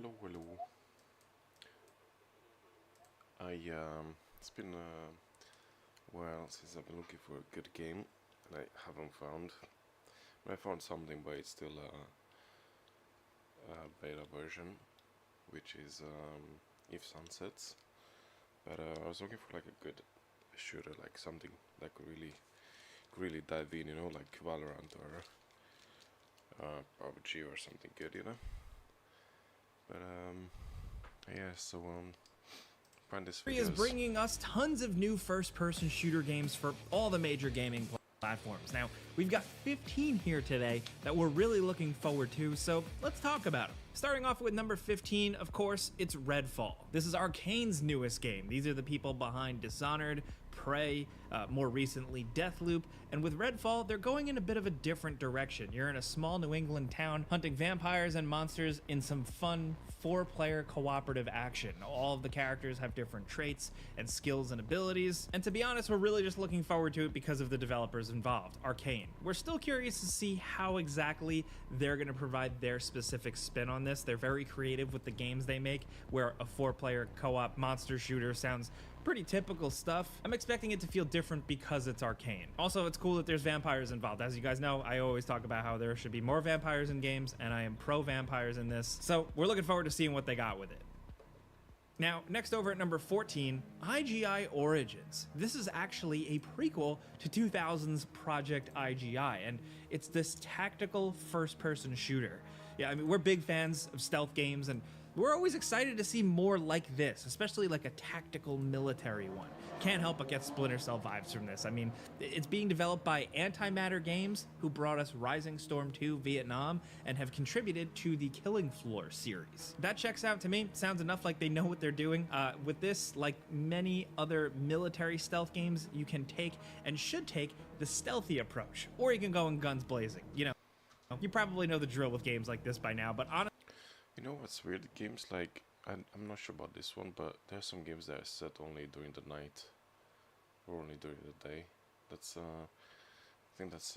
Hello, hello. It's been a while since I've been looking for a good game, and I haven't found. I found something, but it's still a beta version, which is If Sunsets. But I was looking for like a good shooter, like something that could really dive in, like Valorant or PUBG or something good, But yeah, so find this video is bringing us tons of new first-person shooter games for all the major gaming platforms. Now, we've got 15 here today that we're really looking forward to, so let's talk about them. Starting off with number 15, of course, it's Redfall. This is Arcane's newest game. These are the people behind Dishonored, Prey, more recently Deathloop, and with Redfall, they're going in a bit of a different direction. You're in a small New England town hunting vampires and monsters in some fun 4-player cooperative action. All of the characters have different traits and skills and abilities, and to be honest, we're really just looking forward to it because of the developers involved, Arcane. We're still curious to see how exactly they're going to provide their specific spin on this. They're very creative with the games they make, where a 4-player co-op monster shooter sounds pretty typical stuff. I'm expecting it to feel different because it's Arcane. Also, it's cool that there's vampires involved. As you guys know, I always talk about how there should be more vampires in games, and I am pro vampires in this. So we're looking forward to seeing what they got with it. Now, next over at number 14, IGI Origins. This is actually a prequel to 2000's Project IGI, and it's this tactical first-person shooter. Yeah, I mean, we're big fans of stealth games, and we're always excited to see more like this, especially like a tactical military one. Can't help but get Splinter Cell vibes from this. I mean, it's being developed by Antimatter Games, who brought us Rising Storm 2 Vietnam and have contributed to the Killing Floor series. That checks out to me. Sounds enough like they know what they're doing. With this, like many other military stealth games, you can take and should take the stealthy approach, or you can go in guns blazing. You probably know the drill with games like this by now, but honestly, You know what's weird? Games like I'm not sure about this one, but there's some games that are set only during the night or only during the day. That's I think that's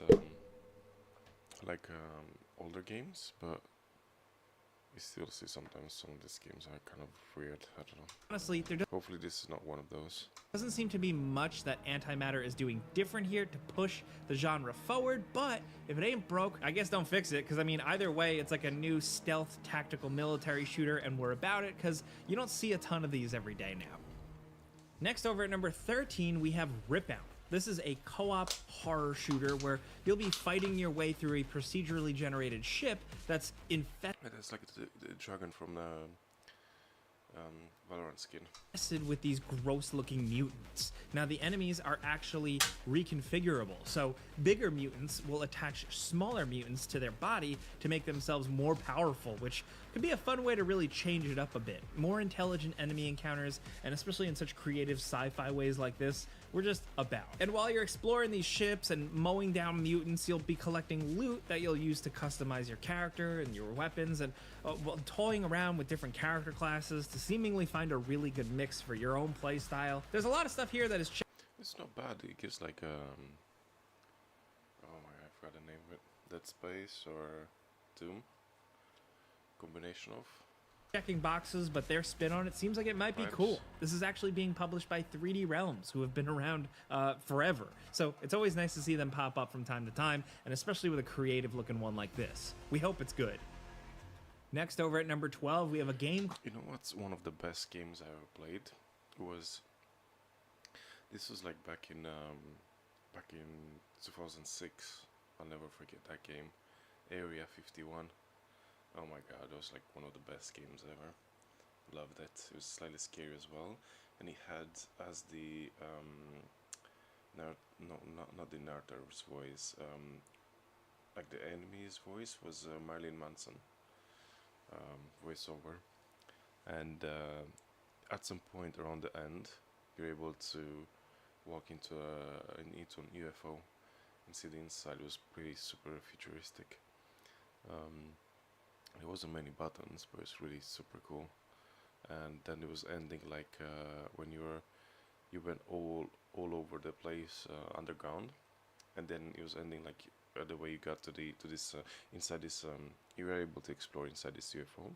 like older games, but you still see sometimes some of these games are kind of weird. I don't know. honestly, there Hopefully this is not one of those. doesn't seem to be much that Antimatter is doing different here to push the genre forward, but if it ain't broke, I guess don't fix it, because I mean, either way, it's like a new stealth tactical military shooter, and we're about it, because you don't see a ton of these every day now. Next, over at number 13, we have Ripout. This is a co-op horror shooter where you'll be fighting your way through a procedurally generated ship that's infested It's like the dragon from the Valorant skin. with these gross-looking mutants. Now, the enemies are actually reconfigurable, so bigger mutants will attach smaller mutants to their body to make themselves more powerful, which could be a fun way to really change it up a bit. More intelligent enemy encounters, and especially in such creative sci-fi ways like this, we're just about. And while you're exploring these ships and mowing down mutants, you'll be collecting loot that you'll use to customize your character and your weapons, and toying around with different character classes to seemingly find a really good mix for your own play style. There's a lot of stuff here that is It's not bad. It gives like oh my god, I forgot the name of it. Dead Space or Doom. Combination of. checking boxes, but their spin on it seems like it might be Vibes. cool. This is actually being published by 3D Realms, who have been around forever. So it's always nice to see them pop up from time to time, and especially with a creative looking one like this. We hope it's good. Next, over at number 12, we have a game. You know what's one of the best games I ever played? This was like back in 2006. I'll never forget that game. Area 51. Oh my god, it was like one of the best games ever. Loved it. It was slightly scary as well, and he had as the not the narrator's voice. Like the enemy's voice was Marilyn Manson voiceover, and at some point around the end, you're able to walk into an UFO and see the inside. It was pretty super futuristic. There wasn't many buttons, but it's really super cool. And then it was ending like when you went all over the place underground, and then it was ending like the way you got to this inside this. You were able to explore inside this UFO,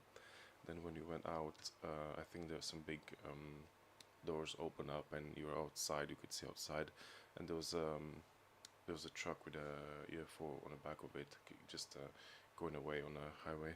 Then when you went out, I think there's some big doors open up, and you were outside. You could see outside, and there was a truck with a UFO on the back of it, just going away on a highway.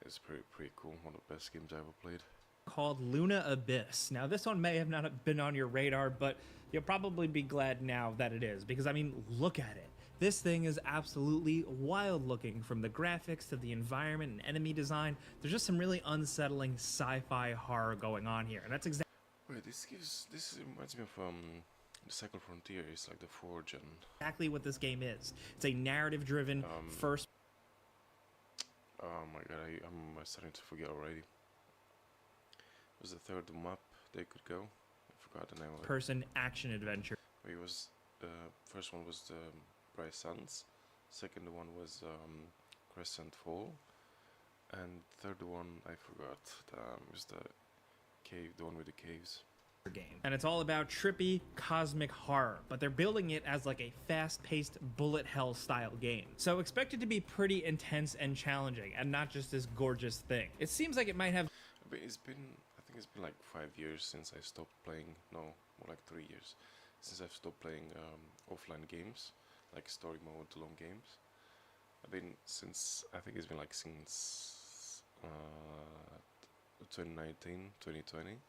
It's pretty cool. One of the best games I ever played. Called Luna Abyss. Now, this one may have not been on your radar, but you'll probably be glad now that it is, because I mean, look at it. This thing is absolutely wild looking, from the graphics to the environment and enemy design. There's just some really unsettling sci-fi horror going on here, and that's exactly. Wait, this reminds me of the Second Frontier. It's like the Forge and Exactly what this game is. It's a narrative-driven first. Oh my god, I'm starting to forget already. It was the third map they could go. I forgot the name of it. Person action adventure. It was first one was the Bright Suns, second one was Crescent Fall, and third one I forgot. Was the cave, the one with the caves. Game. And it's all about trippy cosmic horror, but they're building it as like a fast-paced bullet hell style game. So expect it to be pretty intense and challenging, and not just this gorgeous thing. It seems like it might have. But I think it's been like 5 years since I stopped playing. No, more like 3 years since I've stopped playing offline games, like story mode, long games. I think it's been like since 2019, 2020.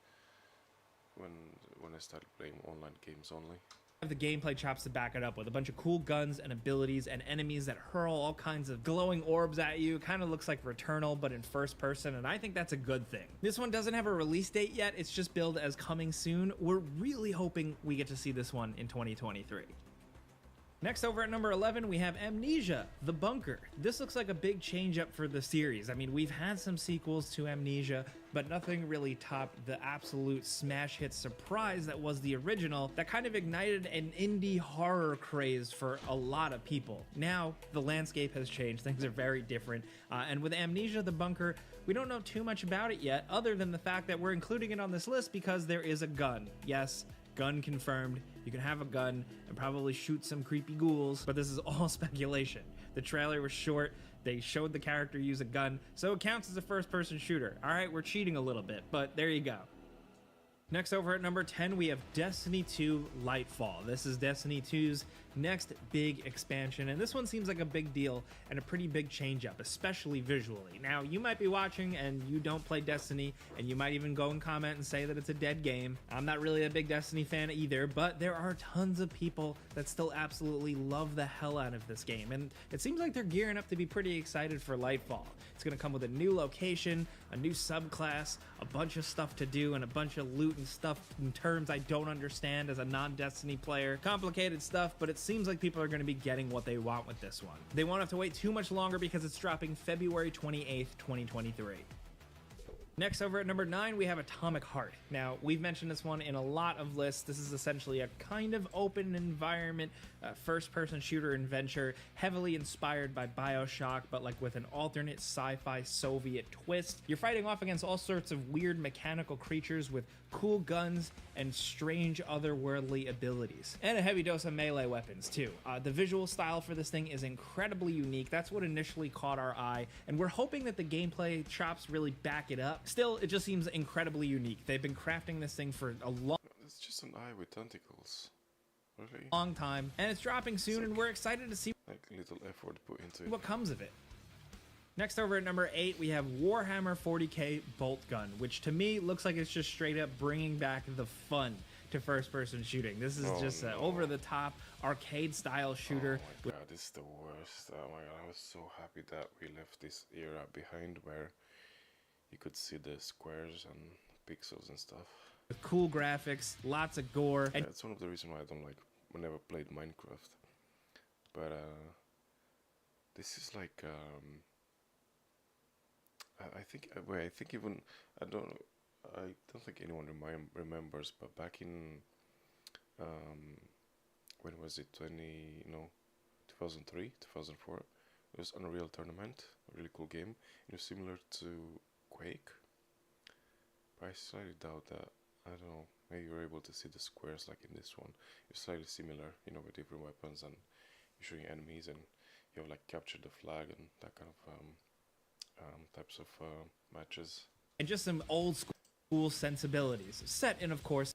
When I started playing online games only. The gameplay chops to back it up with a bunch of cool guns and abilities and enemies that hurl all kinds of glowing orbs at you. Kind of looks like Returnal, but in first person, and I think that's a good thing. This one doesn't have a release date yet. It's just billed as coming soon. We're really hoping we get to see this one in 2023. Next, over at number 11, we have Amnesia: The Bunker. This looks like a big change up for the series. I mean, we've had some sequels to Amnesia, but nothing really topped the absolute smash hit surprise that was the original, that kind of ignited an indie horror craze for a lot of people. Now, the landscape has changed. Things are very different. And with Amnesia: The Bunker, we don't know too much about it yet, other than the fact that we're including it on this list because there is a gun. Yes, gun confirmed. You can have a gun and probably shoot some creepy ghouls, but this is all speculation. The trailer was short. They showed the character use a gun, so it counts as a first-person shooter. All right, we're cheating a little bit, but there you go. Next, over at number 10, we have Destiny 2 Lightfall. This is Destiny 2's next big expansion, and this one seems like a big deal and a pretty big change up, especially visually. Now, you might be watching and you don't play Destiny, and you might even go and comment and say that it's a dead game. I'm not really a big Destiny fan either, but there are tons of people that still absolutely love the hell out of this game, and it seems like they're gearing up to be pretty excited for Lightfall. It's going to come with a new location, a new subclass, a bunch of stuff to do, and a bunch of loot and stuff in terms I don't understand as a non-Destiny player. Complicated stuff, but it seems like people are going to be getting what they want with this one. They won't have to wait too much longer because it's dropping February 28th, 2023. Next, over at number 9, we have Atomic Heart. Now, we've mentioned this one in a lot of lists. This is essentially a kind of open environment, first-person shooter adventure, heavily inspired by BioShock, but like with an alternate sci-fi Soviet twist. You're fighting off against all sorts of weird mechanical creatures with cool guns and strange otherworldly abilities. And a heavy dose of melee weapons, too. The visual style for this thing is incredibly unique. That's what initially caught our eye, and we're hoping that the gameplay chops really back it up. Still, it just seems incredibly unique. They've been crafting this thing for a long... It's just an eye with tentacles. Really? Long time, and it's dropping soon, and we're excited to see like little effort put into it. what comes of it. Next, over at number 8, we have Warhammer 40k Bolt Gun, which to me looks like it's just straight up bringing back the fun to first-person shooting. This is just an over-the-top arcade-style shooter. Oh my god, this is the worst. Oh my god, I was so happy that we left this era behind where you could see the squares and pixels and stuff. With cool graphics, lots of gore. Yeah, that's one of the reasons why I don't like, I never played Minecraft. But this is like, I think even, I don't think anyone remembers, but back in, when was it, 2003, 2004, it was Unreal Tournament, a really cool game. It was similar to Quake, but I slightly doubt that. I don't know, maybe you're able to see the squares like in this one. It's slightly similar, with different weapons, and you're shooting enemies, and you have like capture the flag and that kind of types of matches. And just some old school sensibilities, set in, of course,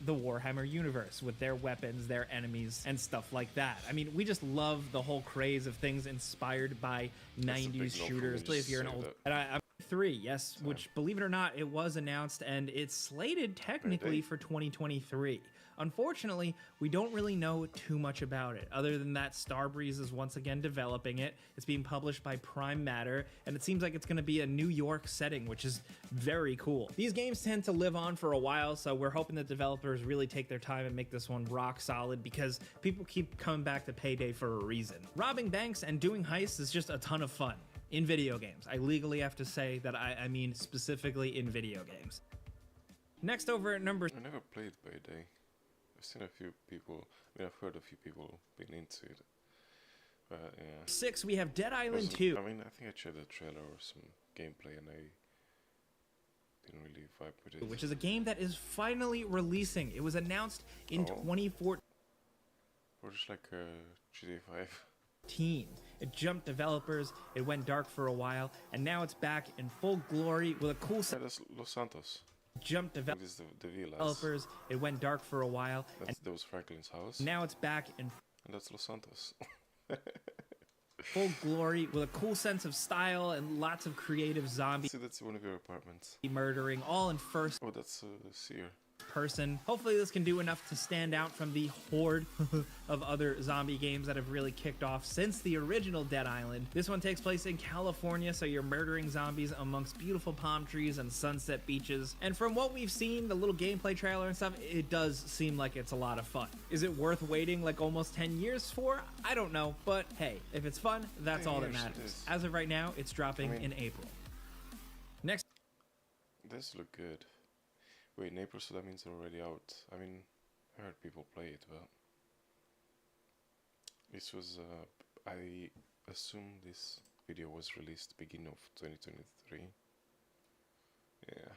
the Warhammer universe with their weapons, their enemies, and stuff like that. I mean, we just love the whole craze of things inspired by 90s shooters, especially if you're an old... And I'm 3, yes, which, believe it or not, it was announced, and it's slated technically for 2023. Unfortunately, we don't really know too much about it, other than that Starbreeze is once again developing it. It's being published by Prime Matter, and it seems like it's going to be a New York setting, which is very cool. These games tend to live on for a while, so we're hoping that developers really take their time and make this one rock solid, because people keep coming back to Payday for a reason. Robbing banks and doing heists is just a ton of fun in video games. I legally have to say that I mean specifically in video games. Next, over at number... I never played Payday. I've seen a few people, I've heard a few people been into it, but yeah. 6, we have Dead Island 2. I think I checked the trailer or some gameplay and I didn't really vibe with it. Which is a game that is finally releasing. It was announced in 2014. Or just like GTA 5. It jumped developers, it went dark for a while, and now it's back in full glory with a cool Yeah, that's Los Santos. Jump This is the developers. It went dark for a while, and that was Franklin's house. now it's back in And that's Los Santos. full glory with a cool sense of style and lots of creative zombie See, that's one of your apartments. murdering, all in first Oh, that's Seer. person. Hopefully this can do enough to stand out from the horde of other zombie games that have really kicked off since the original Dead Island. This one takes place in California, so you're murdering zombies amongst beautiful palm trees and sunset beaches. And from what we've seen, the little gameplay trailer and stuff, it does seem like it's a lot of fun. Is it worth waiting like almost 10 years for? I don't know, but hey, if it's fun, that's all that matters. As of right now, it's dropping in April. Next. This look good. Wait, in April, so that means they're already out. I mean, I heard people play it, but this was, I assume this video was released beginning of 2023. Yeah.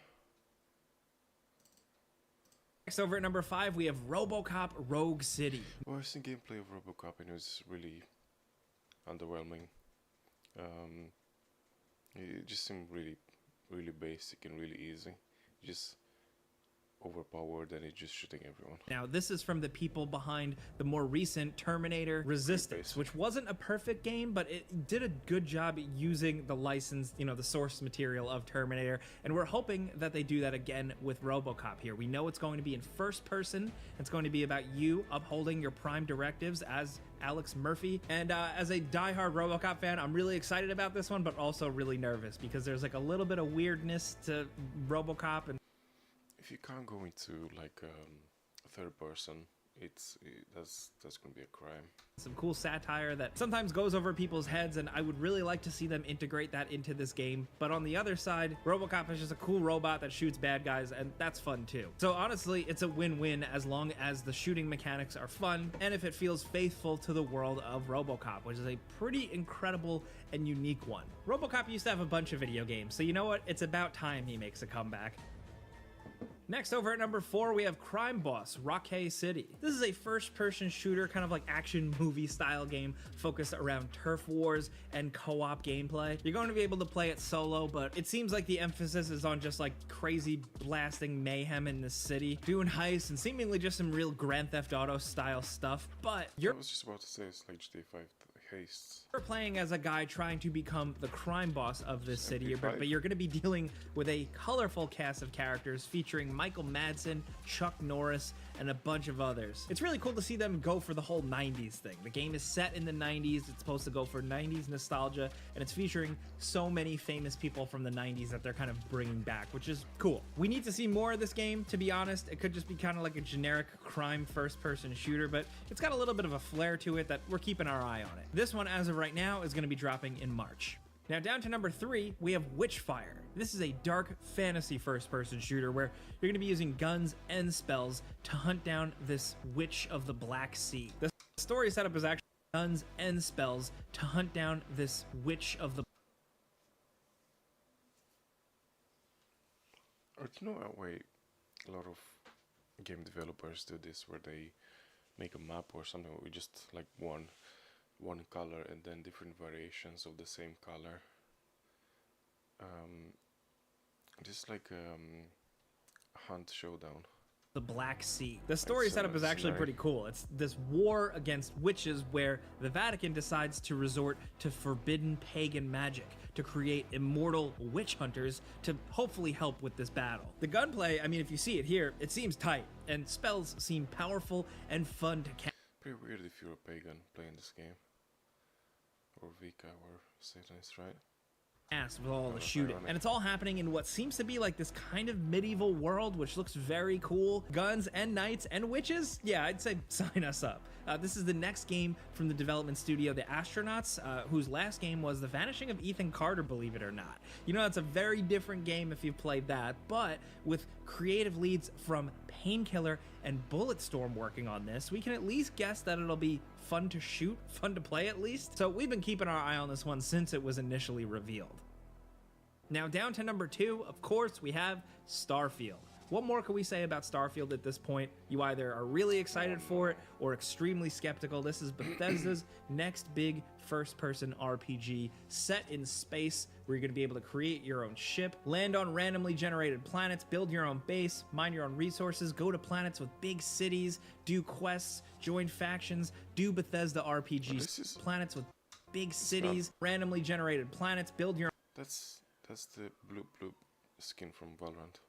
Next, over at number 5, we have RoboCop Rogue City. Well, I've seen gameplay of RoboCop and it was really underwhelming. It just seemed really basic and really easy. Just overpowered and it's just shooting everyone. Now, this is from the people behind the more recent Terminator Resistance, which wasn't a perfect game, but it did a good job using the license, the source material of Terminator, and we're hoping that they do that again with RoboCop here. We know it's going to be in first person. It's going to be about you upholding your prime directives as Alex Murphy, and as a diehard RoboCop fan, I'm really excited about this one, but also really nervous because there's like a little bit of weirdness to RoboCop. And if you can't go into like third person, that's gonna be a crime. Some cool satire that sometimes goes over people's heads, and I would really like to see them integrate that into this game. But on the other side, RoboCop is just a cool robot that shoots bad guys, and that's fun too. So honestly, it's a win-win as long as the shooting mechanics are fun and if it feels faithful to the world of RoboCop, which is a pretty incredible and unique one. RoboCop used to have a bunch of video games, so you know what? It's about time he makes a comeback. Next, over at number 4, we have Crime Boss Rockay City. This is a first-person shooter, kind of like action movie style game focused around turf wars and co-op gameplay. You're going to be able to play it solo, but it seems like the emphasis is on just like crazy blasting mayhem in the city, doing heists, and seemingly just some real Grand Theft Auto style stuff. But I was just about to say it's like GTA 5 heists. You're playing as a guy trying to become the crime boss of this city, but you're going to be dealing with a colorful cast of characters featuring Michael Madsen, Chuck Norris, and a bunch of others. It's really cool to see them go for the whole 90s thing. The game is set in the 90s, it's supposed to go for 90s nostalgia, and it's featuring so many famous people from the 90s that they're kind of bringing back, which is cool. We need to see more of this game, to be honest. It could just be kind of like a generic crime first-person shooter, but it's got a little bit of a flair to it that we're keeping our eye on it. This one, as of right now, is going to be dropping in March. Now, down to number 3, we have Witchfire. This is a dark fantasy first-person shooter where you're going to be using guns and spells to hunt down this witch of the Black Sea. The story setup is actually guns and spells to hunt down this witch of the... Or do you know a way a lot of game developers do this, where they make a map or something with just like one color and then different variations of the same color? just like hunt showdown. The Black Sea. The story So setup is actually nice. pretty cool. It's this war against witches where the Vatican decides to resort to forbidden pagan magic to create immortal witch hunters to hopefully help with this battle. The gunplay, I mean, if you see it here, it seems tight, and spells seem powerful and fun to cast. Pretty weird if you're a pagan playing this game. Or Vika or Satanist, right? With all the shooting, and it's all happening in what seems to be like this kind of medieval world, which looks very cool. Guns and knights and witches. Yeah, I'd say sign us up. This is the next game from the development studio, The Astronauts, whose last game was The Vanishing of Ethan Carter, believe it or not. You know, that's a very different game if you've played that, but with creative leads from Painkiller and Bulletstorm working on this, we can at least guess that it'll be fun to shoot, fun to play at least. So we've been keeping our eye on this one since it was initially revealed. Now down to number 2, of course, we have Starfield. What more can we say about Starfield at this point? You either are really excited for it or extremely skeptical. This is Bethesda's next big first-person RPG set in space where you're going to be able to create your own ship, land on randomly generated planets, build your own base, mine your own resources, go to planets with big cities, do quests, join factions, do Bethesda RPGs, planets with big cities, randomly generated planets, build your That's the bloop skin from Valorant.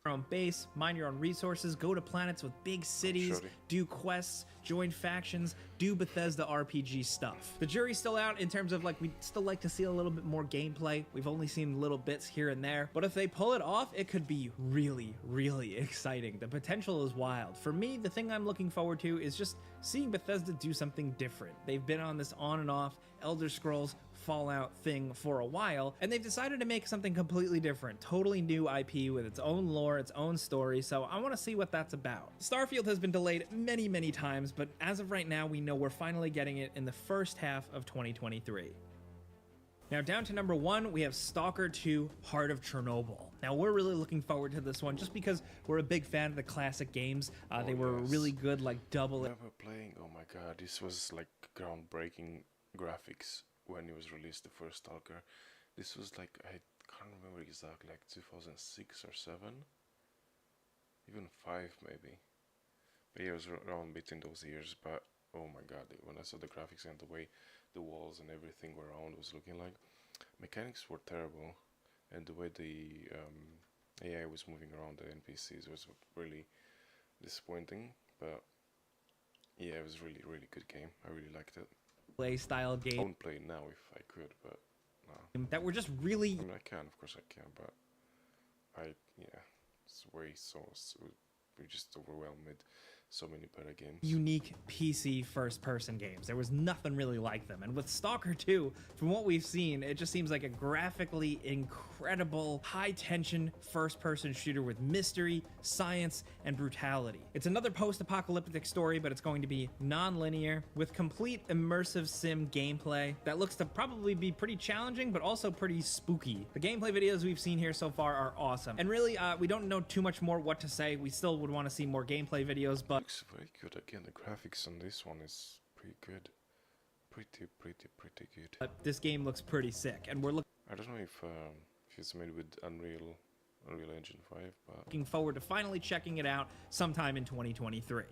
own base, mine your own resources, go to planets with big cities, do quests, join factions, do Bethesda RPG stuff. The jury's still out in terms of, like, we'd still like to see a little bit more gameplay. We've only seen little bits here and there, but if they pull it off, it could be really, really exciting. The potential is wild. For me, the thing I'm looking forward to is just seeing Bethesda do something different. They've been on this on and off Elder Scrolls Fallout thing for a while, and they've decided to make something completely different, totally new IP with its own lore, its own story, so I want to see what that's about. Starfield has been delayed many, many times, but as of right now, we know we're finally getting it in the first half of 2023. Now down to number 1, we have Stalker 2 Heart of Chernobyl. Now we're really looking forward to this one just because we're a big fan of the classic games. They were really good, like double. I remember playing, oh my god, this was like groundbreaking graphics when it was released, the first Stalker. This was like, I can't remember exactly, like 2006 or 7? Even 5 maybe. But yeah, it was around between those years, but oh my god, when I saw the graphics and the way the walls and everything around was looking like, mechanics were terrible, and the way the AI was moving around the NPCs was really disappointing, but yeah, it was really, really good game. I really liked it. Play style game. I wouldn't play it now if I could, but no. That were just really. I mean, I can, of course I can, but yeah, it's way we're just overwhelmed with so many better games. Unique PC first-person games. There was nothing really like them. And with Stalker 2, from what we've seen, it just seems like a graphically incredible, high-tension first-person shooter with mystery, science, and brutality. It's another post-apocalyptic story, but it's going to be non-linear, with complete immersive sim gameplay that looks to probably be pretty challenging, but also pretty spooky. The gameplay videos we've seen here so far are awesome. And really, we don't know too much more what to say. We still would want to see more gameplay videos, but looks very good. Again, the graphics on this one is pretty good. Pretty good. This game looks pretty sick, and we're I don't know if it's made with Unreal Engine 5, but looking forward to finally checking it out sometime in 2023.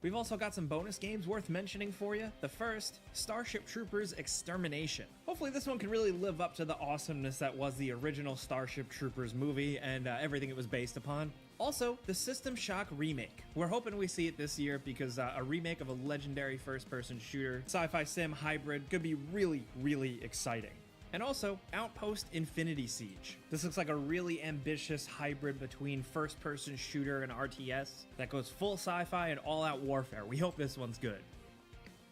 We've also got some bonus games worth mentioning for you. The first, Starship Troopers Extermination. Hopefully this one can really live up to the awesomeness that was the original Starship Troopers movie and everything it was based upon. Also, the System Shock remake. We're hoping we see it this year because a remake of a legendary first-person shooter, sci-fi sim hybrid, could be really, really exciting. And also, Outpost Infinity Siege. This looks like a really ambitious hybrid between first-person shooter and RTS that goes full sci-fi and all-out warfare. We hope this one's good.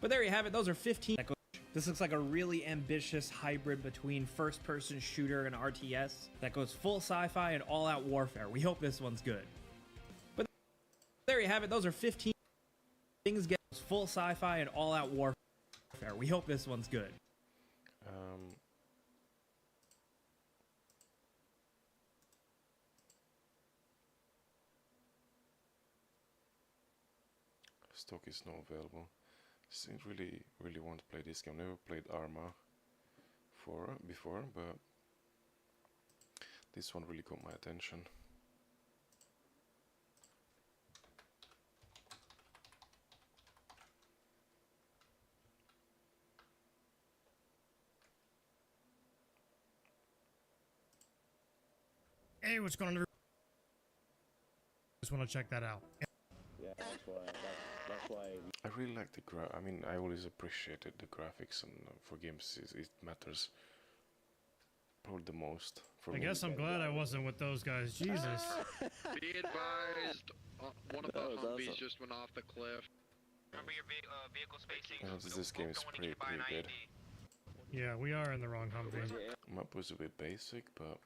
But there you have it, those are 15. This looks like a really ambitious hybrid between first-person shooter and RTS that goes full sci-fi and all-out warfare. We hope this one's good. But there you have it, those are 15 things get full sci-fi and all-out warfare. We hope this one's good. stock is not available. I really want to play this game. Never played Arma before, but this one really caught my attention. Hey, what's going on? Just want to check that out. Yeah, that's why. I really like the I mean, I always appreciated the graphics, and for games it matters probably the most for me. I guess I'm glad I wasn't with those guys. Jesus. Be advised, one of the That was Humvees awesome. just went off the cliff. Remember your vehicle spacing. This game is pretty good. Yeah, we are in the wrong Humvee. Map was a bit basic, but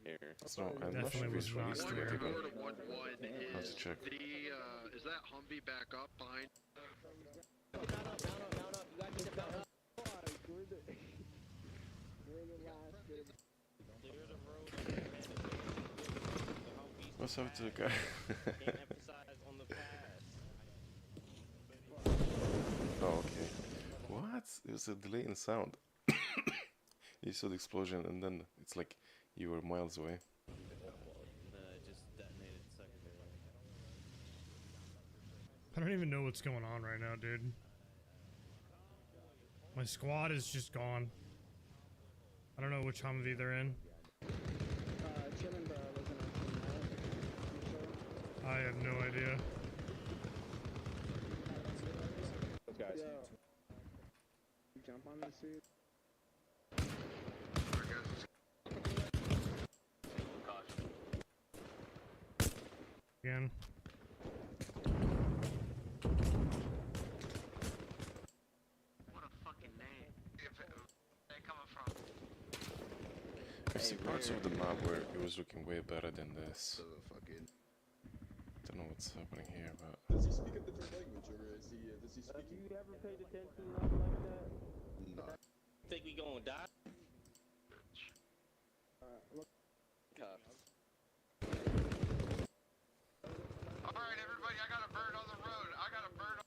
Here. it's not. I'm not sure if Definitely it's was not released One yet. clear. But report of 1-1 How's is it check? is that Humvee back up behind? What's up to the guy? Oh, okay. What? It was a delay in sound. You saw the explosion, and then it's like you were miles away. I don't even know what's going on right now, dude. My squad is just gone. I don't know which Humvee they're in. I have no idea. Those guys. Jump on the suit. Again. What a fucking name. Where they coming from? I see parts of the map where it was looking way better than this. Don't know what's happening here, but Does he speak a different language, or is he? Does he speak? You ever paid attention to nothing like that? No. Think we gonna die? Look, Alright, everybody, I got a bird on the road. I got a bird on.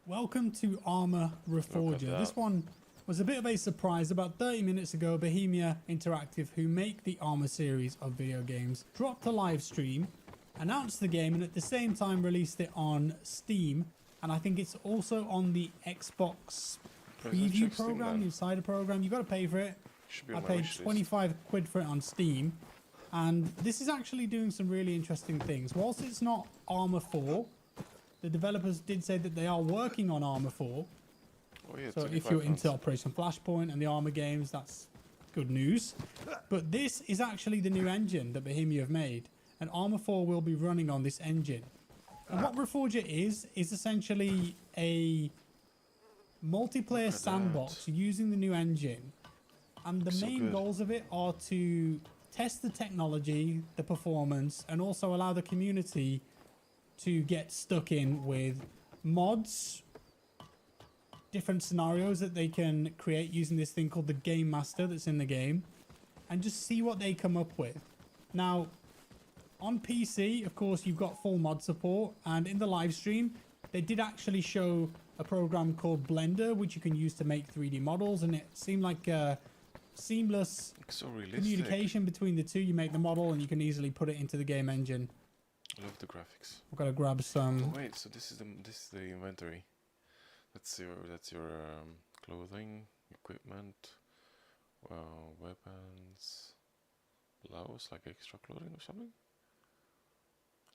Welcome to Armor Reforger. that. This one was a bit of a surprise. About 30 minutes ago, Bohemia Interactive, who make the Armor series of video games, dropped a live stream, announced the game, and at the same time released it on Steam. And I think it's also on the Xbox preview check Steam program, then. the Insider program. You've got to pay for it. should be I on my paid wish list. 25 quid for it on Steam. And this is actually doing some really interesting things. Whilst it's not Armor 4, the developers did say that they are working on Armor 4. Oh yeah, So if 25 you're into pounds. Operation Flashpoint and the Armor games, that's good news. But this is actually the new engine that Bohemia have made. And Armor 4 will be running on this engine. And what Reforger is essentially a multiplayer that. sandbox using the new engine. And the Looks so main good. goals of it are to test the technology, the performance, and also allow the community to get stuck in with mods, different scenarios that they can create using this thing called the Game Master that's in the game, and just see what they come up with. Now, on PC, of course, you've got full mod support, and in the live stream, they did actually show a program called Blender, which you can use to make 3D models, and it seemed like a seamless Looks so realistic. communication between the two. You make the model, and you can easily put it into the game engine. I love the graphics. I've got to grab some. Oh, wait, so this is the inventory. That's your clothing, equipment, weapons, blouse, like extra clothing or something.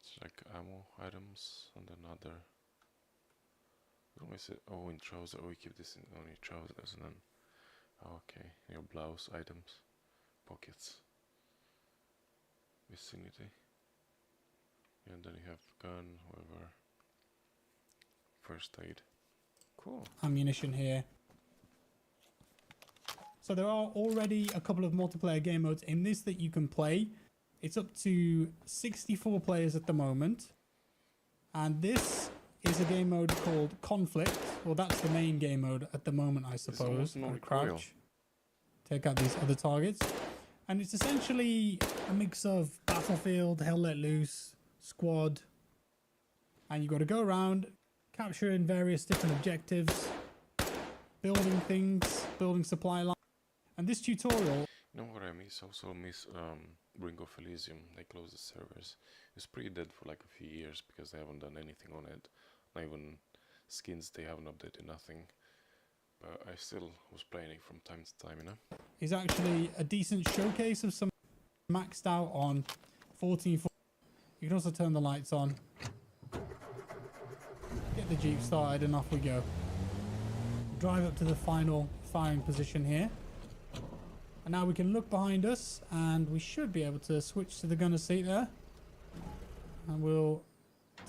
It's like ammo items and another. Oh, in trouser. Oh, we keep this in only trousers and then. Okay, your blouse items, pockets, vicinity. And then you have gun, whatever. First aid. Cool. Ammunition here. So there are already a couple of multiplayer game modes in this that you can play. It's up to 64 players at the moment. And this is a game mode called Conflict. Well, that's the main game mode at the moment, I suppose. almost no Gotta recoil. crouch. Take out these other targets. And it's essentially a mix of Battlefield, Hell Let Loose, Squad, and you've got to go around capturing various different objectives, building things, building supply lines. And this tutorial, You know what I miss? Also miss Ring of Elysium. They closed the servers. It's pretty dead for like a few years because they haven't done anything on it. Not even skins, they haven't updated nothing. But I still was playing it from time to time, you know? is actually a decent showcase of some maxed out on 14.4. You can also turn the lights on. Get the Jeep started and off we go. Drive up to the final firing position here. And now we can look behind us and we should be able to switch to the gunner seat there. And we'll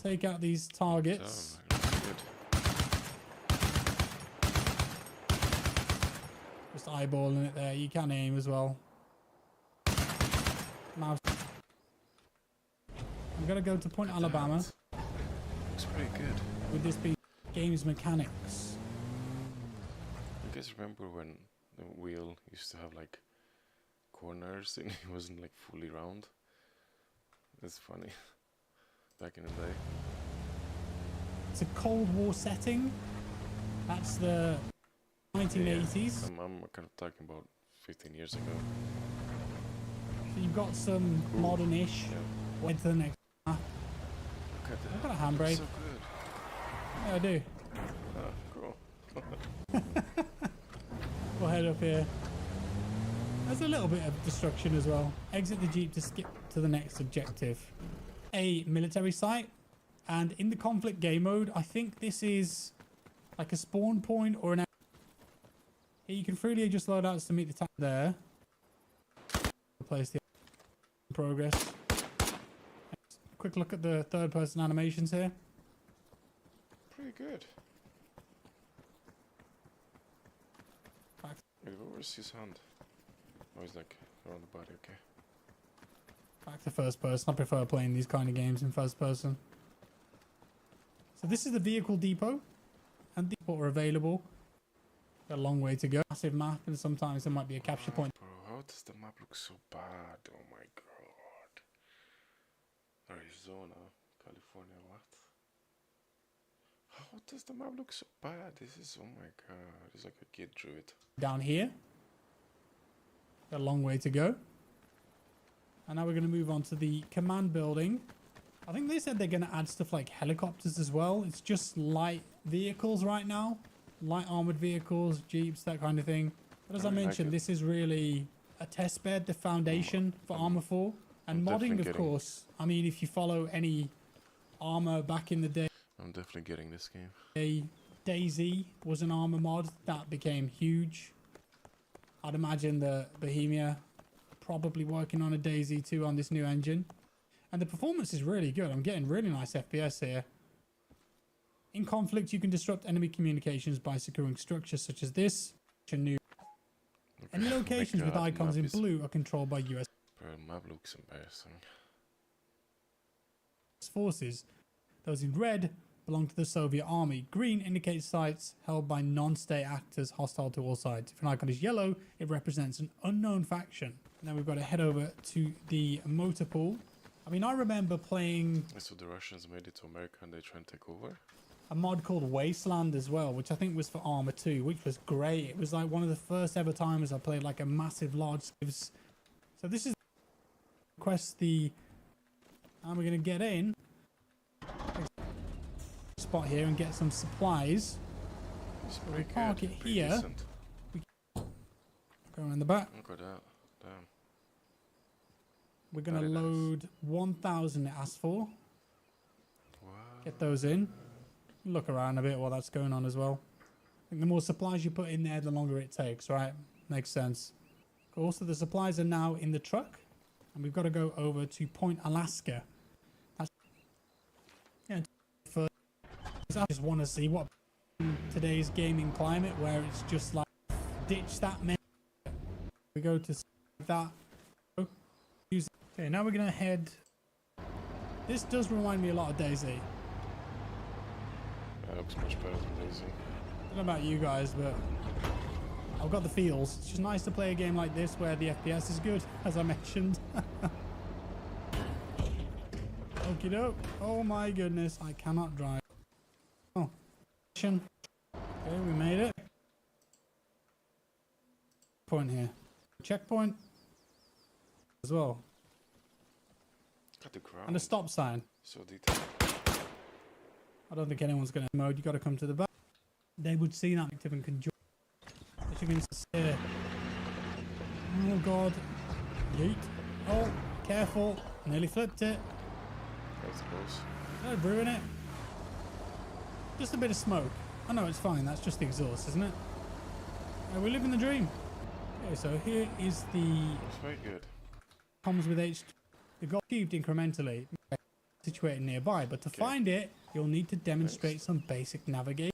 take out these targets. Just eyeballing it there. You can aim as well. Mouse. I'm going to go to Point Alabama. Looks pretty good. With this being games mechanics. You guys remember when the wheel used to have like corners and it wasn't like fully round? That's funny. Back in the day. It's a Cold War setting. That's the 1980s. Yeah, I'm kind of talking about 15 years ago. So you've got some modern-ish. Yeah. Wait to the next map. Look at that. I've got a handbrake. So good. Yeah, I do. Cool. We'll head up here. There's a little bit of destruction as well. Exit the Jeep to skip to the next objective. A military site. And in the conflict game mode, I think this is like a spawn point or an... Here you can freely adjust loadouts to meet the time there. Replace the progress. Quick look at the third person animations here. Pretty good. Back. Wait, where's his hand? Oh, he's like around the body, okay. Back to first person. I prefer playing these kind of games in first person. So this is the vehicle depot. And the depot are available. Got a long way to go. Massive map, and sometimes there might be a capture point. Bro, how does the map look so bad? Oh my god. Arizona, California, what? How does the map look so bad? This is, oh my god, it's like a kid drew it. Down here. Got a long way to go. And now we're going to move on to the command building. I think they said they're going to add stuff like helicopters as well. It's just light vehicles right now. Light armored vehicles, jeeps, that kind of thing. But as I mentioned, this is really a test bed, the foundation for Arma 4. And modding, of course. I mean, if you follow any Arma back in the day, I'm definitely getting this game. DayZ was an Arma mod that became huge. I'd imagine the Bohemia probably working on a DayZ 2 on this new engine. And the performance is really good. I'm getting really nice FPS here. In conflict, you can disrupt enemy communications by securing structures such as this. Any locations with icons in blue are controlled by US map looks embarrassing. forces. Those in red belong to the Soviet army. Green indicates sites held by non-state actors hostile to all sides. If an icon is yellow, it represents an unknown faction. Now we've got to head over to the motor pool. I mean, I remember playing... So the Russians made it to America and they try and take over? A mod called Wasteland as well, which I think was for Arma 2, which was great. It was like one of the first ever times I played like a massive large... So this is... Request the... And we're going to get in. Spot here and get some supplies. We'll park it here. We go around the back. Look at that. Damn. We're going to load 1,000 it asks for. Wow. Get those in. Look around a bit while that's going on as well. I think the more supplies you put in there, the longer it takes, right? Makes sense. Also, the supplies are now in the truck. And we've got to go over to Point Alaska. That's... Yeah, first, I just want to see what today's gaming climate, where it's just like, ditch that menu. We go to that. Okay, now we're going to head... This does remind me a lot of DayZ. That looks much better than DayZ. I don't know about you guys, but I've got the feels. It's just nice to play a game like this where the FPS is good, as I mentioned. Okie doke. Oh my goodness, I cannot drive. Oh, okay, we made it. Point here. Checkpoint as well. Got the ground. And a stop sign. So detailed. I don't think anyone's going to mode. You got to come to the back. They would see that active and can join. As you can see. Oh god. Yeet. Oh, careful. Nearly flipped it. That's close. Did I ruin it? Just a bit of smoke. Oh no, it's fine. That's just the exhaust, isn't it? We're living the dream. Okay, so here is the... That's very good. Comes with H. They got achieved incrementally, situated nearby, but to find it, you'll need to demonstrate some basic navigation.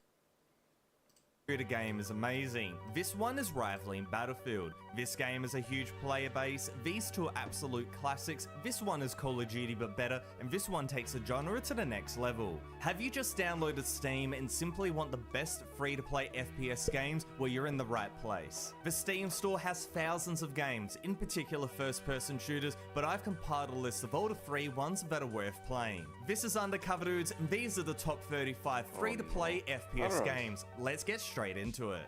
The game is amazing. This one is rivaling Battlefield. This game is a huge player base. These two are absolute classics. This one is Call of Duty but better, and this one takes the genre to the next level. Have you just downloaded Steam and simply want the best free-to-play FPS games? Well, you're in the right place. The Steam store has thousands of games, in particular first-person shooters, but I've compiled a list of all the free ones that are worth playing. This is Undercover Dudes, and these are the top 35 free-to-play FPS games. Let's get straight into it.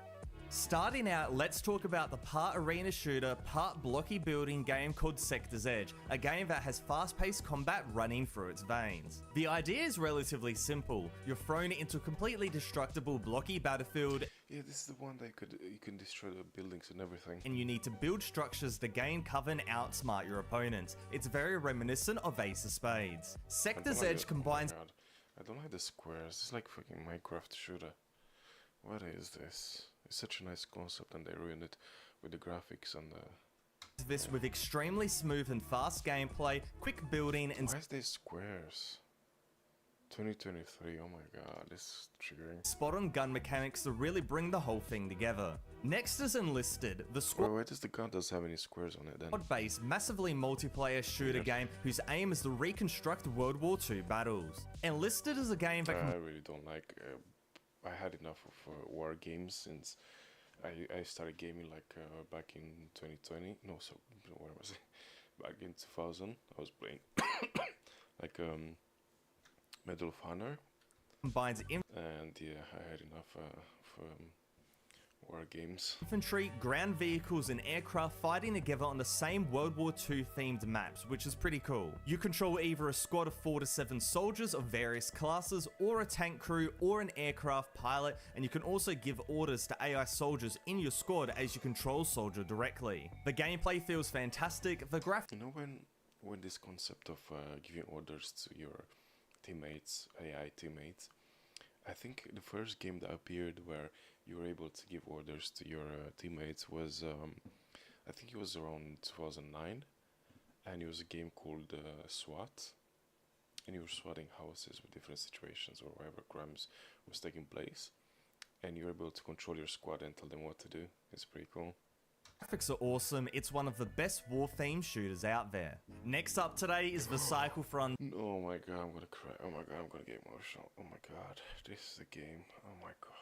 Starting out, let's talk about the part arena shooter, part blocky building game called Sector's Edge, a game that has fast-paced combat running through its veins. The idea is relatively simple. You're thrown into a completely destructible blocky battlefield. Yeah, this is the one that you can destroy the buildings and everything. And you need to build structures to gain cover and outsmart your opponents. It's very reminiscent of Ace of Spades. Sector's Edge combines... Oh my God. I don't like the squares. It's like fucking Minecraft shooter. What is this? It's such a nice concept and they ruined it with the graphics and the... This with extremely smooth and fast gameplay, quick building and... Why is there squares? 2023, oh my god, this is triggering. Spot on gun mechanics to really bring the whole thing together. Next is Enlisted, the squad... Why does the gun does have any squares on it then? Squad-based, massively multiplayer shooter game whose aim is to reconstruct World War II battles. Enlisted is a game that... I really don't like... I had enough of war games since I started gaming like back in 2020. No, so where was it? Back in 2000, I was playing like Medal of Honor. Combines and yeah, I had enough of war games. Infantry, ground vehicles and aircraft fighting together on the same World War II themed maps, which is pretty cool. You control either a squad of 4 to 7 soldiers of various classes, or a tank crew, or an aircraft pilot, and you can also give orders to AI soldiers in your squad as you control soldier directly. The gameplay feels fantastic, the graphics... You know when this concept of giving orders to your teammates, AI teammates, I think the first game that appeared where you were able to give orders to your teammates was, I think it was around 2009, and it was a game called SWAT, and you were swatting houses with different situations or wherever crimes was taking place, and you were able to control your squad and tell them what to do. It's pretty cool. Graphics are awesome, it's one of the best war-themed shooters out there. Next up today is the Cycle Front. Oh my god, I'm gonna cry. Oh my god, I'm gonna get emotional. Oh my god, this is a game. Oh my god.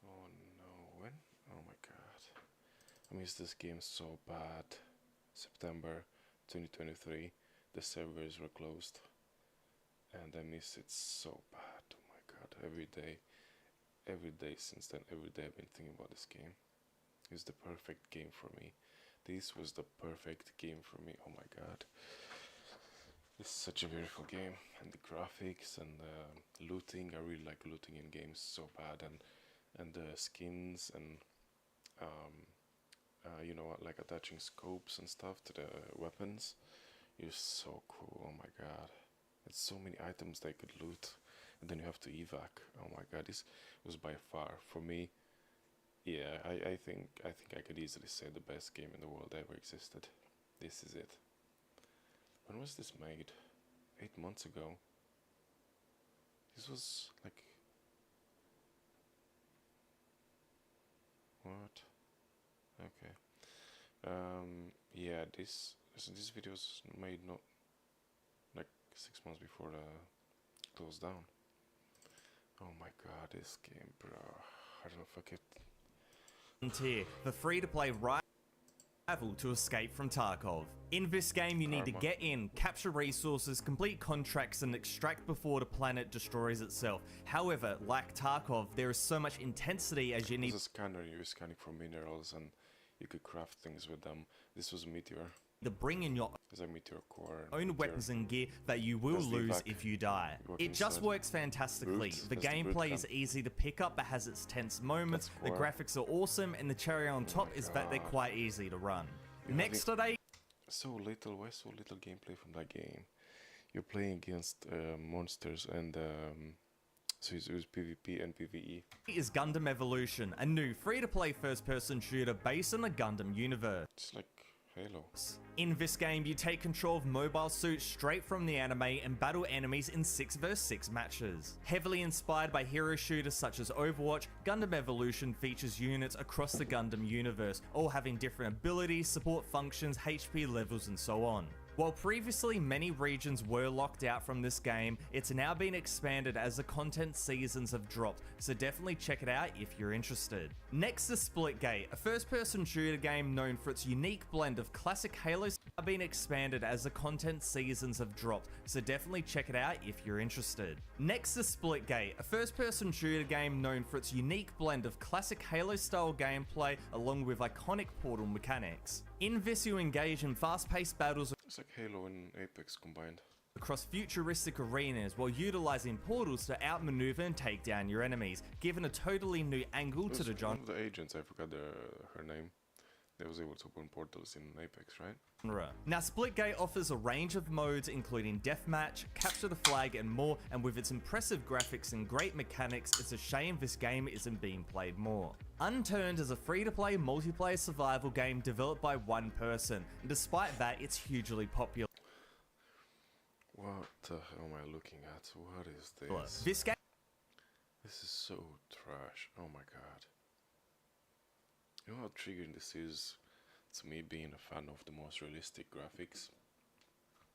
Oh no, when? Oh my god. I miss this game so bad. September 2023, the servers were closed. And I miss it so bad. Oh my god, every day since then, every day I've been thinking about this game. It's the perfect game for me. This was the perfect game for me. Oh my god. It's such a beautiful game. And the graphics and the looting. I really like looting in games so bad. And the skins and you know what, like attaching scopes and stuff to the weapons is so cool. Oh my god. It's so many items they could loot. And then you have to evac. Oh my god, this was by far for me. Yeah, I think I could easily say the best game in the world ever existed. This is it. When was this made? 8 months ago. This was like... What? Okay. Yeah, this video was made not like 6 months before the closed down. Oh my god, this game, bro. I don't know if I could... Tier, the free-to-play travel to escape from Tarkov. In this game, you need to Karma. get in, capture resources, complete contracts, and extract before the planet destroys itself. However, like Tarkov, there is so much intensity as you need There's a scanner, you're scanning for minerals and you could craft things with them. This was a meteor. to bring in your There's a meteor core. own weapons and gear that you will That's the lose back. if you die. Work It just inside. works fantastically. Brute. The That's the brute gameplay is gun. easy to pick up but has its tense moments. That's The core. graphics are awesome, and the cherry on top is that they're God. quite easy to run. You're Next having today, so little, why so little gameplay from that game? You're playing against monsters and so it was PvP and PvE. is Gundam Evolution, a new free-to-play first-person shooter based on the Gundam universe. It's like Halo. In this game, you take control of mobile suits straight from the anime and battle enemies in 6 vs 6 matches. Heavily inspired by hero shooters such as Overwatch, Gundam Evolution features units across the Gundam universe, all having different abilities, support functions, HP levels, and so on. While previously many regions were locked out from this game, it's now been expanded as the content seasons have dropped, so definitely check it out if you're interested. Next is Splitgate, a first-person shooter game known for its unique blend of classic Halo have been expanded as the content seasons have dropped, so definitely check it out if you're interested. Next is Splitgate, a first-person shooter game known for its unique blend of classic Halo-style gameplay along with iconic Portal mechanics. In this, you engage in fast-paced battles It's like Halo and Apex combined. across futuristic arenas while utilizing portals to outmaneuver and take down your enemies, giving a totally new angle to the One genre. of the agents, I forgot her name. They was able to open portals in Apex, right? Now, Splitgate offers a range of modes including Deathmatch, Capture the Flag, and more, and with its impressive graphics and great mechanics, it's a shame this game isn't being played more. Unturned is a free-to-play multiplayer survival game developed by one person, and despite that, it's hugely popular. What the hell am I looking at? What is this? This game This is so trash. Oh my god. You know how triggering this is to me being a fan of the most realistic graphics?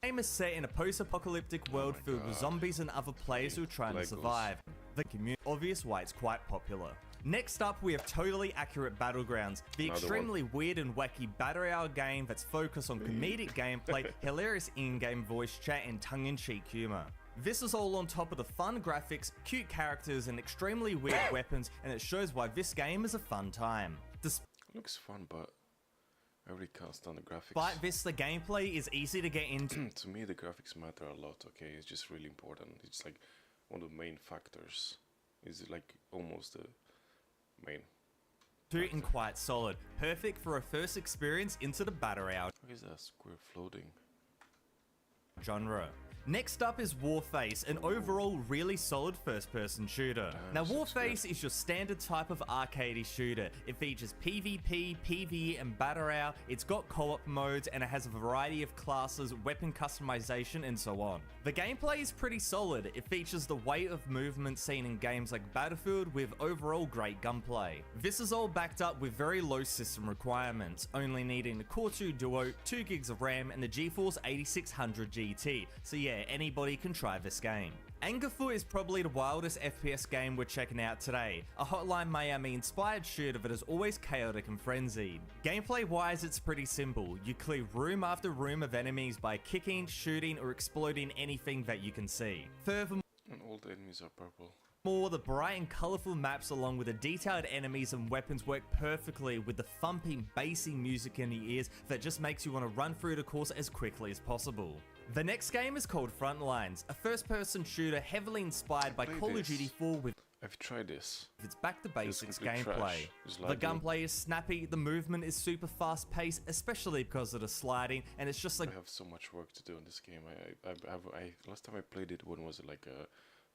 game is set in a post-apocalyptic world my filled with God. zombies and other players who are trying to Legos. survive. The community obvious why it's quite popular. Next up, we have Totally Accurate Battlegrounds, the Another extremely weird and wacky battle royale game that's focused on comedic gameplay, hilarious in-game voice chat, and tongue-in-cheek humor. This is all on top of the fun graphics, cute characters, and extremely weird weapons, and it shows why this game is a fun time. Looks fun, but I really can't stand the graphics. Despite this, the gameplay is easy to get into. To me, the graphics matter a lot, okay? It's just really important. It's like one of the main factors. It's like almost the main. And quite solid, perfect for a first experience into the battle royale What is that square floating? genre. Next up is Warface, an overall really solid first-person shooter. Now, this looks Warface is your standard type of arcadey shooter. It features PvP, PvE, and battle royale. It's got co-op modes, and it has a variety of classes, weapon customization, and so on. The gameplay is pretty solid. It features the weight of movement seen in games like Battlefield with overall great gunplay. This is all backed up with very low system requirements, only needing the Core 2 Duo, 2 gigs of RAM, and the GeForce 8600 GT. So yeah, anybody can try this game. Angerfoot is probably the wildest FPS game we're checking out today, a Hotline Miami inspired shooter that is always chaotic and frenzied. Gameplay wise, it's pretty simple. You clear room after room of enemies by kicking, shooting, or exploding anything that you can see. Furthermore, And all the enemies are purple. the bright and colourful maps along with the detailed enemies and weapons work perfectly with the thumping, bassy music in the ears that just makes you want to run through the course as quickly as possible. The next game is called Frontlines, a first-person shooter heavily inspired by Play Call of this. Duty 4 with I've tried this. its back-to-basics complete gameplay. trash. It's The lagging. gunplay is snappy, the movement is super fast-paced, especially because of the sliding, and it's just like I have so much work to do in this game. Last time I played it, when was it? Like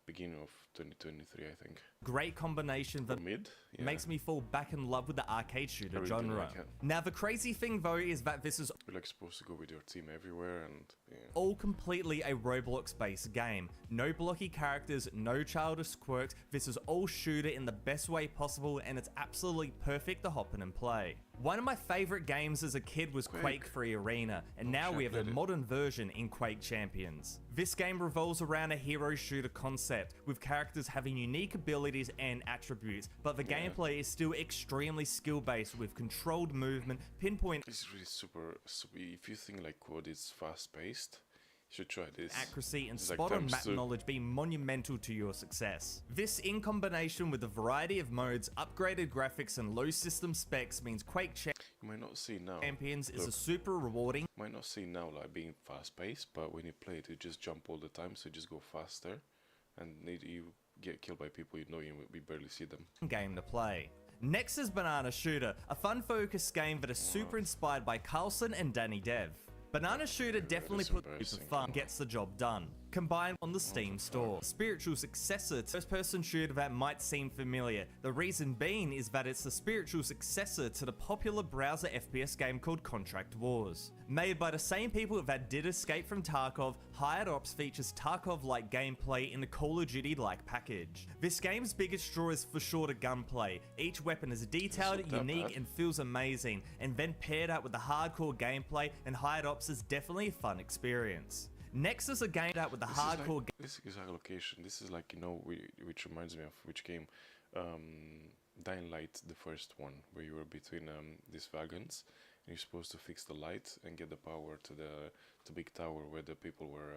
beginning of 2023, I think. great combination that Mid? Yeah. makes me fall back in love with the arcade shooter really do genre. like it. Now, the crazy thing though is that this is You're like supposed to go with your team everywhere, and All completely a Roblox-based game. No blocky characters, no childish quirks. This is all shooter in the best way possible, and it's absolutely perfect to hop in and play. One of my favorite games as a kid was Quake 3 Arena, and now we have a modern version in Quake Champions. This game revolves around a hero shooter concept, with characters having unique abilities and attributes, but the gameplay is still extremely skill-based with controlled movement, pinpoint It's really super. If you think like COD is fast-paced, you should try this. accuracy and It's like spot-on times map two. knowledge being monumental to your success. This, in combination with a variety of modes, upgraded graphics and low system specs, means Quake You might not see now. Champions is a Look. super rewarding You might not see now like being fast-paced, but when you play it, you just jump all the time, so you just go faster, and you get killed by people you know we barely see them. game to play. Next is Banana Shooter, a fun-focused game that is super inspired by Carlson and Danny Dev. Banana Shooter definitely is puts you to embarrassing. fun, gets the job done. Combined on the Steam store. Spiritual successor to first-person shooter that might seem familiar. The reason being is that it's the spiritual successor to the popular browser FPS game called Contract Wars. Made by the same people that did Escape from Tarkov, Hired Ops features Tarkov-like gameplay in a Call of Duty-like package. This game's biggest draw is for sure the gunplay. Each weapon is detailed, It's not that unique, bad. and feels amazing, and then paired up with the hardcore gameplay, and Hired Ops is definitely a fun experience. Next is a game out with the hardcore This is a location. This is like, you know, which reminds me of which game? Dying Light, the first one, where you were between these wagons, and you're supposed to fix the light and get the power to the big tower where the people were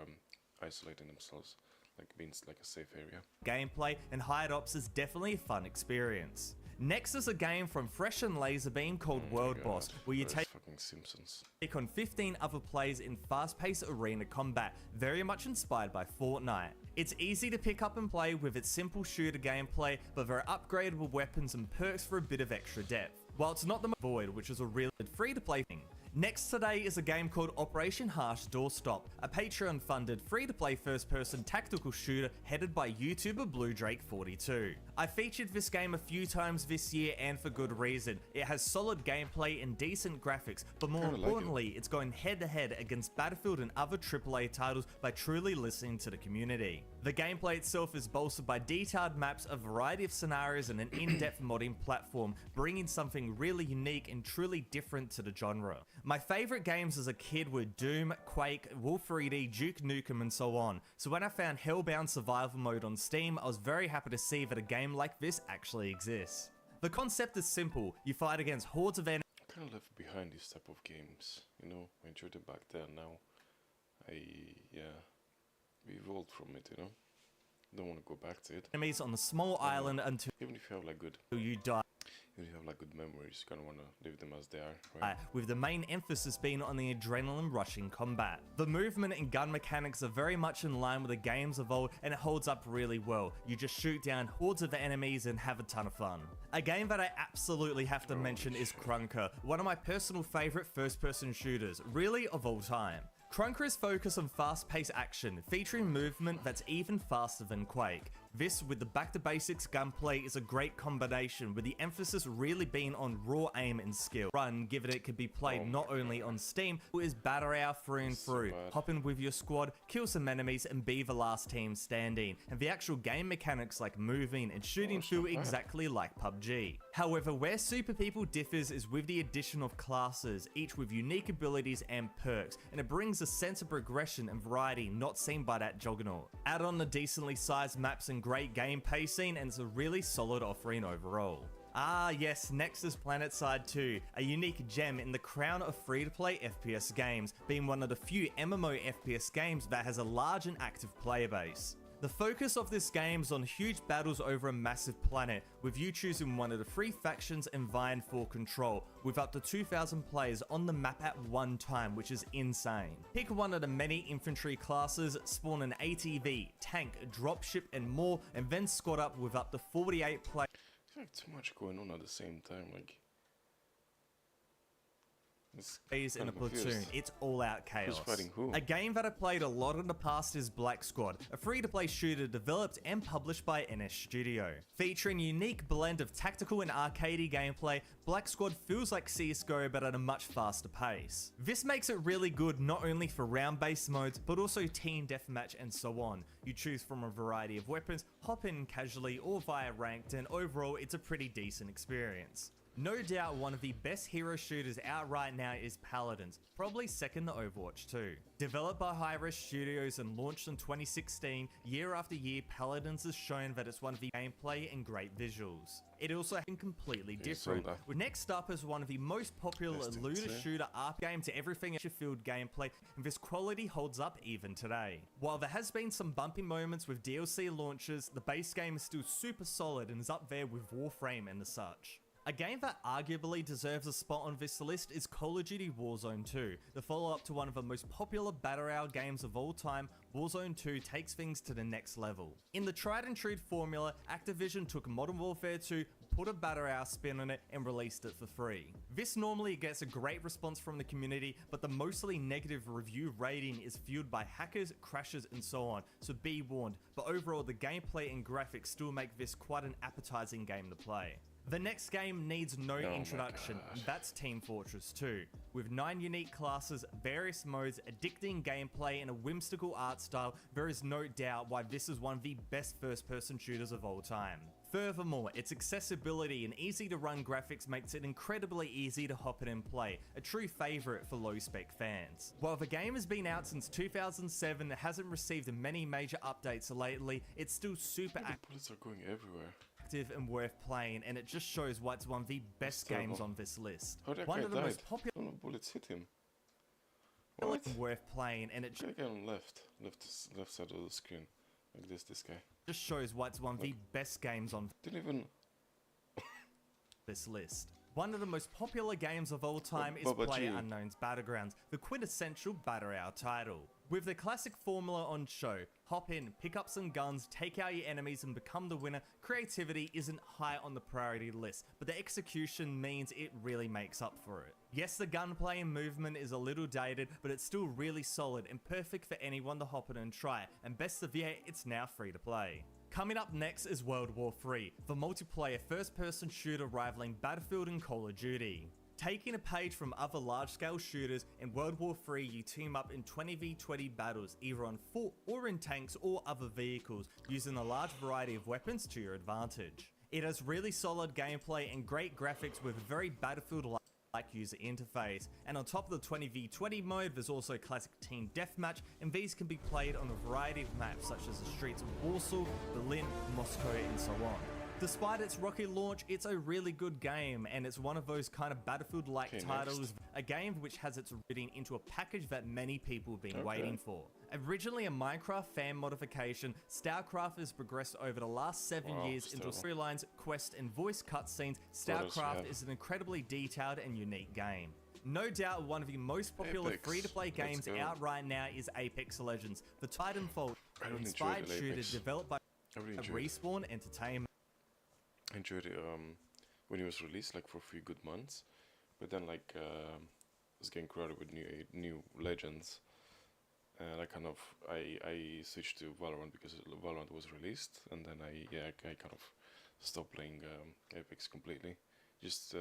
isolating themselves, like being like a safe area. gameplay, and Hired Ops is definitely a fun experience. Next is a game from Fresh and Laserbeam called World God, Boss, where you where's take fucking Simpsons. on 15 other players in fast-paced arena combat, very much inspired by Fortnite. It's easy to pick up and play with its simple shooter gameplay, but there are upgradable weapons and perks for a bit of extra depth. While it's not the Void, which is a really free-to-play thing. Next today is a game called Operation Harsh Doorstop, a Patreon-funded free-to-play first-person tactical shooter headed by YouTuber BlueDrake42. I featured this game a few times this year, and for good reason. It has solid gameplay and decent graphics, but more Kinda like it. importantly, it's going head-to-head against Battlefield and other AAA titles by truly listening to the community. The gameplay itself is bolstered by detailed maps, a variety of scenarios, and an in-depth modding platform, bringing something really unique and truly different to the genre. My favorite games as a kid were Doom, Quake, Wolf 3D, Duke Nukem, and so on, so when I found Hellbound Survival Mode on Steam, I was very happy to see that a game like this actually exists. The concept is simple: you fight against hordes of enemies. I kind of left behind these type of games, you know. I enjoyed it back then. Now, we evolved from it, you know. Don't want to go back to it. On the small island until Even if you have like good, you die, even if you have like good memories, you kind of want to leave them as they are, right? with the main emphasis being on the adrenaline rushing combat. The movement and gun mechanics are very much in line with the games of old, and it holds up really well. You just shoot down hordes of enemies and have a ton of fun. A game that I absolutely have to mention is Crunker, one of my personal favorite first-person shooters, really of all time. Crunker is focused on fast-paced action, featuring movement that's even faster than Quake. This, with the back-to-basics gunplay, is a great combination, with the emphasis really being on raw aim and skill. Run, given it could be played not only on Steam, but is battle royale through and through. Hop in with your squad, kill some enemies, and be the last team standing. And the actual game mechanics like moving and shooting feel exactly like PUBG. However, where Super People differs is with the addition of classes, each with unique abilities and perks, and it brings a sense of progression and variety not seen by that juggernaut. Add on the decently sized maps and great game pacing, and it's a really solid offering overall. Ah yes, next is PlanetSide 2, a unique gem in the crown of free-to-play FPS games, being one of the few MMO FPS games that has a large and active player base. The focus of this game is on huge battles over a massive planet, with you choosing one of the 3 factions and vying for control, with up to 2,000 players on the map at one time, which is insane. Pick one of the many infantry classes, spawn an ATV, tank, dropship, and more, and then squad up with up to 48 players. There's like too much going on at the same time, like... It's He's in kind a of confused. platoon. It's all-out chaos. fighting who? A game that I played a lot in the past is Black Squad, a free-to-play shooter developed and published by NS Studio. Featuring a unique blend of tactical and arcadey gameplay, Black Squad feels like CSGO but at a much faster pace. This makes it really good not only for round-based modes, but also team deathmatch and so on. You choose from a variety of weapons, hop in casually or via ranked, and overall it's a pretty decent experience. No doubt one of the best hero shooters out right now is Paladins, probably second to Overwatch 2. Developed by Hi-Res Studios and launched in 2016, year after year Paladins has shown that it's one of the gameplay and great visuals. It also has been completely different. Next up is one of the most popular looter shooter RPG game to everything field gameplay, and this quality holds up even today. While there has been some bumpy moments with DLC launches, the base game is still super solid and is up there with Warframe and the such. A game that arguably deserves a spot on this list is Call of Duty Warzone 2, the follow-up to one of the most popular Battle Royale games of all time. Warzone 2 takes things to the next level. In the tried and true formula, Activision took Modern Warfare 2, put a Battle Royale spin on it, and released it for free. This normally gets a great response from the community, but the mostly negative review rating is fueled by hackers, crashes, and so on, so be warned, but overall the gameplay and graphics still make this quite an appetizing game to play. The next game needs no introduction, that's Team Fortress 2. With 9 unique classes, various modes, addicting gameplay, and a whimsical art style, there is no doubt why this is one of the best first-person shooters of all time. Furthermore, its accessibility and easy-to-run graphics makes it incredibly easy to hop in and play, a true favourite for low-spec fans. While the game has been out since 2007 and hasn't received many major updates lately, it's still super Bullets are going everywhere. and worth playing, and it just shows why it's one of the best games on this list. How that One guy of the died? most popular No bullets hit him. and What? worth playing, and it Guy on left side of the screen, like this guy. just shows why it's one of the best games on Didn't even. this list. One of the most popular games of all time is PlayerUnknown's Battlegrounds, the quintessential Battle Royale title. With the classic formula on show, hop in, pick up some guns, take out your enemies and become the winner, creativity isn't high on the priority list, but the execution means it really makes up for it. Yes, the gunplay and movement is a little dated, but it's still really solid and perfect for anyone to hop in and try, and best of yet, it's now free to play. Coming up next is World War III, the multiplayer first-person shooter rivaling Battlefield and Call of Duty. Taking a page from other large-scale shooters, in World War III you team up in 20v20 battles, either on foot or in tanks or other vehicles, using a large variety of weapons to your advantage. It has really solid gameplay and great graphics with a very Battlefield-like user interface, and on top of the 20v20 mode there's also classic team deathmatch, and these can be played on a variety of maps such as the streets of Warsaw, Berlin, Moscow and so on. Despite its rocky launch, it's a really good game, and it's one of those kind of Battlefield-like titles, a game which has its rooting into a package that many people have been waiting for. Originally a Minecraft fan modification, StarCraft has progressed over the last 7 years into storylines, quest and voice cutscenes. StarCraft is an incredibly detailed and unique game. No doubt one of the most popular free-to-play games out right now is Apex Legends, the Titanfall, an inspired shooter developed by Respawn Entertainment. I enjoyed it when it was released, like for a few good months, but then like I was getting crowded with new legends, and I switched to Valorant because Valorant was released, and then I kind of stopped playing Apex completely, just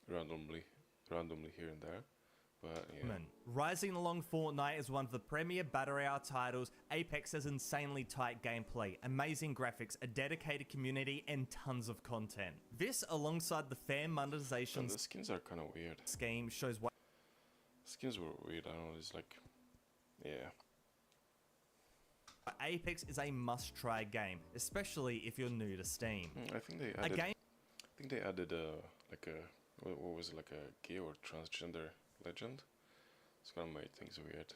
randomly here and there. But yeah. Rising along Fortnite is one of the premier Battle Royale titles. Apex has insanely tight gameplay, amazing graphics, a dedicated community, and tons of content. This, alongside the fan monetization and the skins are kind of weird. Scheme shows why skins were weird. I don't know. It's like, yeah. Apex is a must-try game, especially if you're new to Steam. I think they added what was it, like a gay or transgender legend. It's gonna make things weird.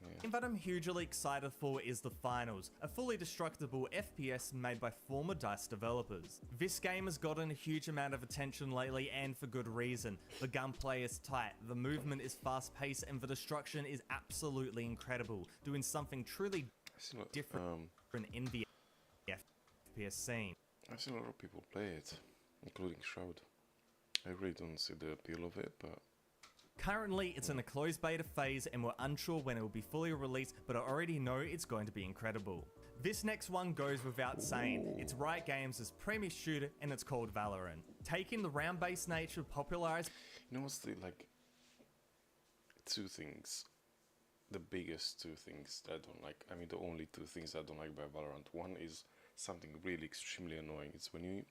The game that I'm hugely excited for is The Finals, a fully destructible FPS made by former DICE developers. This game has gotten a huge amount of attention lately, and for good reason. The gunplay is tight, the movement is fast-paced, and the destruction is absolutely incredible, doing something truly different in the FPS scene. I've seen a lot of people play it, including Shroud. I really don't see the appeal of it, but Currently, it's in a closed beta phase and we're unsure when it will be fully released, but I already know it's going to be incredible. This next one goes without saying. It's Riot Games' premier shooter and it's called Valorant. Taking the round-based nature popularized... You know what's the, like, two things, the biggest two things that I don't like, I mean the only two things I don't like by Valorant. One is something really extremely annoying. It's when you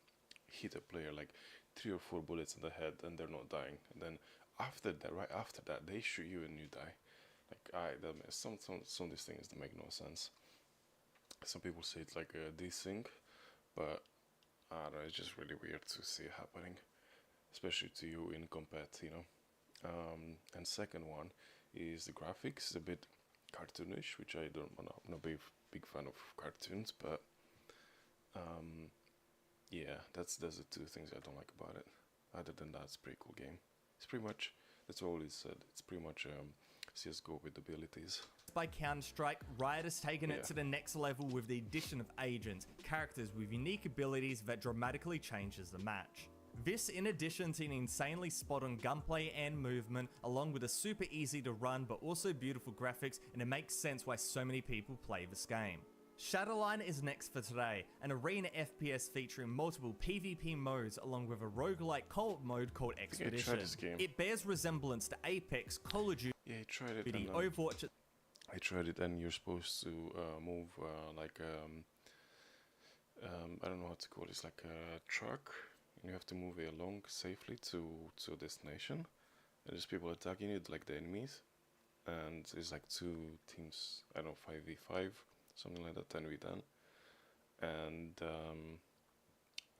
hit a player like 3 or 4 bullets in the head and they're not dying, and then after that, right after that, they shoot you and you die. Like, some of these things that make no sense. Some people say it's like a desync, but I don't know, it's just really weird to see it happening, especially to you in compat, you know. And second one is the graphics. It's a bit cartoonish, which I'm not a big fan of cartoons, but yeah, that's the two things I don't like about it. Other than that, it's a pretty cool game. It's pretty much, that's all it said. It's pretty much CSGO with abilities. By Counter-Strike, Riot has taken it to the next level with the addition of agents, characters with unique abilities that dramatically changes the match. This in addition to an insanely spot-on gunplay and movement, along with a super easy to run but also beautiful graphics, and it makes sense why so many people play this game. Shadowline is next for today, an arena FPS featuring multiple PvP modes along with a roguelike co-op mode called Expedition. It bears resemblance to Apex, Call of Duty, yeah, I tried it, and, Overwatch. I tried it, and you're supposed to move like I don't know how to call it. It's like a truck, and you have to move it along safely to a destination. And there's people attacking it, like the enemies, and it's like 2 teams. I don't know, 5v5, something like that, 10v10. And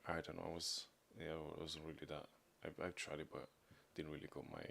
I don't know. It wasn't really that. I've tried it, but didn't really got my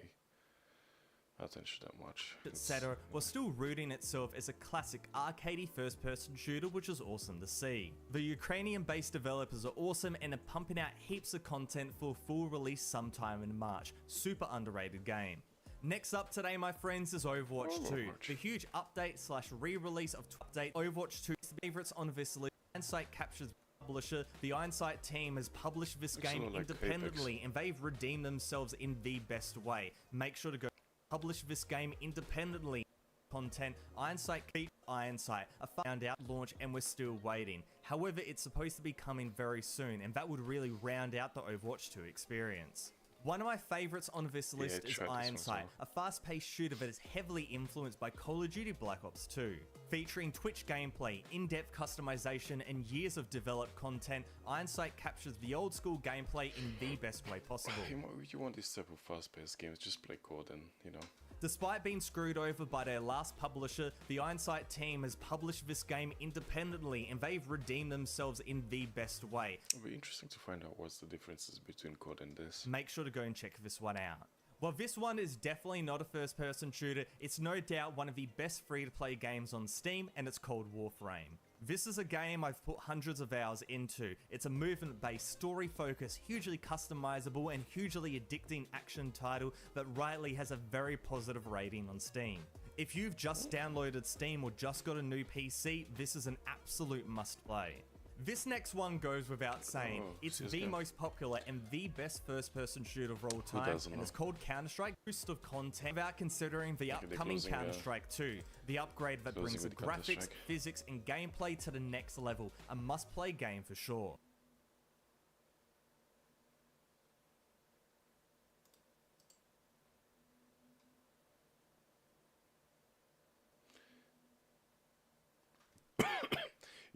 attention that much. Etc. was still rooting itself as a classic arcadey first-person shooter, which is awesome to see. The Ukrainian-based developers are awesome and are pumping out heaps of content for full release sometime in March. Super underrated game. Next up today, my friends, is Overwatch 2. The huge update / re-release of update Overwatch 2 favorites on this list. Insight captures publisher. The Insight team has published this game independently and they've redeemed themselves in the best way. Make sure to go publish this game independently. Content, Ironside beat Ironside, a found out launch, and we're still waiting. However, it's supposed to be coming very soon, and that would really round out the Overwatch 2 experience. One of my favorites on this list is Ironside, a fast-paced shooter that is heavily influenced by Call of Duty Black Ops 2. Featuring Twitch gameplay, in-depth customization, and years of developed content, Ironside captures the old-school gameplay in the best way possible. You want this type of fast-paced games, just play COD and, you know. Despite being screwed over by their last publisher, the Ironside team has published this game independently and they've redeemed themselves in the best way. It'll be interesting to find out what's the differences between COD and this. Make sure to go and check this one out. While this one is definitely not a first-person shooter, it's no doubt one of the best free-to-play games on Steam, and it's called Warframe. This is a game I've put hundreds of hours into. It's a movement-based, story-focused, hugely customizable, and hugely addicting action title that rightly has a very positive rating on Steam. If you've just downloaded Steam or just got a new PC, this is an absolute must-play. This next one goes without saying. It's the most popular and the best first-person shooter of all time, and it's called Counter-Strike. Boost of content without considering the upcoming Counter-Strike 2, the upgrade that brings the graphics, physics, and gameplay to the next level. A must-play game for sure.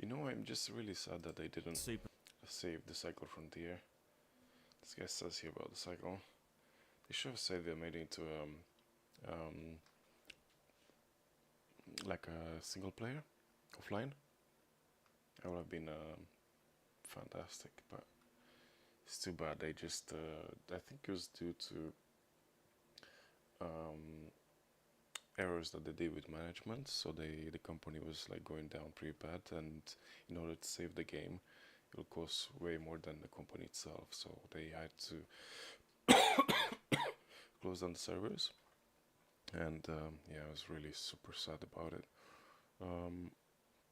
You know, I'm just really sad that they didn't save the Cycle Frontier. This guy says here about the Cycle. They should have saved it, made it into like a single player, offline. That would have been fantastic, but it's too bad. They just, I think it was due to errors that they did with management, so the company was like going down pretty bad, and in order to save the game it will cost way more than the company itself, so they had to close down the servers, and yeah, I was really super sad about it.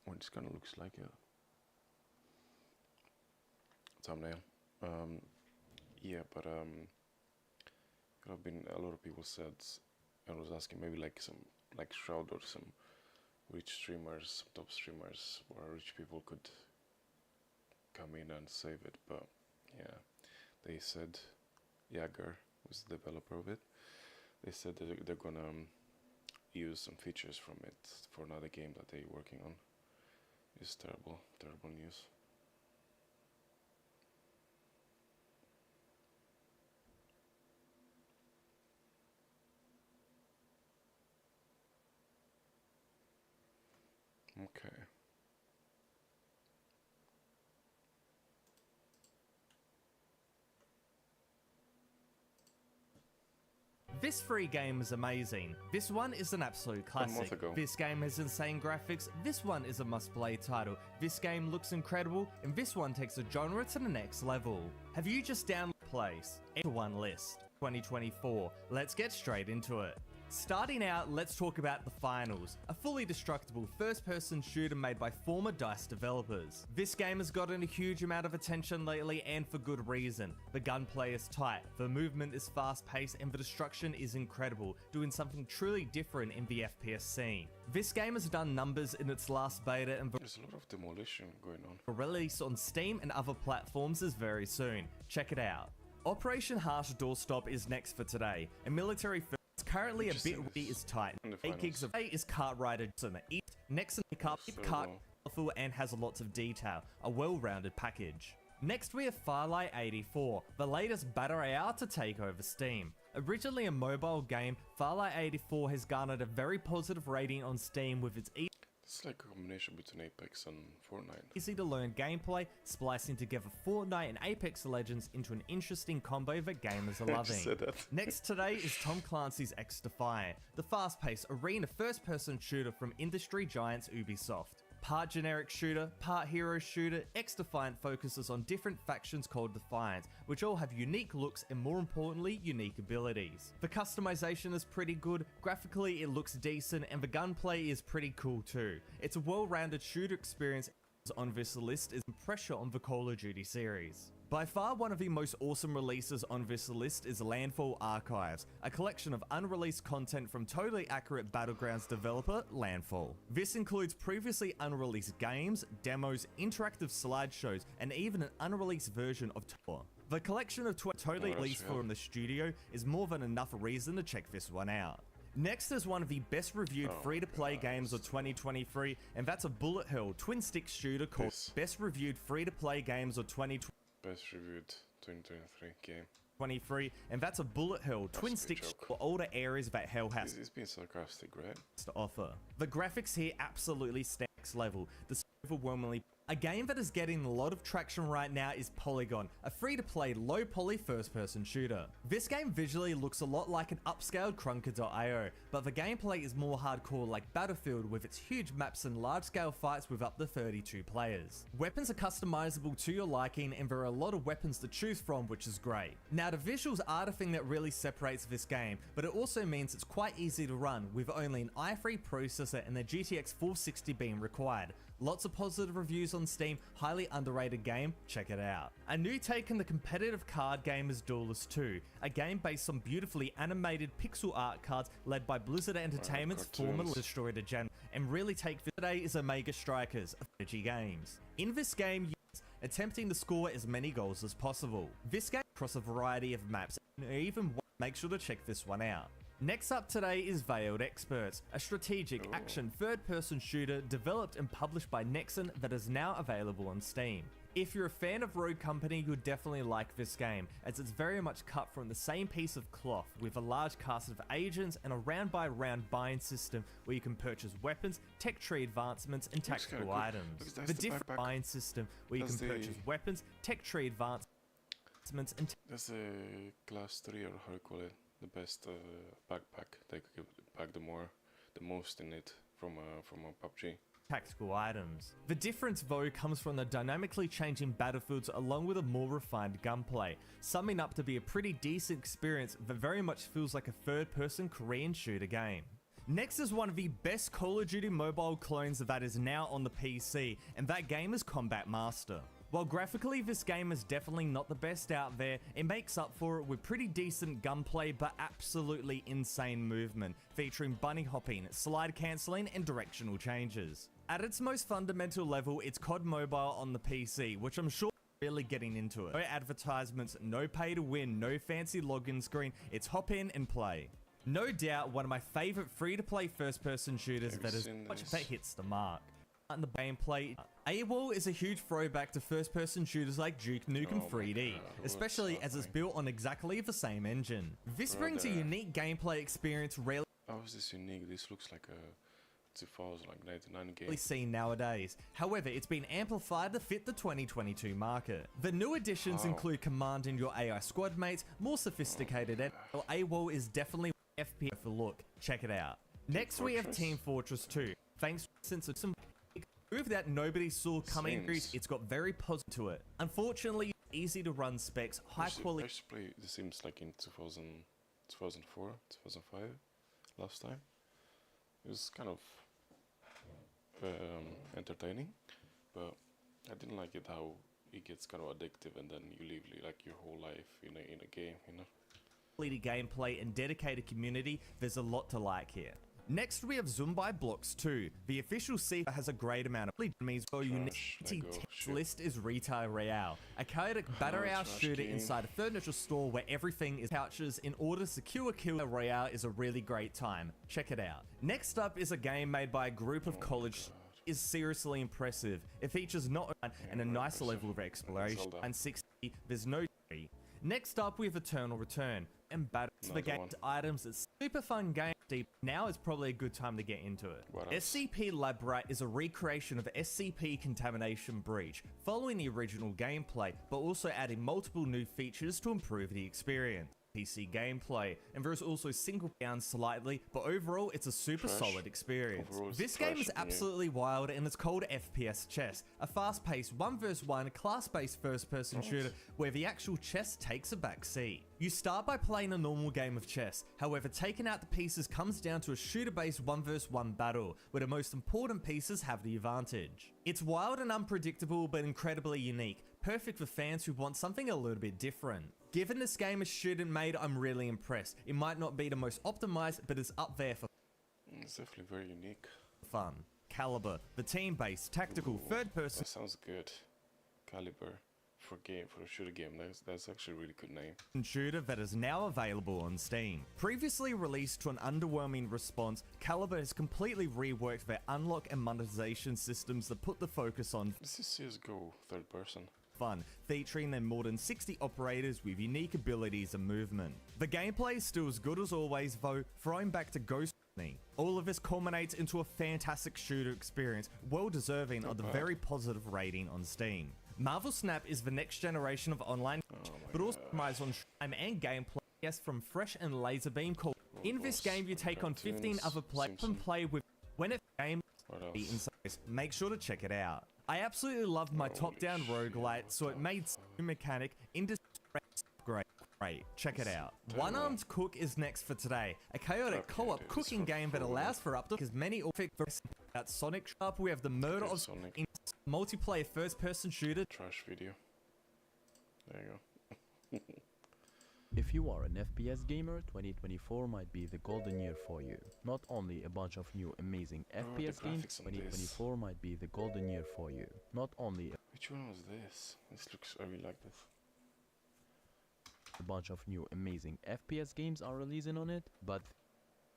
What this kind of looks like a thumbnail. Yeah, but I've been a lot of people said, I was asking maybe like some like Shroud or some rich streamers, some top streamers, where rich people could come in and save it, but yeah, they said Jagger was the developer of it. They said that they're gonna use some features from it for another game that they're working on. It's terrible, terrible news. Okay. This free game is amazing. This one is an absolute classic. ago. This game has insane graphics. This one is a must-play title. This game looks incredible, and this one takes the genre to the next level. Have you just downloaded Place into one list? 2024. Let's get straight into it. Starting out, let's talk about the finals, a fully destructible first-person shooter made by former DICE developers. This game has gotten a huge amount of attention lately, and for good reason. The gunplay is tight, the movement is fast-paced, and the destruction is incredible, doing something truly different in the FPS scene. This game has done numbers in its last beta, and There's a lot of demolition going on. the release on Steam and other platforms is very soon. Check it out. Operation Harsh Doorstop is next for today, a military first. Currently a bit ready is tight. In the 8 gigs of finals. is Cartwright Summer East. Next pickup So cart well. colorful and has lots of detail. A well-rounded package. Next we have Firelight 84, the latest battle royale to take over Steam. Originally a mobile game, Firelight 84 has garnered a very positive rating on Steam with its It's like a combination between Apex and Fortnite. easy to learn gameplay, splicing together Fortnite and Apex Legends into an interesting combo that gamers are I loving. just said that. Next today is Tom Clancy's X-Defiant, the fast-paced arena first-person shooter from industry giants Ubisoft. Part generic shooter, part hero shooter, X-Defiant focuses on different factions called Defiants, which all have unique looks and more importantly, unique abilities. The customization is pretty good, graphically it looks decent, and the gunplay is pretty cool too. It's a well-rounded shooter experience on this list is pressure on the Call of Duty series. By far one of the most awesome releases on this list is Landfall Archives, a collection of unreleased content from totally accurate Battlegrounds developer Landfall. This includes previously unreleased games, demos, interactive slideshows, and even an unreleased version of Tour. The collection of totally that's released real. from the studio is more than enough reason to check this one out. Next is one of the best reviewed Oh free-to-play my games of 2023, and that's a bullet hell twin-stick shooter called This. Best Reviewed Free-to-Play Games of 2023. Best reviewed 2023 game. 23, and that's a bullet hell twin a stick joke. for older areas that hell has He's being sarcastic, right? to offer. The graphics here absolutely stacks level. The overwhelmingly a game that is getting a lot of traction right now is Polygon, a free-to-play low-poly first-person shooter. This game visually looks a lot like an upscaled Krunker.io, but the gameplay is more hardcore like Battlefield with its huge maps and large-scale fights with up to 32 players. Weapons are customizable to your liking, and there are a lot of weapons to choose from, which is great. Now the visuals are the thing that really separates this game, but it also means it's quite easy to run with only an i3 processor and the GTX 460 being required. Lots of positive reviews on Steam, highly underrated game, check it out. A new take on the competitive card game is Duelist 2, a game based on beautifully animated pixel art cards led by Blizzard Entertainment's former cartoons. destroyed Gen, and really take today is Omega Strikers of Energy Games. In this game, attempting to score as many goals as possible. This game across a variety of maps, and even make sure to check this one out. Next up today is Veiled Experts, a strategic action third-person shooter developed and published by Nexon that is now available on Steam. If you're a fan of Rogue Company, you'll definitely like this game, as it's very much cut from the same piece of cloth, with a large cast of agents and a round-by-round buying system where you can purchase weapons, tech tree advancements, and Looks kinda tactical cool. items. Looks nice, The the different backpack. buying system where you That's can purchase the- weapons, tech tree advancements, and That's a class 3 or how you call it, the best backpack. They could pack the most in it from a PUBG. tactical items. The difference though comes from the dynamically changing battlefields along with a more refined gunplay, summing up to be a pretty decent experience that very much feels like a third-person Korean shooter game. Next is one of the best Call of Duty mobile clones that is now on the PC, and that game is Combat Master. While graphically this game is definitely not the best out there, it makes up for it with pretty decent gunplay but absolutely insane movement, featuring bunny hopping, slide cancelling, and directional changes. At its most fundamental level, it's COD Mobile on the PC, which I'm sure really getting into it. No advertisements, no pay to win, no fancy login screen, it's hop in and play. No doubt one of my favourite free-to-play first-person shooters that is much that hits the mark. And the gameplay, AWOL is a huge throwback to first-person shooters like Duke Nukem 3D, especially as it's built on exactly the same engine. This brings a unique gameplay experience rarely How is this unique? This looks like a 2099 game. seen nowadays. However, it's been amplified to fit the 2022 market. The new additions include commanding your AI squad mates, more sophisticated, and AWOL is definitely FPS for look. Check it out. Next we have Team Fortress 2. Thanks since it's some move that nobody saw coming, it's got very positive to it. Unfortunately, easy to run specs, high quality. I used to play The Sims like in 2004, 2005, last time. It was kind of entertaining, but I didn't like it how it gets kind of addictive and then you live like your whole life in a game, you know. Gameplay and dedicated community, there's a lot to like here. Next we have Zombi Blocks 2. The official CF has a great amount of enemies, so unity list is Retail Royale, a chaotic battle royale shooter inside a furniture store where everything is couches. In order to secure kill royale is a really great time. Check it out. Next up is a game made by a group of college is seriously impressive. It features not and a nice level of exploration and 60, there's no tree. Next up we have Eternal Return and battle the game's items. It's super fun game. Now is probably a good time to get into it. SCP Lab Rat is a recreation of SCP Contamination Breach, following the original gameplay, but also adding multiple new features to improve the experience. PC gameplay, and there's also single down slightly, but overall it's a super solid experience. This game is absolutely wild and it's called FPS Chess, a fast-paced 1 vs 1 class-based first-person shooter where the actual chess takes a back seat. You start by playing a normal game of chess, however taking out the pieces comes down to a shooter-based 1 vs 1 battle, where the most important pieces have the advantage. It's wild and unpredictable but incredibly unique, perfect for fans who want something a little bit different. Given this game is student made, I'm really impressed. It might not be the most optimized, but it's up there for it's definitely very unique. Fun. Caliber, the team-based, tactical, third-person. That sounds good. Caliber for a shooter game. That's actually a really good name. Shooter that is now available on Steam. Previously released to an underwhelming response, Caliber has completely reworked their unlock and monetization systems that put the focus on This is CSGO third person. Fun, featuring their more than 60 operators with unique abilities and movement. The gameplay is still as good as always though, throwing back to Ghost. All of this culminates into a fantastic shooter experience, well deserving of the very positive rating on Steam. Marvel Snap is the next generation of online, but also optimized on time and gameplay. Yes, from Fresh and Laserbeam called. In this game, you take on 15 other players and play with. When it's game, make sure to check it out. I absolutely loved my top-down roguelite, so it made mechanic great. Check it out. One Armed Cook is next for today, a chaotic co-op cooking game that allows for up to as many at Sonic Sharp. We have the murder of Sonic, multiplayer first-person shooter. Trash video. There you go. If you are an FPS gamer, 2024 might be the golden year for you. Not only a bunch of new amazing FPS games, 2024 might be the golden year for you. Not only Which one was this? This looks, I really like this. a bunch of new amazing FPS games are releasing on it, but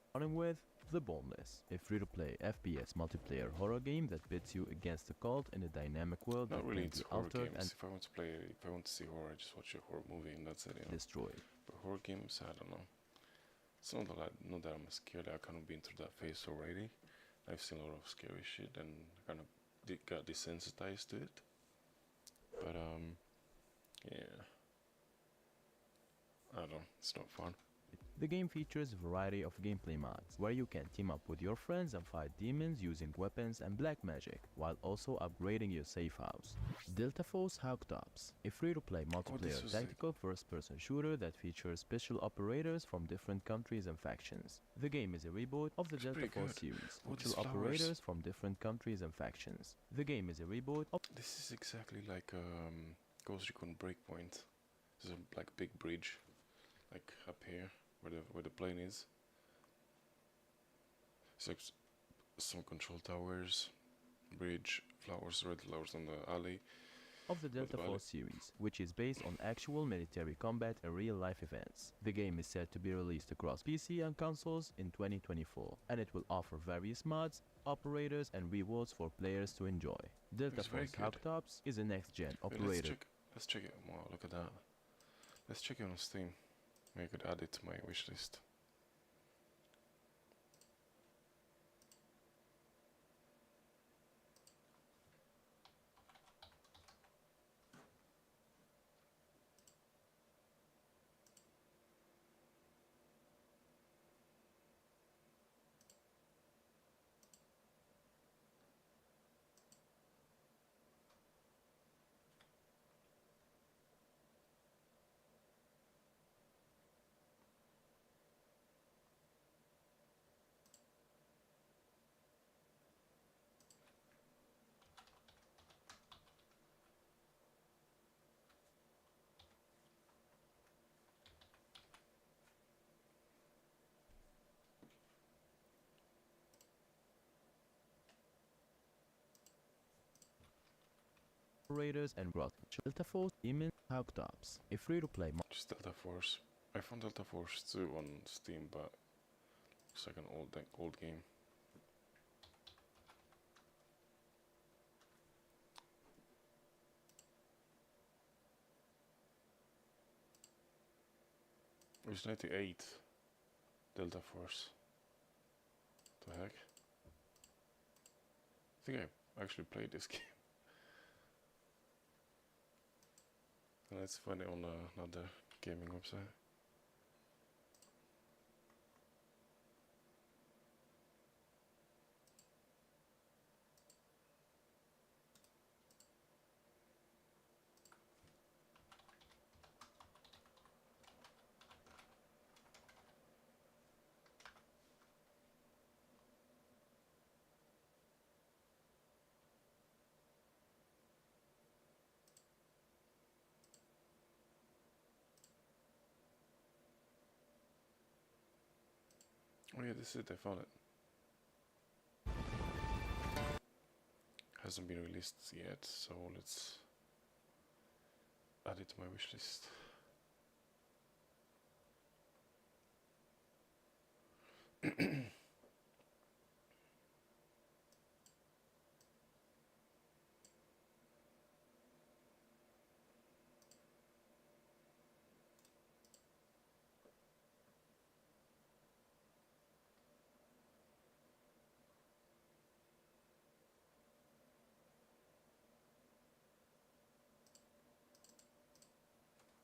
starting with The Boneless, a free-to-play FPS multiplayer horror game that pits you against a cult in a dynamic world Not that really can be into horror altered games. and If I want to see horror, I just watch a horror movie and that's it. You know? destroyed. But horror games, I don't know. It's not that I'm scared. I kind of been through that phase already. I've seen a lot of scary shit and kind of got desensitized to it. But yeah, I don't know. It's not fun. The game features a variety of gameplay mods, where you can team up with your friends and fight demons using weapons and black magic, while also upgrading your safe house. Delta Force Hawktops, a free-to-play multiplayer tactical first-person shooter that features special operators from different countries and factions. The game is a reboot of the Delta Force series, special operators from different countries and factions. The game is a reboot of... This is exactly like Ghost Recon Breakpoint. There's a like big bridge, like up here, where the plane is. It's like some control towers, bridge, flowers, red flowers on the alley. Of the Delta Force series, which is based on actual military combat and real-life events. The game is set to be released across PC and consoles in 2024, and it will offer various mods, operators, and rewards for players to enjoy. Delta Force Hawktops is a next-gen operator. Let's check it. Wow, look at that. Let's check it on Steam. Maybe I could add it to my wishlist. Operators and growth. Delta Force Demon Hawktops, a free-to-play Just Delta Force. I found Delta Force 2 on Steam, but it's like an old game. It was 98 Delta Force. What the heck? I think I actually played this game. Let's find it on another gaming website. Oh yeah, this is it, I found it. Hasn't been released yet, so let's add it to my wishlist.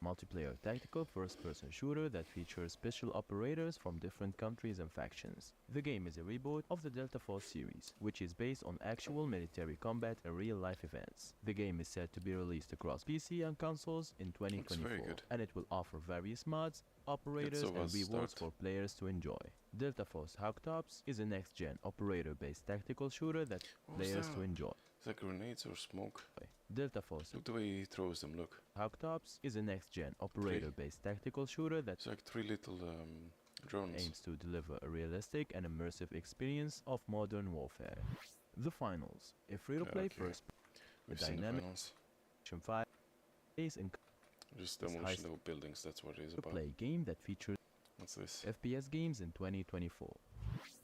multiplayer tactical first-person shooter that features special operators from different countries and factions. The game is a reboot of the Delta Force series, which is based on actual military combat and real-life events. The game is set to be released across PC and consoles in 2024, and it will offer various mods, operators, and rewards for players to enjoy. Delta Force Hawktops is a next-gen operator-based tactical shooter that players to enjoy. Is that grenades or smoke? Delta Force. Look the way he throws them, look. Hawktops is a next-gen operator-based tactical shooter that it's like 3 little drones. Aims to deliver a realistic and immersive experience of modern warfare. The Finals, a free-to-play first dynamic action fire based in just demolition of buildings, that's what it is about. Play game that features what's this? FPS games in 2024.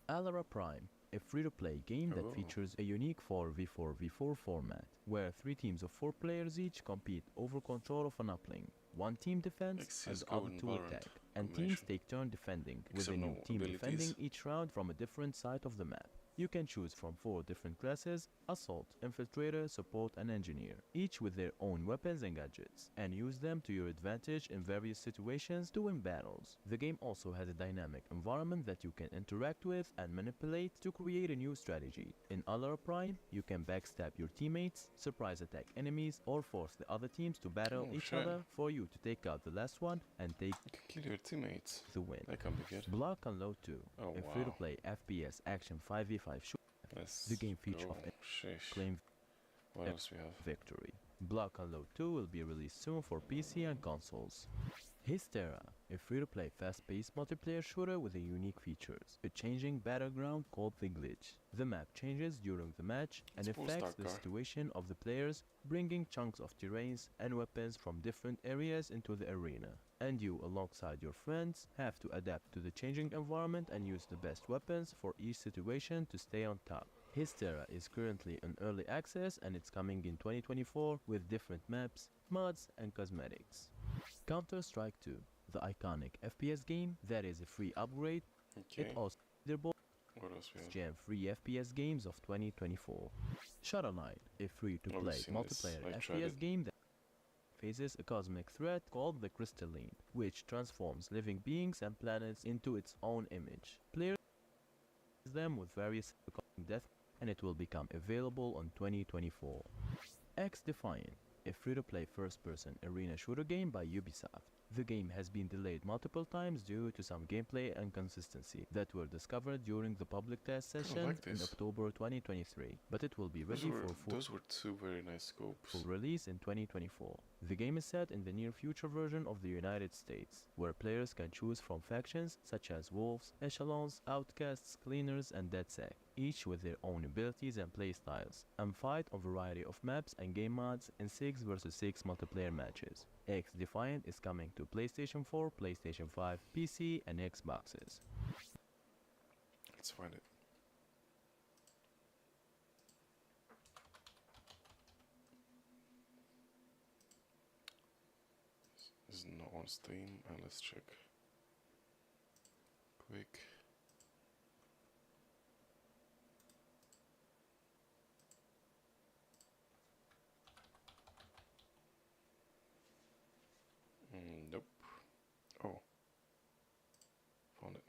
Alara Prime, a free-to-play game that features a unique 4v4v4 format, where 3 teams of 4 players each compete over control of an uplink. One team defends and the other 2 attack. and teams take turn defending, with a new Exceptional team defending abilities. each round from a different side of the map. You can choose from 4 different classes: Assault, Infiltrator, Support and Engineer, each with their own weapons and gadgets, and use them to your advantage in various situations to win battles. The game also has a dynamic environment that you can interact with and manipulate to create a new strategy. In Alara Prime, you can backstab your teammates, surprise attack enemies, or force the other teams to battle Oh, each shit. other for you to take out the last one and take You can kill your teammates. the win. That can be good. Block and Load 2, Oh, a wow. free-to-play FPS action 5v5 shooter. Let's The game feature go. of Sheesh. claim What else we have? victory. Block and Load 2 will be released soon for PC and consoles. Hystera, a free-to-play fast-paced multiplayer shooter with a unique features, a changing battleground called The Glitch. The map changes during the match and It's affects Polestar the car. situation of the players, bringing chunks of terrains and weapons from different areas into the arena. And you, alongside your friends, have to adapt to the changing environment and use the best weapons for each situation to stay on top. Hystera is currently in early access and it's coming in 2024 with different maps, mods and cosmetics. Counter-Strike 2, the iconic FPS game that is a free upgrade. Okay. It also leaderboard What else we have? Jam free FPS games of 2024. Shovel Knight, a free-to-play seen this. multiplayer I've tried FPS it. game that faces a cosmic threat called the Crystalline, which transforms living beings and planets into its own image. Players use them with various death, and it will become available on 2024. X Defiant, a free-to-play first-person arena shooter game by Ubisoft. The game has been delayed multiple times due to some gameplay inconsistency that were discovered during the public test session like in this. October 2023, but it will be ready for full Those were two very nice scopes. release in 2024. The game is set in the near future version of the United States, where players can choose from factions such as Wolves, Echelons, Outcasts, Cleaners, and DedSec, each with their own abilities and playstyles, and fight on a variety of maps and game mods in 6 vs 6 multiplayer matches. X Defiant is coming to PlayStation 4, PlayStation 5, PC, and Xboxes. Let's find it. This is not on Steam. Let's check. Quick. Nope. Oh. Found it.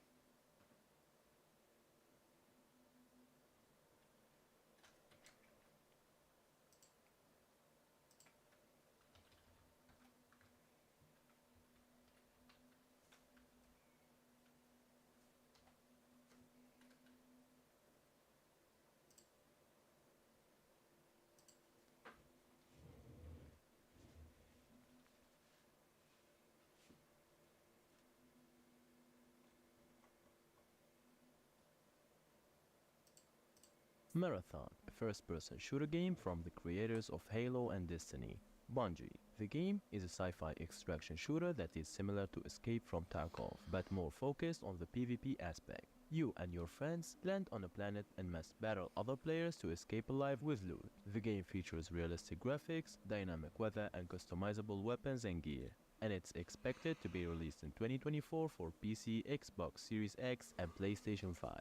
Marathon, a first-person shooter game from the creators of Halo and Destiny, Bungie. The game is a sci-fi extraction shooter that is similar to Escape from Tarkov, but more focused on the PvP aspect. You and your friends land on a planet and must battle other players to escape alive with loot. The game features realistic graphics, dynamic weather and customizable weapons and gear, and it's expected to be released in 2024 for PC, Xbox Series X and PlayStation 5.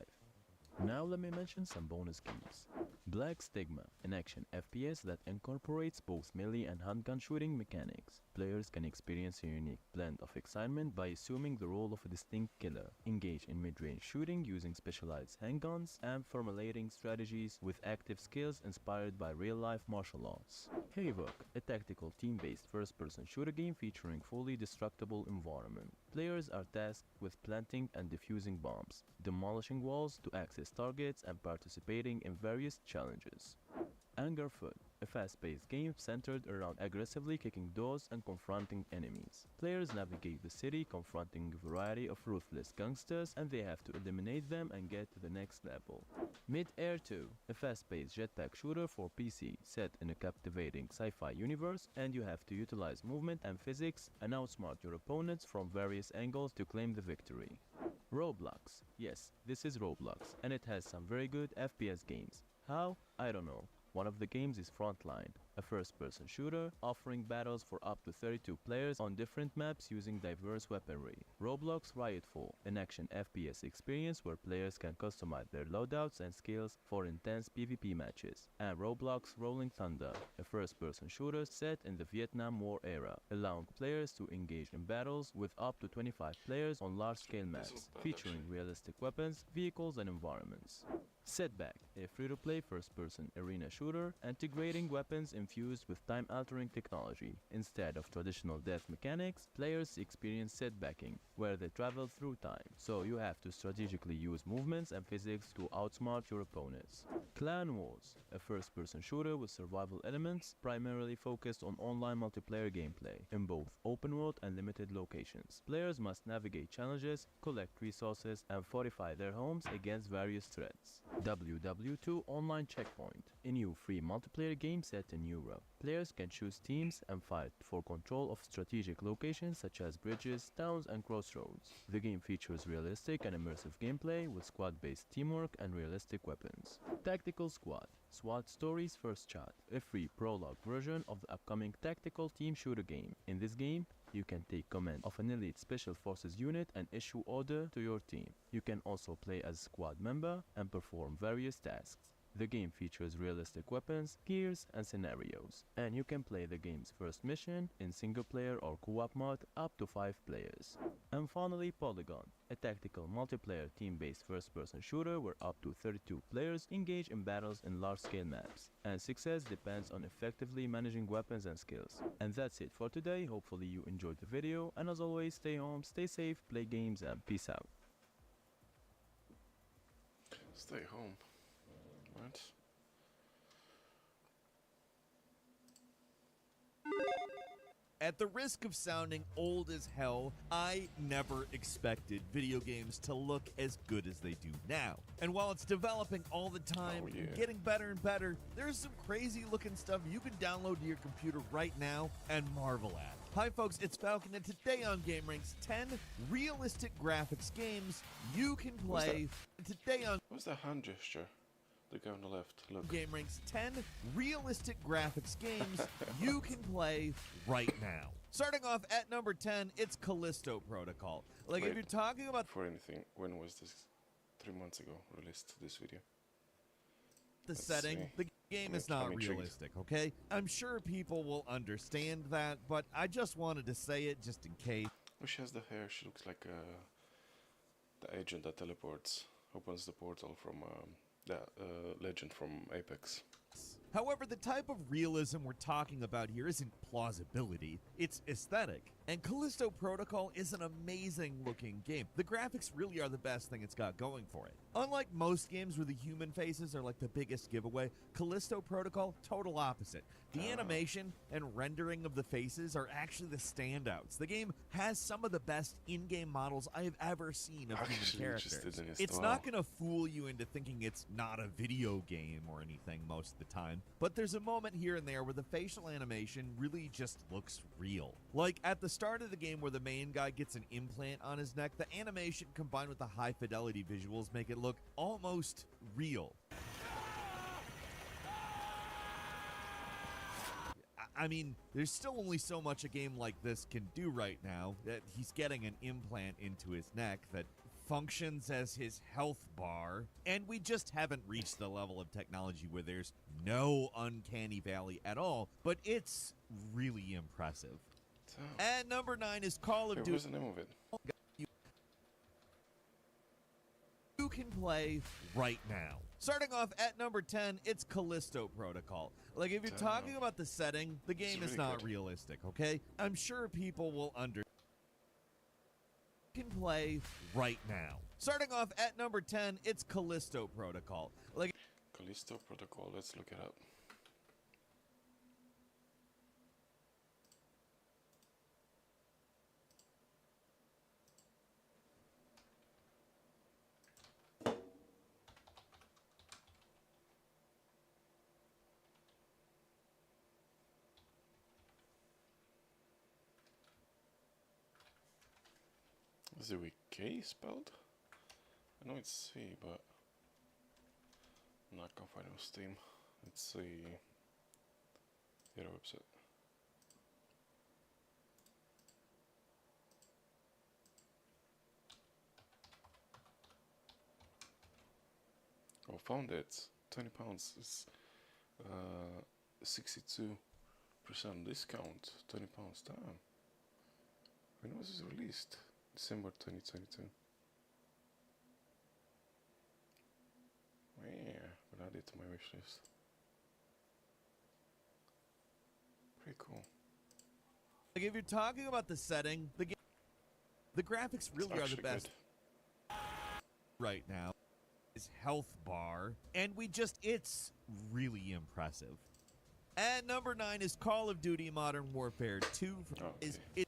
Now let me mention some bonus games. Black Stigma, an action FPS that incorporates both melee and handgun shooting mechanics. Players can experience a unique blend of excitement by assuming the role of a distinct killer, engage in mid-range shooting using specialized handguns, and formulating strategies with active skills inspired by real-life martial arts. Havoc, a tactical team-based first-person shooter game featuring fully destructible environment. Players are tasked with planting and defusing bombs, demolishing walls to access targets, and participating in various challenges. Angerfoot, a fast-paced game centered around aggressively kicking doors and confronting enemies. Players navigate the city confronting a variety of ruthless gangsters, and they have to eliminate them and get to the next level. Mid-Air 2, a fast-paced jetpack shooter for PC set in a captivating sci-fi universe, and you have to utilize movement and physics and outsmart your opponents from various angles to claim the victory. Roblox. Yes, this is Roblox, and it has some very good FPS games. How? I don't know. One of the games is Frontline, a first-person shooter offering battles for up to 32 players on different maps using diverse weaponry. Roblox Riotful, an action FPS experience where players can customize their loadouts and skills for intense PvP matches. And Roblox Rolling Thunder, a first-person shooter set in the Vietnam War era, allowing players to engage in battles with up to 25 players on large-scale maps, featuring realistic weapons, vehicles, and environments. Setback, a free-to-play first-person arena shooter integrating weapons infused with time-altering technology. Instead of traditional death mechanics, players experience setbacking, where they travel through time, so you have to strategically use movements and physics to outsmart your opponents. Clan Wars, a first-person shooter with survival elements primarily focused on online multiplayer gameplay in both open-world and limited locations. Players must navigate challenges, collect resources, and fortify their homes against various threats. WW2 Online Checkpoint, a new free multiplayer game set in Europe. Players can choose teams and fight for control of strategic locations such as bridges, towns, and crossroads. The game features realistic and immersive gameplay with squad-based teamwork and realistic weapons. Tactical Squad, SWAT Stories First Shot, a free prologue version of the upcoming tactical team shooter game. In this game, you can take command of an elite special forces unit and issue order to your team. You can also play as a squad member and perform various tasks. The game features realistic weapons, gears, and scenarios, and you can play the game's first mission in single-player or co-op mode up to 5 players. And finally, Polygon, a tactical multiplayer team-based first-person shooter where up to 32 players engage in battles in large-scale maps, and success depends on effectively managing weapons and skills. And that's it for today. Hopefully you enjoyed the video, and as always, stay home, stay safe, play games, and peace out. Stay home. What? At the risk of sounding old as hell, I never expected video games to look as good as they do now. And while it's developing all the time and getting better and better, there's some crazy looking stuff you can download to your computer right now and marvel at. Hi folks, it's Falcon, and today on Game Ranks, 10 realistic graphics games you can play. Today on What's the hand gesture? The guy on the left, look. Game Ranks, 10 realistic graphics games you can play right now. Starting off at number 10, it's Callisto Protocol. Like, if you're talking about for anything, when was this? 3 months ago released this video. the setting, the game is not realistic, okay? I'm sure people will understand that, but I just wanted to say it just in case. Oh, she has the hair. She looks like the agent that teleports, opens the portal from the legend from Apex. However, the type of realism we're talking about here isn't plausibility, it's aesthetic. And Callisto Protocol is an amazing looking game. The graphics really are the best thing it's got going for it. Unlike most games where the human faces are like the biggest giveaway, Callisto Protocol, total opposite. The animation and rendering of the faces are actually the standouts. The game has some of the best in-game models I have ever seen of human characters. It's not going to fool you into thinking it's not a video game or anything most of the time, but there's a moment here and there where the facial animation really just looks real. Like at the start of the game where the main guy gets an implant on his neck, the animation combined with the high fidelity visuals make it look almost real. I mean, there's still only so much a game like this can do right now. That he's getting an implant into his neck that functions as his health bar, and we just haven't reached the level of technology where there's no uncanny valley at all, but it's really impressive. So, at number 9 is Call of Duty. What's the name of it? You can play right now. Starting off at number 10, it's Callisto Protocol. Like, if you're talking about the setting, the game is not realistic, okay? I'm sure people will understand. You can play right now. Starting off at number 10, it's Callisto Protocol. Like, Callisto Protocol, let's look it up. Is it with K spelled? I know it's C, but I'm not gonna find it on Steam. Let's see. Their website. Oh, found it. £20. It's 62% discount. £20. Damn. When was this released? December 2022. Yeah, I'll add it to my wish list. Pretty cool. Like if you're talking about the setting, the graphics really are the Actually best right now. Is health bar, and it's really impressive. At number 9 is Call of Duty Modern Warfare 2. It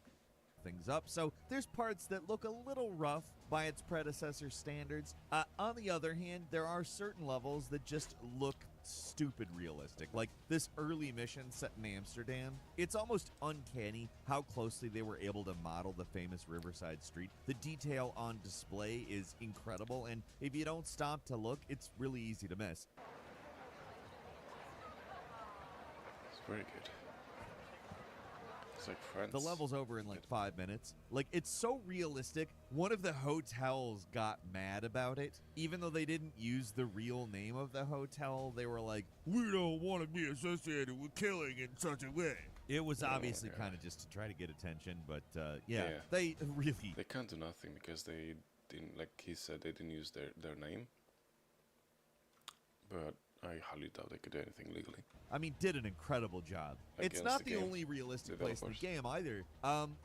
things up, so there's parts that look a little rough by its predecessor standards. On the other hand, there are certain levels that just look stupid realistic, like this early mission set in Amsterdam. It's almost uncanny how closely they were able to model the famous Riverside Street. The detail on display is incredible, and if you don't stop to look, it's really easy to miss. It's very good. It's like Friends. The level's over in like 5 minutes. Like, it's so realistic. One of the hotels got mad about it. Even though they didn't use the real name of the hotel, they were like, we don't want to be associated with killing in such a way. It was obviously kind of just to try to get attention, but they really... They can't do nothing because they didn't, like he said, they didn't use their name. But I highly doubt they could do anything legally. I mean, did an incredible job. It's not the only realistic place in the game either.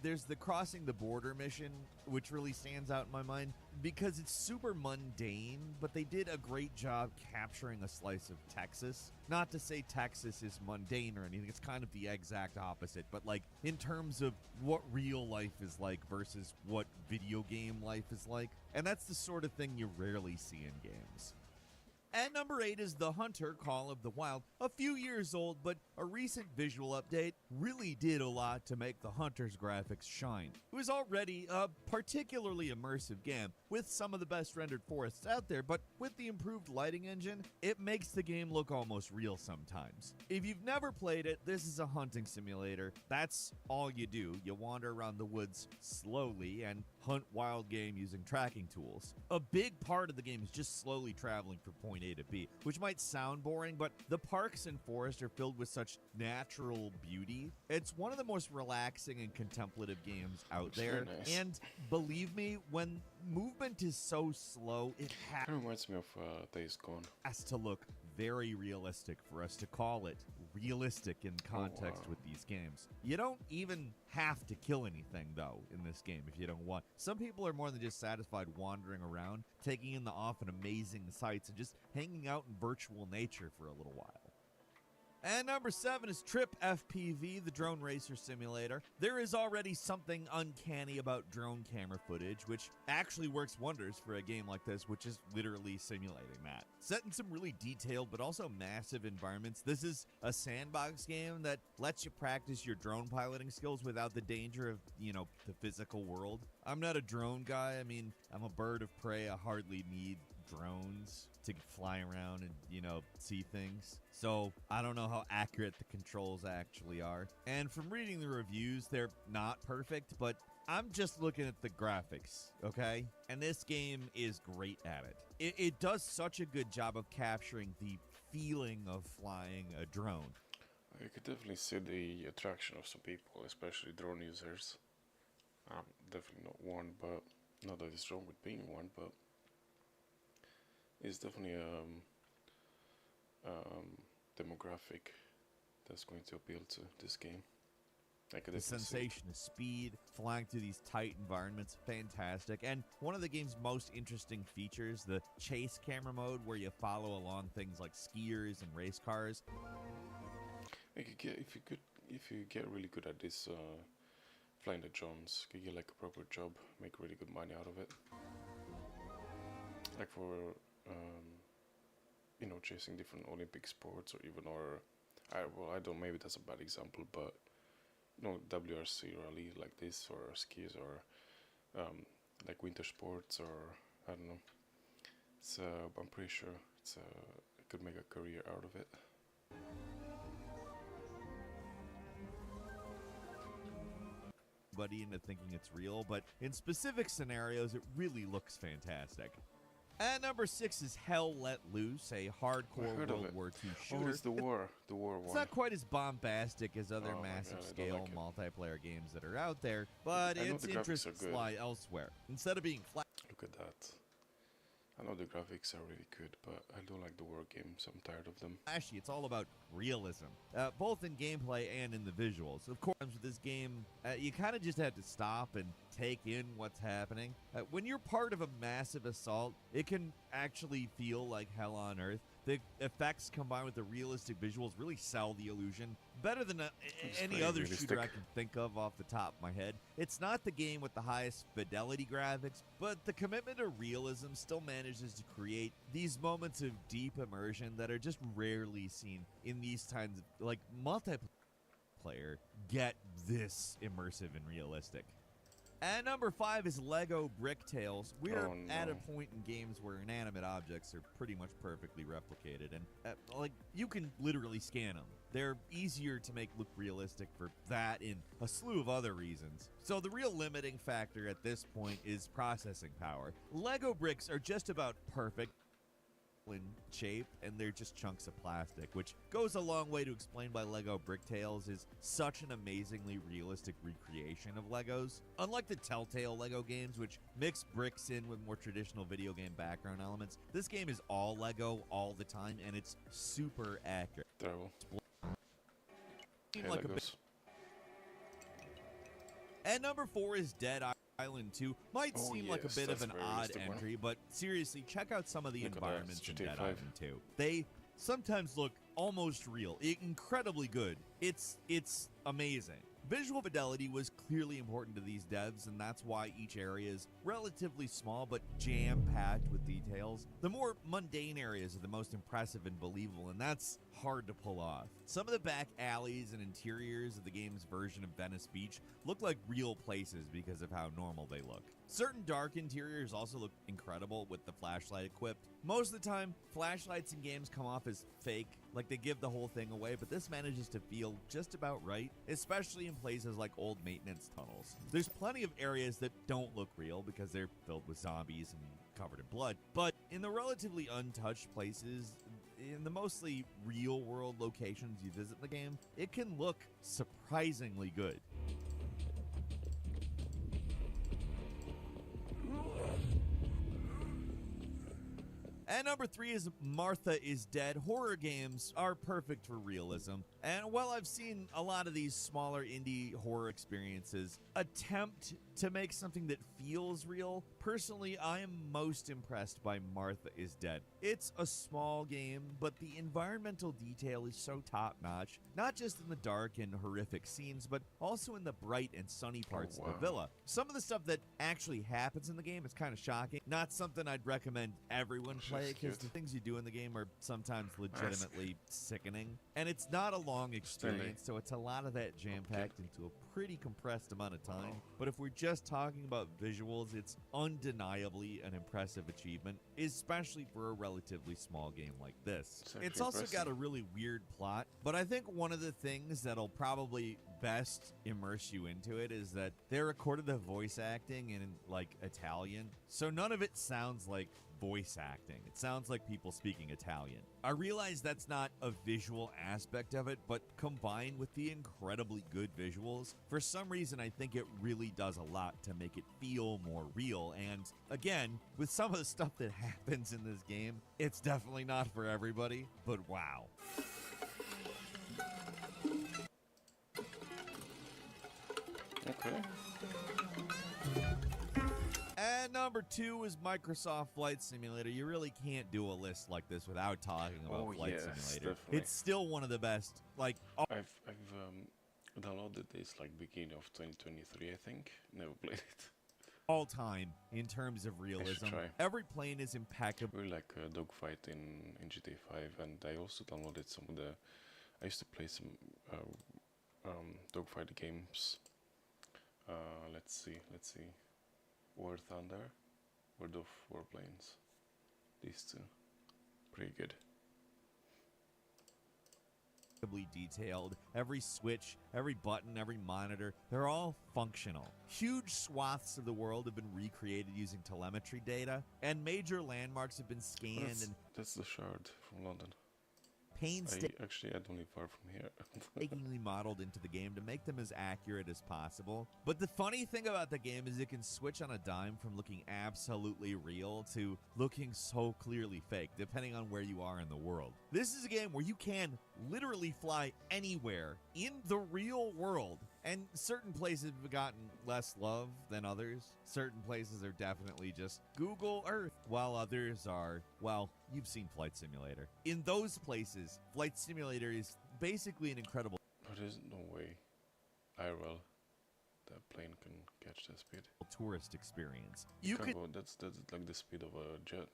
There's the crossing the border mission, which really stands out in my mind because it's super mundane, but they did a great job capturing a slice of Texas. Not to say Texas is mundane or anything, it's kind of the exact opposite, but like in terms of what real life is like versus what video game life is like. And that's the sort of thing you rarely see in games. At number 8 is The Hunter Call of the Wild. A few years old, but a recent visual update really did a lot to make the Hunter's graphics shine. It was already a particularly immersive game, with some of the best rendered forests out there, but with the improved lighting engine, it makes the game look almost real sometimes. If you've never played it, this is a hunting simulator. That's all you do. You wander around the woods slowly and hunt wild game using tracking tools. A big part of the game is just slowly traveling from point A to B, which might sound boring, but the parks and forests are filled with such natural beauty. It's one of the most relaxing and contemplative games out there. Nice. And believe me, when movement is so slow, it Kind of reminds me of Days Gone. has to look very realistic for us to call it realistic in context with these games. You don't even have to kill anything, though, in this game if you don't want. Some people are more than just satisfied wandering around, taking in the often amazing sights, and just hanging out in virtual nature for a little while. And number 7 is Trip FPV, the drone racer simulator. There is already something uncanny about drone camera footage, which actually works wonders for a game like this, which is literally simulating that. Set in some really detailed but also massive environments, this is a sandbox game that lets you practice your drone piloting skills without the danger of, the physical world. I'm not a drone guy. I mean, I'm a bird of prey. I hardly need drones to fly around and, see things. So I don't know how accurate the controls actually are. And from reading the reviews, they're not perfect, but I'm just looking at the graphics, okay? And this game is great at it. It does such a good job of capturing the feeling of flying a drone. I could definitely see the attraction of some people, especially drone users. I'm definitely not one, but not that it's wrong with being one, but it's definitely demographic that's going to appeal to this game. The sensation of speed, flying through these tight environments, fantastic. And one of the game's most interesting features, the chase camera mode, where you follow along things like skiers and race cars. If you get really good at this flying the drones, you get like a proper job, make really good money out of it. Like for chasing different Olympic sports, or even I don't, maybe that's a bad example, but WRC rally like this, or skis, or like winter sports, or I don't know. So I'm pretty sure I could make a career out of it. buddy into thinking it's real, but in specific scenarios, it really looks fantastic. At number 6 is Hell Let Loose, a hardcore heard of World it. War II Oh, shooter. it's the war one. It's not quite as bombastic as other Oh my massive God, I don't scale like multiplayer games that are out there, but I know its the graphics interests are good. lie elsewhere. Instead of being flat, Look at that. I know the graphics are really good, but I don't like the war games. I'm tired of them. flashy, it's all about realism, both in gameplay and in the visuals. Of course, with this game, you kind of just have to stop and take in what's happening. When you're part of a massive assault, it can actually feel like hell on earth. The effects combined with the realistic visuals really sell the illusion better than any very other realistic. shooter I can think of off the top of my head. It's not the game with the highest fidelity graphics, but the commitment to realism still manages to create these moments of deep immersion that are just rarely seen in these kinds of, like, multiplayer get this immersive and realistic. At number 5 is Lego Brick Tales. We're Oh, at a no. point in games where inanimate objects are pretty much perfectly replicated, and like, you can literally scan them. They're easier to make look realistic for that and a slew of other reasons. So the real limiting factor at this point is processing power. Lego bricks are just about perfect in shape, and they're just chunks of plastic, which goes a long way to explain why Lego Brick Tales is such an amazingly realistic recreation of Legos. Unlike the Telltale Lego games, which mix bricks in with more traditional video game background elements, this game is all Lego all the time, and it's super accurate. Terrible. Hey, Like a bit. Legos. At number 4 is Dead Island 2. Might Oh, seem like a yes, bit of that's an a very odd realistic one. entry, but seriously, check out some of the Look at that, environments it's in GTA Dead 5. Island 2. They sometimes look almost real, incredibly good. It's amazing. Visual fidelity was clearly important to these devs, and that's why each area is relatively small but jam-packed with details. The more mundane areas are the most impressive and believable, and that's hard to pull off. Some of the back alleys and interiors of the game's version of Venice Beach look like real places because of how normal they look. Certain dark interiors also look incredible with the flashlight equipped. Most of the time, flashlights in games come off as fake, like they give the whole thing away, but this manages to feel just about right, especially in places like old maintenance tunnels. There's plenty of areas that don't look real because they're filled with zombies and covered in blood, but in the relatively untouched places, in the mostly real world locations you visit in the game, it can look surprisingly good. And number 3 is Martha is Dead. Horror games are perfect for realism. And while I've seen a lot of these smaller indie horror experiences attempt to make something that feels real, personally, I am most impressed by Martha is Dead. It's a small game, but the environmental detail is so top-notch, not just in the dark and horrific scenes, but also in the bright and sunny parts of the villa. Some of the stuff that actually happens in the game is kind of shocking. Not something I'd recommend everyone play, because the things you do in the game are sometimes legitimately sickening. And it's not a long experience, so it's a lot of that jam-packed into a pretty compressed amount of time. But if we're just talking about visuals, it's undeniably an impressive achievement, especially for a relatively small game like this. It's also got a really weird plot, but I think one of the things that'll probably best immerse you into it is that they recorded the voice acting in, like, Italian, so none of it sounds like voice acting. It sounds like people speaking Italian. I realize that's not a visual aspect of it, but combined with the incredibly good visuals, for some reason I think it really does a lot to make it feel more real. And again, with some of the stuff that happens in this game, it's definitely not for everybody, but wow. Okay. And number 2 is Microsoft Flight Simulator. You really can't do a list like this without talking about Flight Simulator. Definitely. It's still one of the best. Like, I've downloaded this like beginning of 2023, I think. Never played it. all time in terms of realism. try. Every plane is impeccable. Really like a dogfight in GTA 5, and I also downloaded some of the. I used to play some dogfight games. Let's see. War Thunder, World of Warplanes. These two, pretty good. detailed. Every switch, every button, every monitor, they're all functional. Huge swaths of the world have been recreated using telemetry data, and major landmarks have been scanned and That's the shard from London. painstakingly I don't live far from here. modeled into the game to make them as accurate as possible. But the funny thing about the game is it can switch on a dime from looking absolutely real to looking so clearly fake, depending on where you are in the world. This is a game where you can literally fly anywhere in the real world. And certain places have gotten less love than others. Certain places are definitely just Google Earth, while others are, well, you've seen Flight Simulator. In those places, Flight Simulator is basically an incredible But there's no way IRL that plane can catch that speed. tourist experience. You can go, that's like the speed of a jet.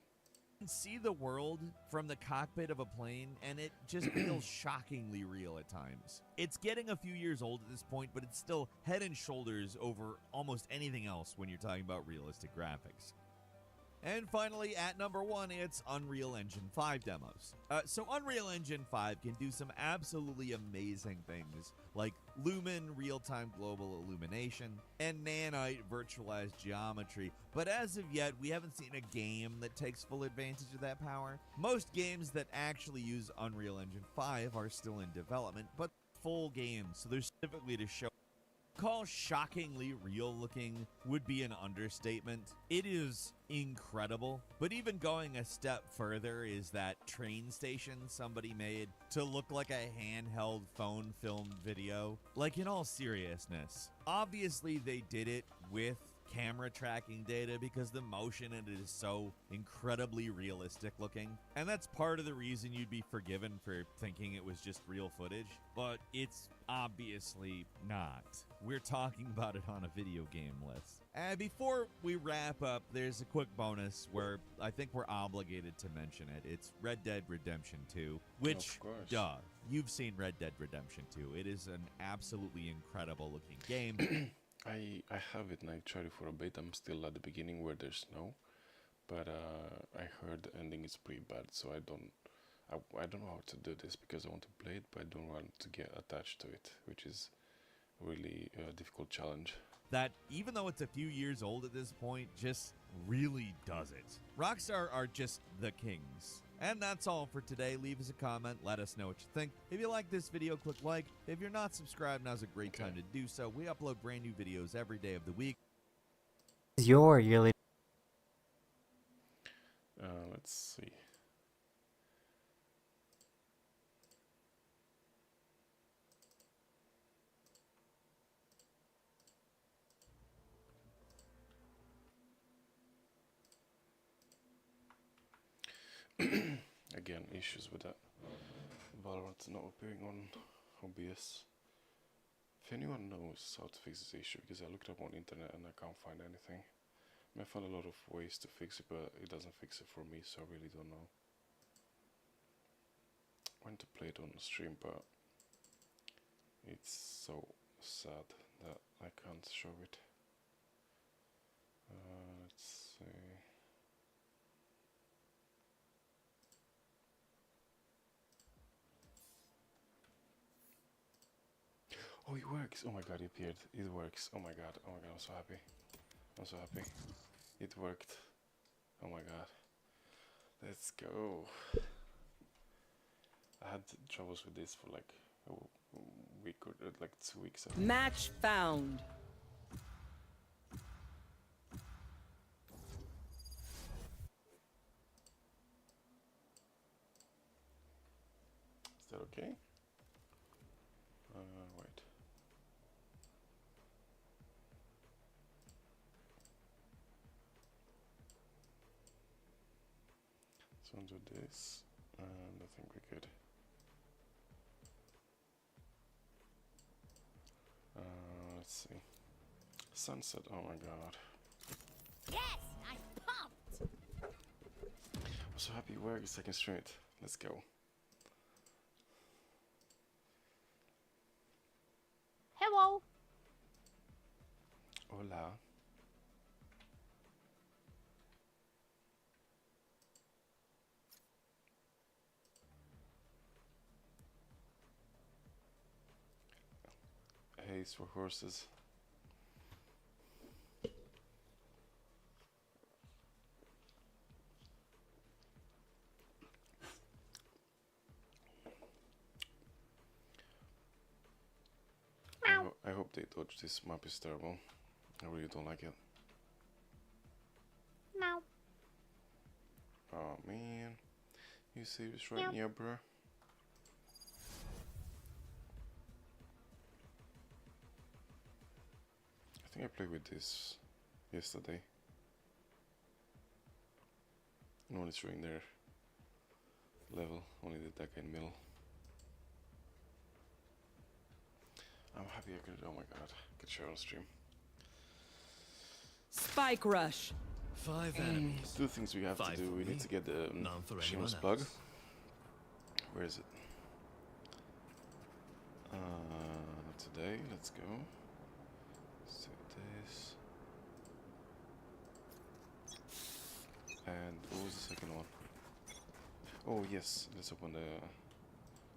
See the world from the cockpit of a plane, and it just feels shockingly real at times. It's getting a few years old at this point, but it's still head and shoulders over almost anything else when you're talking about realistic graphics. And finally, at number 1, it's Unreal Engine 5 demos. So Unreal Engine 5 can do some absolutely amazing things, like Lumen real-time global illumination and Nanite virtualized geometry. But as of yet, we haven't seen a game that takes full advantage of that power. Most games that actually use Unreal Engine 5 are still in development, but full games, so they're specifically to show. Call shockingly real looking would be an understatement. It is incredible, but even going a step further is that train station somebody made to look like a handheld phone filmed video. Like, in all seriousness, obviously they did it with camera tracking data because the motion in it is so incredibly realistic looking, and that's part of the reason you'd be forgiven for thinking it was just real footage, but it's obviously not. We're talking about it on a video game list. And before we wrap up, there's a quick bonus where I think we're obligated to mention it. It's Red Dead Redemption 2, which, duh, you've seen Red Dead Redemption 2. It is an absolutely incredible looking game. I have it and I tried it for a bit. I'm still at the beginning where there's snow, but I heard the ending is pretty bad, so I don't know how to do this because I want to play it, but I don't want to get attached to it, which is really a difficult challenge. That, even though it's a few years old at this point, just really does it. Rockstar are just the kings. And that's all for today. Leave us a comment. Let us know what you think. If you like this video, click like. If you're not subscribed, now's a great time to do so. We upload brand new videos every day of the week. Your yearly. Let's see. Again, issues with that. Valorant's not appearing on OBS. If anyone knows how to fix this issue, because I looked up on the internet and I can't find anything. I found a lot of ways to fix it, but it doesn't fix it for me, so I really don't know. I went to play it on the stream, but it's so sad that I can't show it. Let's see. Oh, it works! Oh my god, it appeared. It works. Oh my god, I'm so happy. I'm so happy. It worked. Oh my god. Let's go. I had troubles with this for like a week or like 2 weeks. Match found. Is that okay? Wait. So do this, and I think we're good. Let's see. Sunset, oh my god. Yes, I'm pumped. I'm so happy it worked second straight. Let's go. Hello. Hola. taste for horses. I hope they dodge this map is terrible. I really don't like it. Meow. Oh man. You see it's right near, bro. I think I played with this yesterday. No one is showing their level, only the deck and mill. I'm happy I could, oh my god, I could share on stream. Spike rush. 5 enemies. Two things we have to do. We need to get the Shima's bug. Where is it? Today, let's go. So this. And what was the second one? Oh yes, let's open the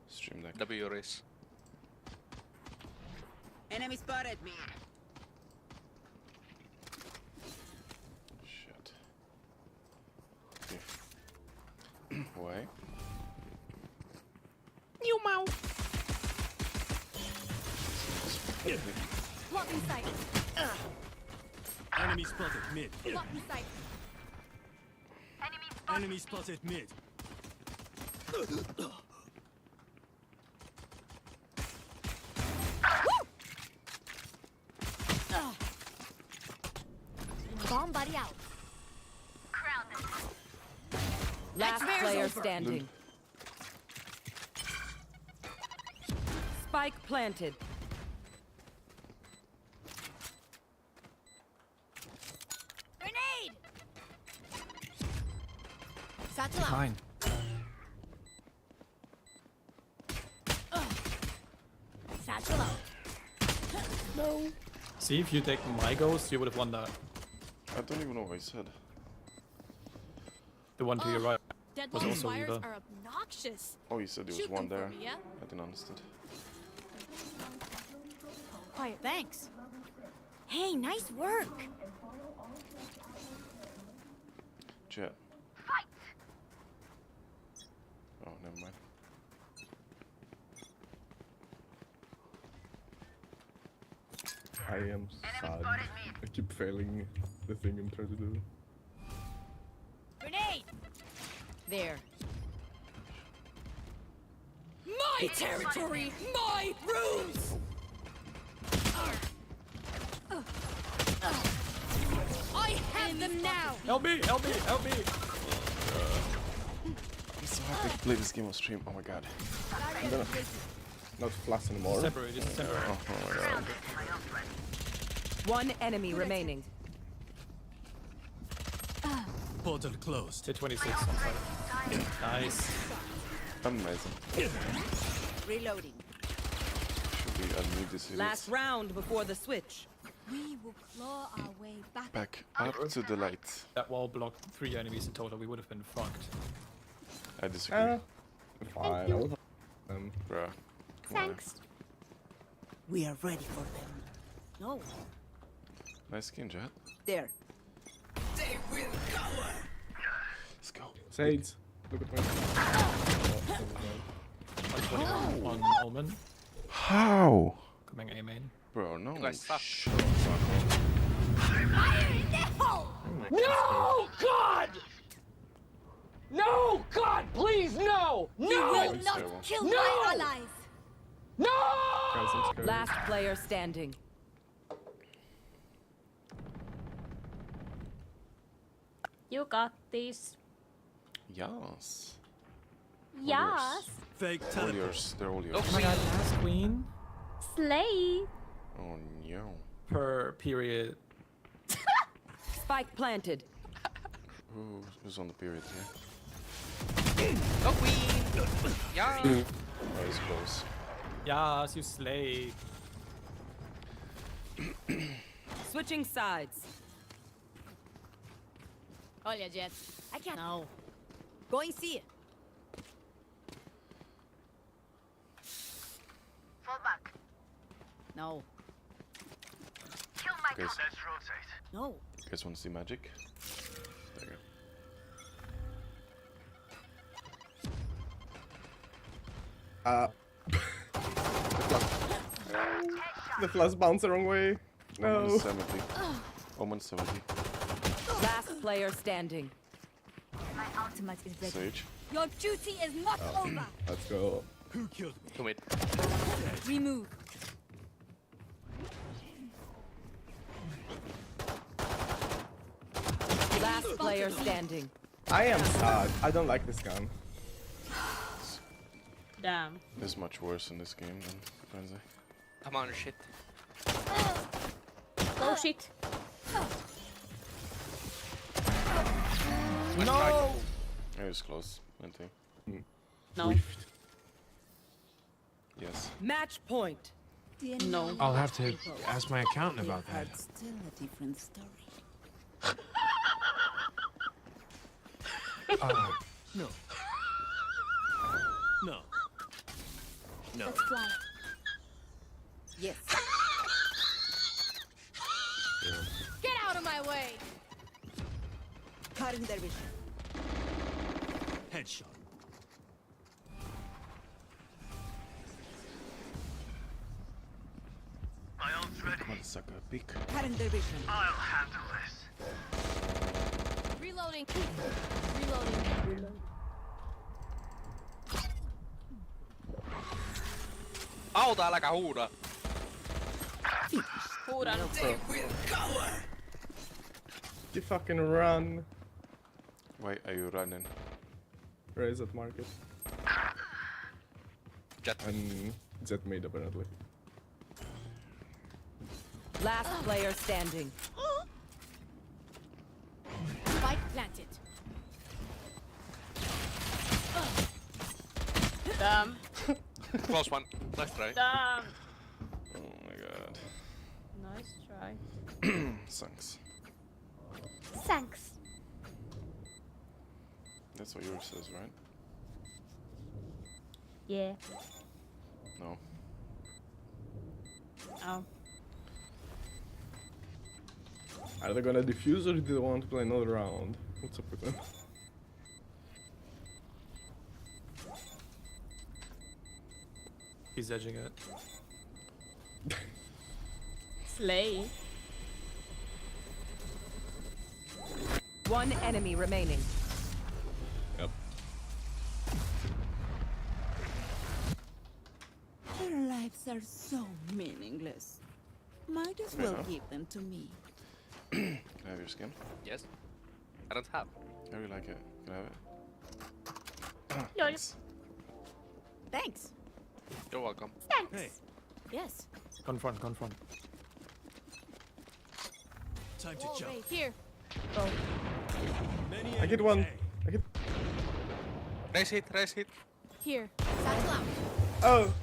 stream deck. W race. Enemy spotted me. Shit. Okay. Why? You mouth. Blocking sight. Enemy spotted mid. Blocking sight. Enemy spotted mid. Bomb buddy out. Last player standing. Spike planted. Grenade. Satchel out. Fine. Satchel out. No. See, if you take my ghost, you would have won that. I don't even know what I said. The one to your right Dead was long also wires evil. are obnoxious. Oh, you said there was Shoot one them there. for me, yeah? I didn't understand. Quiet, thanks. Hey, nice work. Jet. Oh, never mind. I am sad. I keep failing the thing I'm trying to do. Grenade. There. My territory, my rules. I have them now. Help me! Help me! Help me! I'm so happy to play this game on stream. Oh my god. I'm gonna not flash anymore. Separate, just separate. Oh my god. One enemy remaining. Portal closed. Hit 26 on side. Nice. Amazing. Reloading. Should we unmute this unit? Last round before the switch. We will claw our way back. Back up to the light. That wall blocked 3 enemies in total. We would have been fucked. I disagree. Fine. I was Bruh. Come on. Thanks. We are ready for them. No. Nice skin, Jet. There. They will cover. Let's go. Sage. Look at my. On Omen. How? Coming A main. Bro, no. You guys suck. Shut the fuck Fire in the hole! No, God! No, God, please, no! You No! will not kill my allies. No! Guys, I'm scared. Last player standing. You got this. Yes. Yes. Fake All teleport. yours. They're all yours. Oh my god, last queen Slay. Oh no. per period. Spike planted. Who's on the period here? Go queen! Yeah! Oh, he's close. Yes, you slay. Switching sides. Olha, Jet. I can't. No. Going see it. Fall back. No. Guys, No. you guys want to see magic? There you go. The flash bounced the wrong way. No. Almost 70. Almost 70. Last player standing. My ultimate is ready. Sage. Your duty is not over. Let's go. Who killed me? To mid. Remove. Last player standing. I am sad. I don't like this gun. Damn. There's much worse in this game than Frenzy. I'm on shit. Oh shit. No! It was close, I think. No. Yes. Match point. No. I'll have to ask my accountant about that. Still a different story. No. No. No. Let's fly. Yes. Get out of my way. Cutting their vision. Headshot. My ult's ready. Sucker, peek. Cutting their vision. I'll handle this. Reloading. Reloading. Auta, äläkä huuda. Huudan. You fucking run. Why are you running? Where is that market? Jet. And Jet made apparently. Last player standing. Spike planted. Damn. Close one. Nice try. Damn. Oh my god. Nice try. Thanks. Thanks. That's what yours says, right? Yeah. No. Oh. Are they gonna defuse or do they want to play another round? What's up with them? He's edging it. Slay. One enemy remaining. Yep. Their lives are so meaningless. Might as well give them to me. Can I have your skin? Yes. I don't have. I really like it. Can I have it? Thanks. Thanks. You're welcome. Thanks. Hey. Yes. Confront. Time to Wall jump. right here. Go. Many I get one. I get. Raise hit. Here. Satchel out. Oh.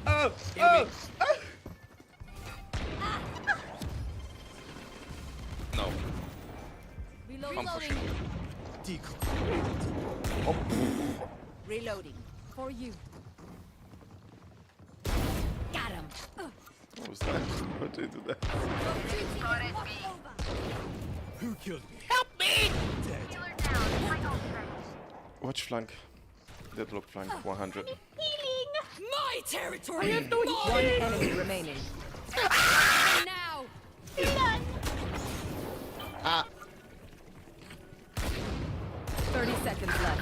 Oh. Oh. No. Reloading. Decoy. Reloading. For you. Got him. What was that? What did you do that? Who killed me? Help me! Dead. Watch flank. Deadlock flank 100. Healing. My territory. I have no One enemy remaining. Now. Ah. 30 seconds left.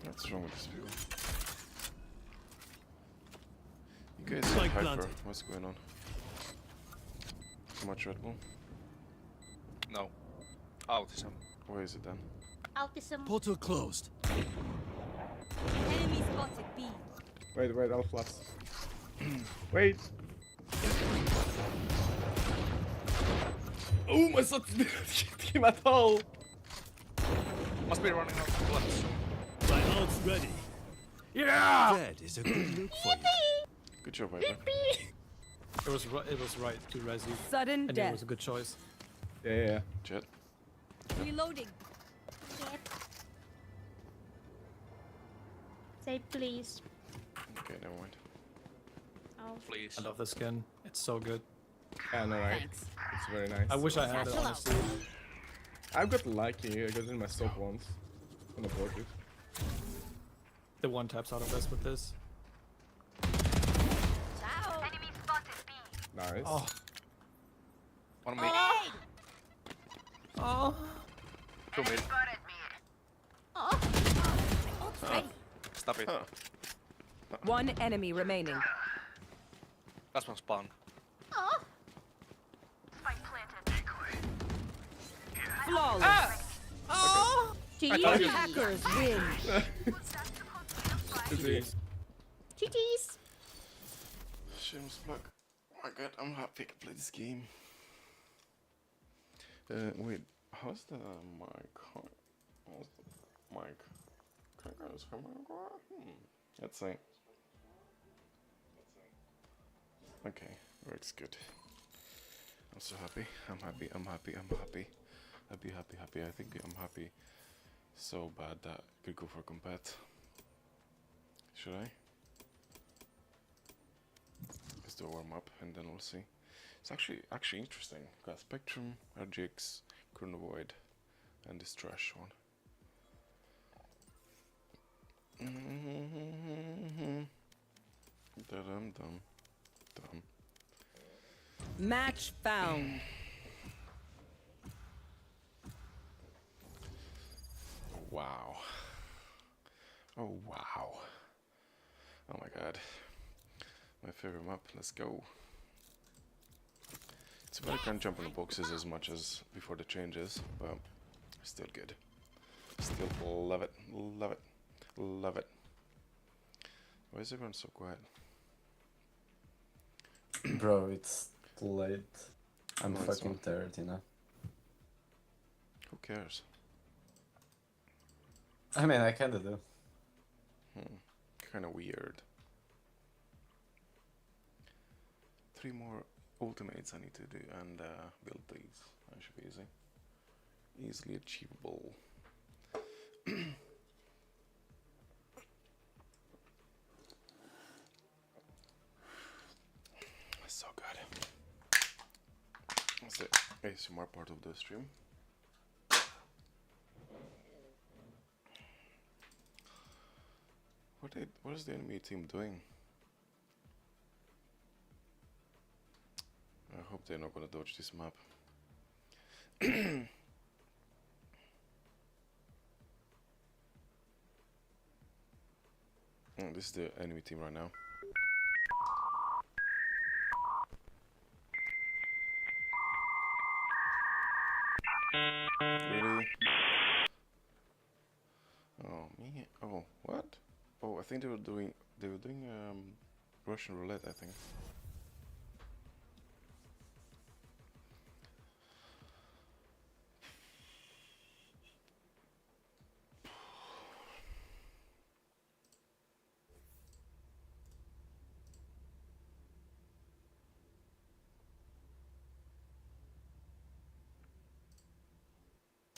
What's wrong with this people? You guys are Spike hyper. planted. What's going on? Too much Red Bull? No. Autism. Where is it then? Autism. Portal closed. Enemy spotted B. Wait, I'll flash. Wait. Oh, my shot didn't hit him at all. Must be running out of bullets. My ult's ready. Yeah. Dead is a good look for you. Good job, Viper. It was right to res you. Sudden And it death. was a good choice. Yeah. Jet. Reloading. Say please. Okay, never mind. Oh. Please. I love the skin. It's so good. Yeah, no, right? Thanks. It's very nice. I wish I had it, honestly. I've got lucky. I got in my stop once. On the board it. The one taps out of this with this. Ciao. Nice. Oh. One mid. Oh. Two mid. Oh. Stop it. One enemy remaining. Last one spawn. Oh. Flawless. Oh. Team hackers win. GG's. Shameless plug. Oh my god, I'm happy to play this game. Wait, how's the mic? How's the mic? Let's see. Okay, works good. I'm so happy. I'm happy. I'm happy. I'm happy. Happy, happy, happy. I think I'm happy so bad that I could go for combat. Should I? Just do a warm up and then we'll see. It's actually interesting. Got Spectrum, RGX, Chronovoid, and this trash one. Dum dum dum. Match found. Wow. Oh wow. Oh my god. My favorite map. Let's go. It's bad I can't jump on the boxes as much as before the changes, but still good. Still love it. Love it. Love it. Why is everyone so quiet? Bro, it's too late. I'm No, it's fucking not. tired, you know. Who cares? I mean, I kinda do. Kinda weird. 3 more ultimates I need to do and build these. That should be easy. Easily achievable. So good. That's the ASMR part of the stream. What is the enemy team doing? I hope they're not gonna dodge this map. This is the enemy team right now. Really? Oh me? Oh what? Oh, I think they were doing Russian roulette, I think.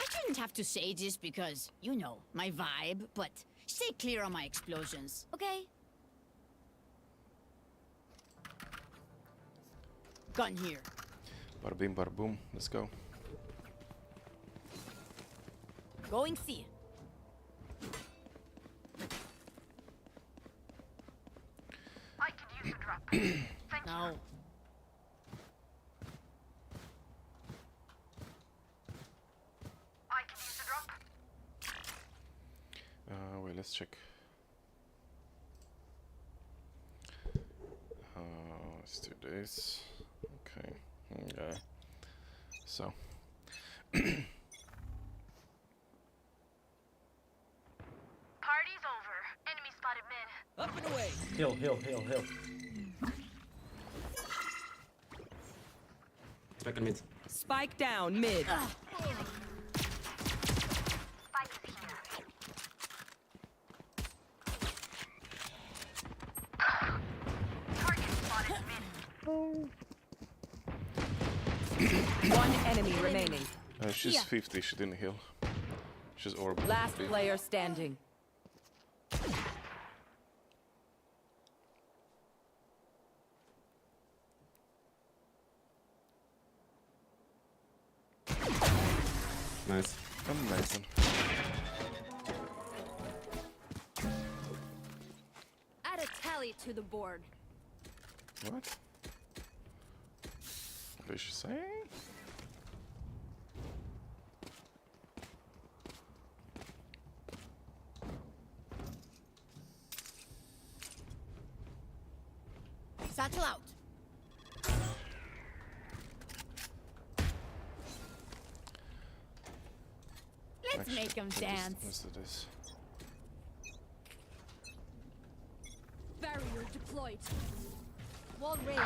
I shouldn't have to say this because, you know, my vibe, but stay clear on my explosions, okay? Gun here. Bada bing, bada boom. Let's go. Going C. I could use a drop. No. I could use a drop. Wait, let's check. Let's do this. Okay. Okay. So. Party's over. Enemy spotted mid. Up and away. Heal, heal, heal, heal. Back on mid. Spike down mid. One enemy remaining. She's 50, she didn't heal. She's orb. Last player standing. Nice. Amazing. Add a tally to the board. What? What is she saying? Satchel out. Let's make them dance. Listen to this. Barrier deployed. Wall raised.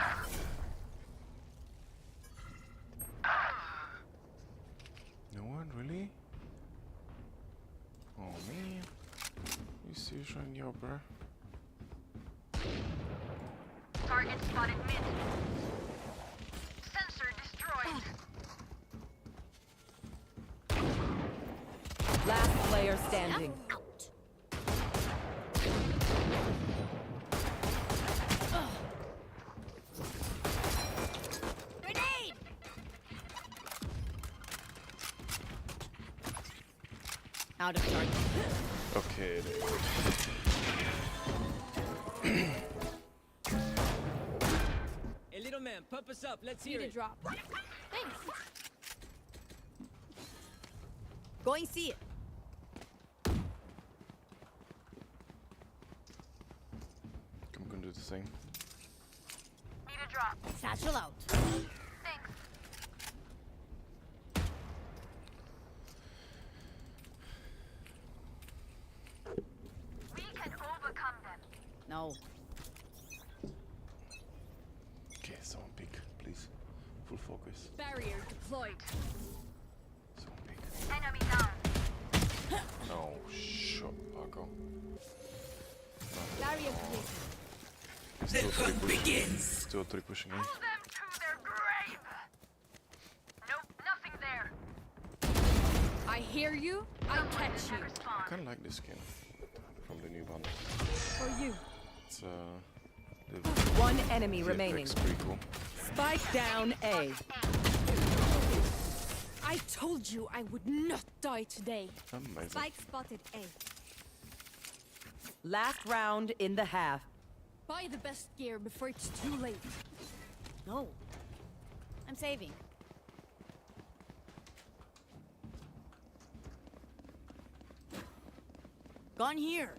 No one really? Oh man. You serious right now, bruh? Target spotted mid. Sensor destroyed. Last player standing. Grenade! Out of charge. Okay, dude. Hey, little man, pump us up. Let's hear Need a it. drop. Thanks. Going see it. I'm gonna do the same. Need a drop. Satchel out. Thanks. We can overcome them. No. Okay, someone pick, please. Full focus. Barrier deployed. Someone pick. Enemy down. No, shut Paco. Barrier created. Still three pushing. Still three pushing in. Pull them to their grave. Nope, nothing there. I hear you. I catch you. I kinda like this skin from the new bundle. For you. It's the One enemy the remaining. effect's pretty cool. Spike down A. I told you I would not die today. Amazing. Spike spotted A. Last round in the half. Buy the best gear before it's too late. No. I'm saving. Gone here.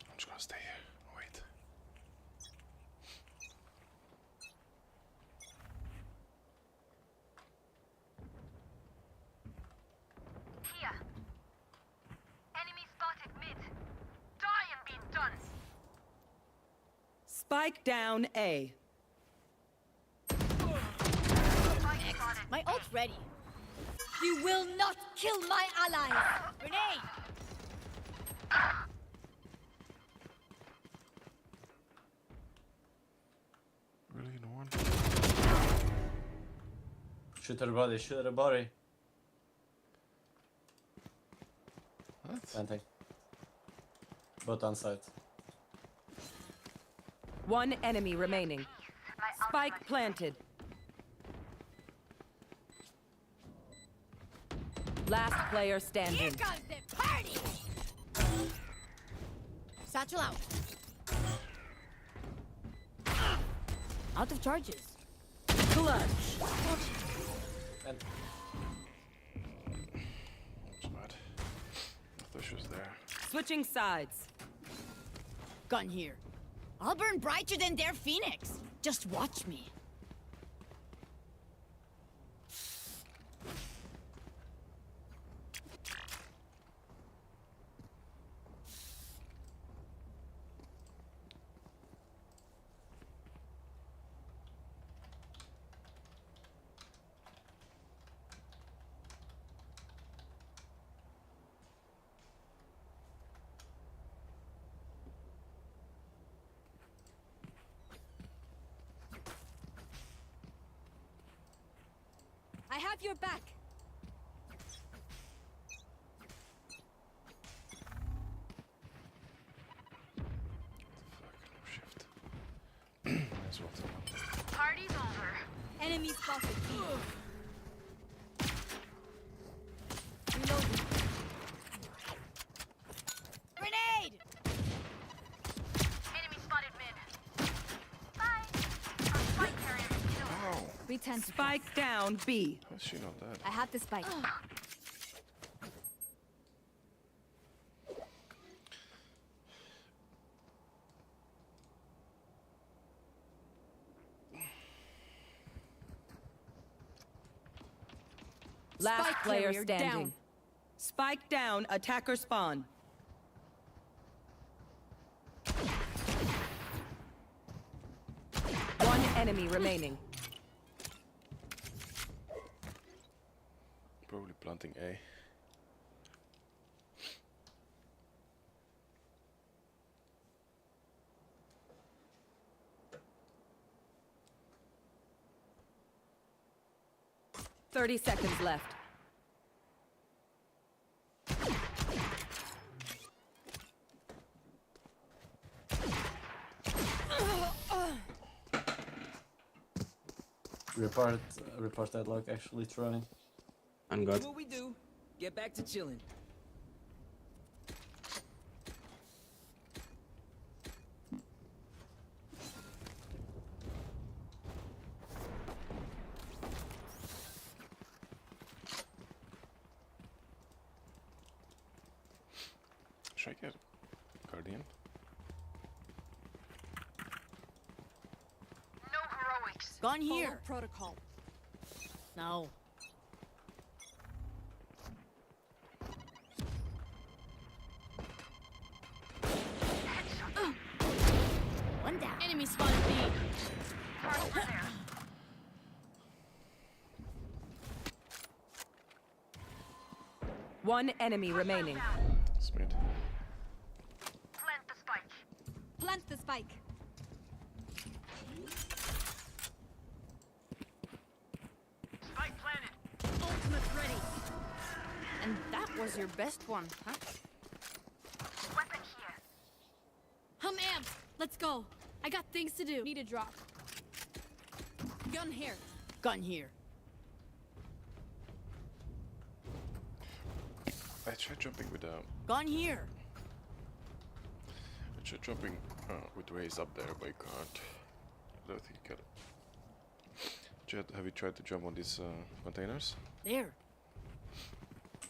I'm just gonna stay here. Wait. Here. Enemy spotted mid. Die and be done. Spike down A. My ult's ready. You will not kill my allies. Grenade! Really, no one? Shoot her body, shoot her body. What? Planting. Both on site. One enemy remaining. Spike planted. Last player Here standing. comes the party! Satchel out. Out of charges. Clutch. And It's mad. I thought she was there. Switching sides. Gun here. I'll burn brighter than their phoenix. Just watch me. I have your back. That's what I want. Party's over. Enemy spotted. Reloading. Grenade! Enemy spotted mid. Bye. Our spike carrier is killed. Pretend spike down B. How is she not dead? I have the spike. Last Spike player carrier standing. down. Spike down, attacker spawn. One enemy remaining. Probably planting A. Thirty seconds left. Report deadlock actually trying. I'm good. What we do? Get back to chilling. Should I get Guardian? No heroics. Gone here. Protocol. No. One down. Enemy spotted B. One enemy remaining. Smith. Plant the spike. Plant the spike. Spike planted. Ultimate ready. And that was your best one, huh? Weapon here. I'm amped. Let's go. I got things to do. Need a drop. Gun here. Gun here. I tried jumping with Gun here. I tried jumping with Raze up there, but I can't. I don't think you get it. Jet, have you tried to jump on these containers? There.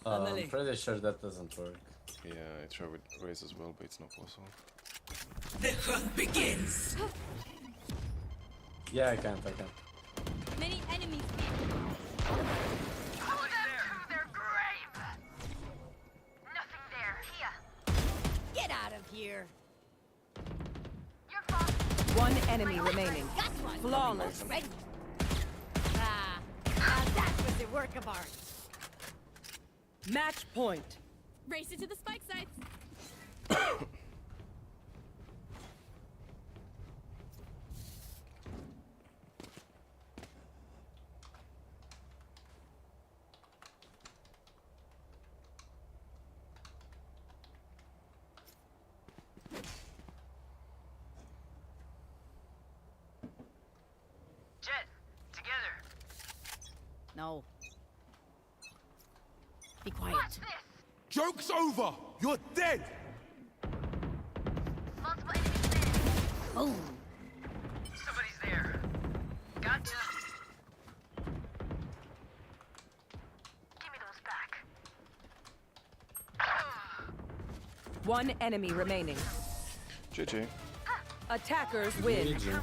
I'm pretty sure that doesn't work. Yeah, I tried with Raze as well, but it's not possible. The hunt begins. Yeah, I can't. Many enemies. Pull them to their grave. Nothing there. Here. Get out of here. You're fine. One enemy remaining. Got one. Flawless. Ready. Now that was a work of art. Match point. Race it to the spike sites. Jet, together. No. Be quiet. Joke's over! You're dead! Multiple enemies there. Boom. Somebody's there. Gotcha. Give me those back. One enemy remaining. GG. Attackers win. Let's go.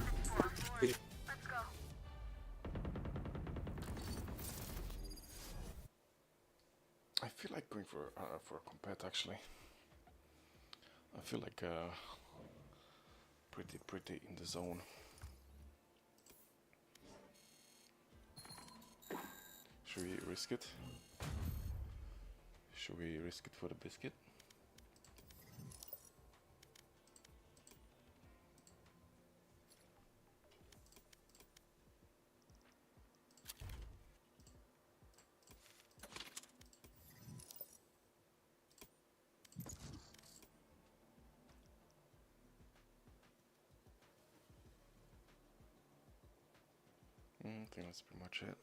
I feel like going for a compet actually. I feel like pretty in the zone. Should we risk it? Should we risk it for the biscuit? I think that's pretty much it.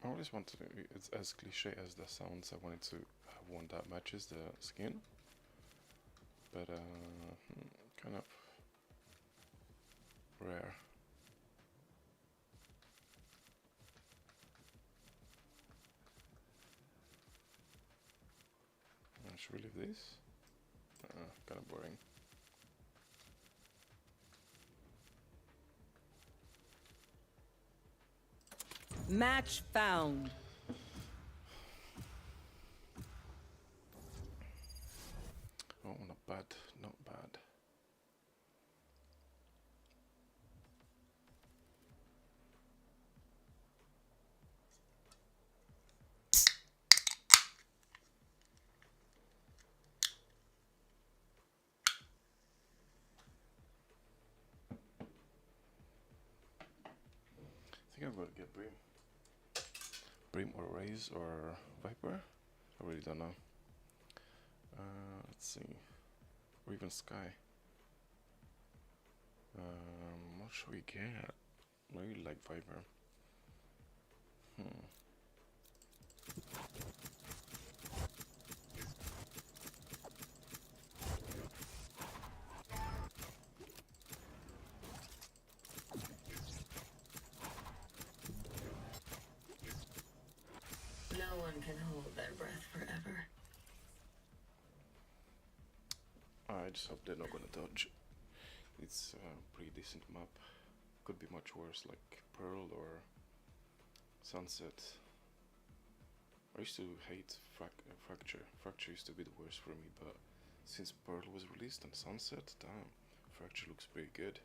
I always wanted to, it's as cliche as that sounds, I wanted to have one that matches the skin, but kind of rare. Should we leave this? Kind of boring. Match found. Oh, not bad, not bad. I think I'm gonna get Brim. Brim or Raze or Viper? I really don't know. Let's see. Or even Sky. What should we get? Maybe like Viper. No one can hold their breath forever. I just hope they're not gonna dodge. It's a pretty decent map. Could be much worse, like Pearl or Sunset. I used to hate Fracture. Fracture used to be the worst for me, but since Pearl was released and Sunset, damn, Fracture looks pretty good.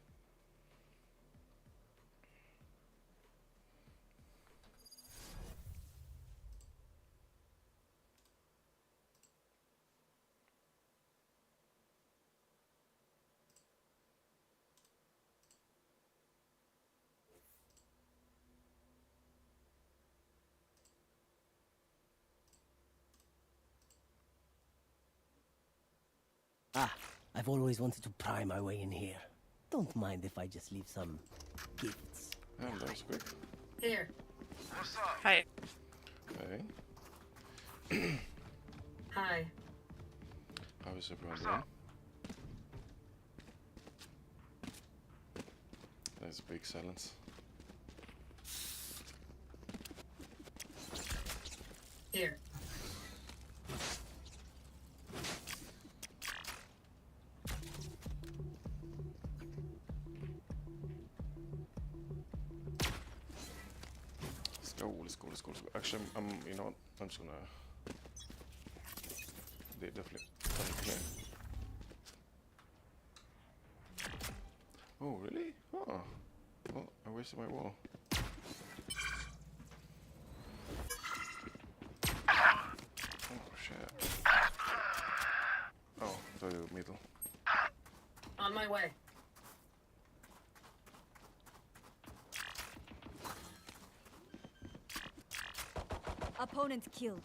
Ah, I've always wanted to pry my way in here. Don't mind if I just leave some gifts. Oh, that was quick. Here. What's up? Hey. Okay. Hi. How is everyone doing? There's a big silence. Here. Let's go. Actually, you know what? I'm just gonna. They definitely come here. Oh, really? Oh. Well, I wasted my wall. Oh, shit. Oh, the middle. On my way. Opponent killed.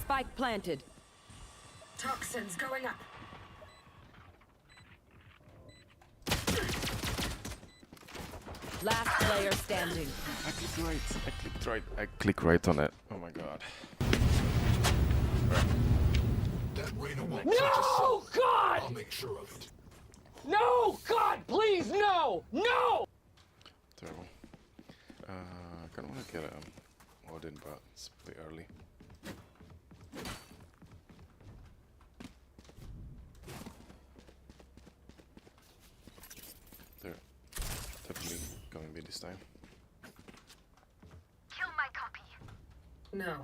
Spike planted. Toxins going up. Last player standing. I clicked right on it. Oh my god. That Reyna won't No, touch us. God! I'll make sure of it. No! God, please, no! No! Terrible. I kinda wanna get Odin, but it's a bit early. There. Definitely going B this time. Kill my copy. No.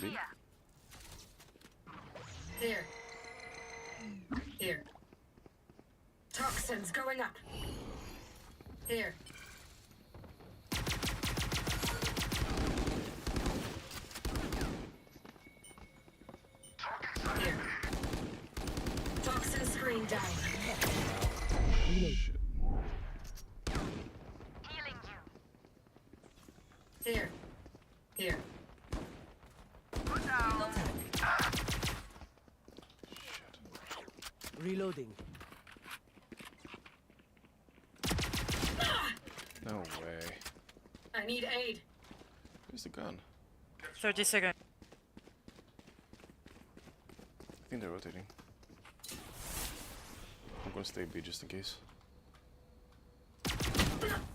B? Here. Here. Toxins going up. Here. Here. Toxin screen down. Shit. Healing you. Here. Here. Reloading. No way. I need aid. Where's the gun? 30 seconds. I think they're rotating. I'm gonna stay B just in case.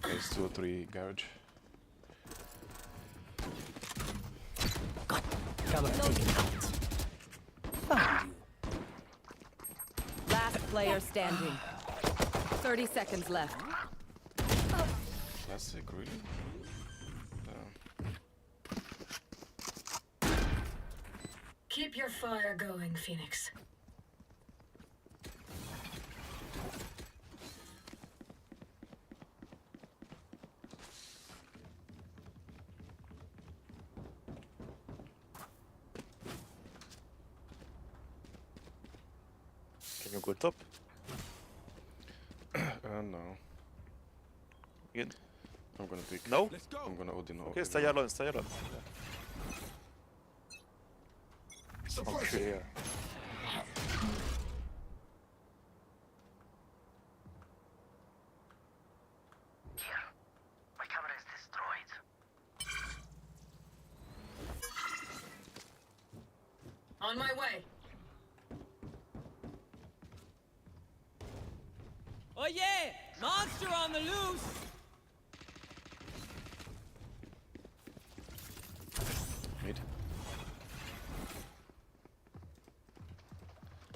There's 2 or 3 garage. Camera taken out. Found you. Last player standing. 30 seconds left. Classic, really? Keep your fire going, Phoenix. Can you go top? No. Good. I'm gonna pick. No? I'm gonna Odin. Okay, stay alone, stay alone. Okay. My camera is destroyed. On my way. Oh yeah! Monster on the loose! Mid.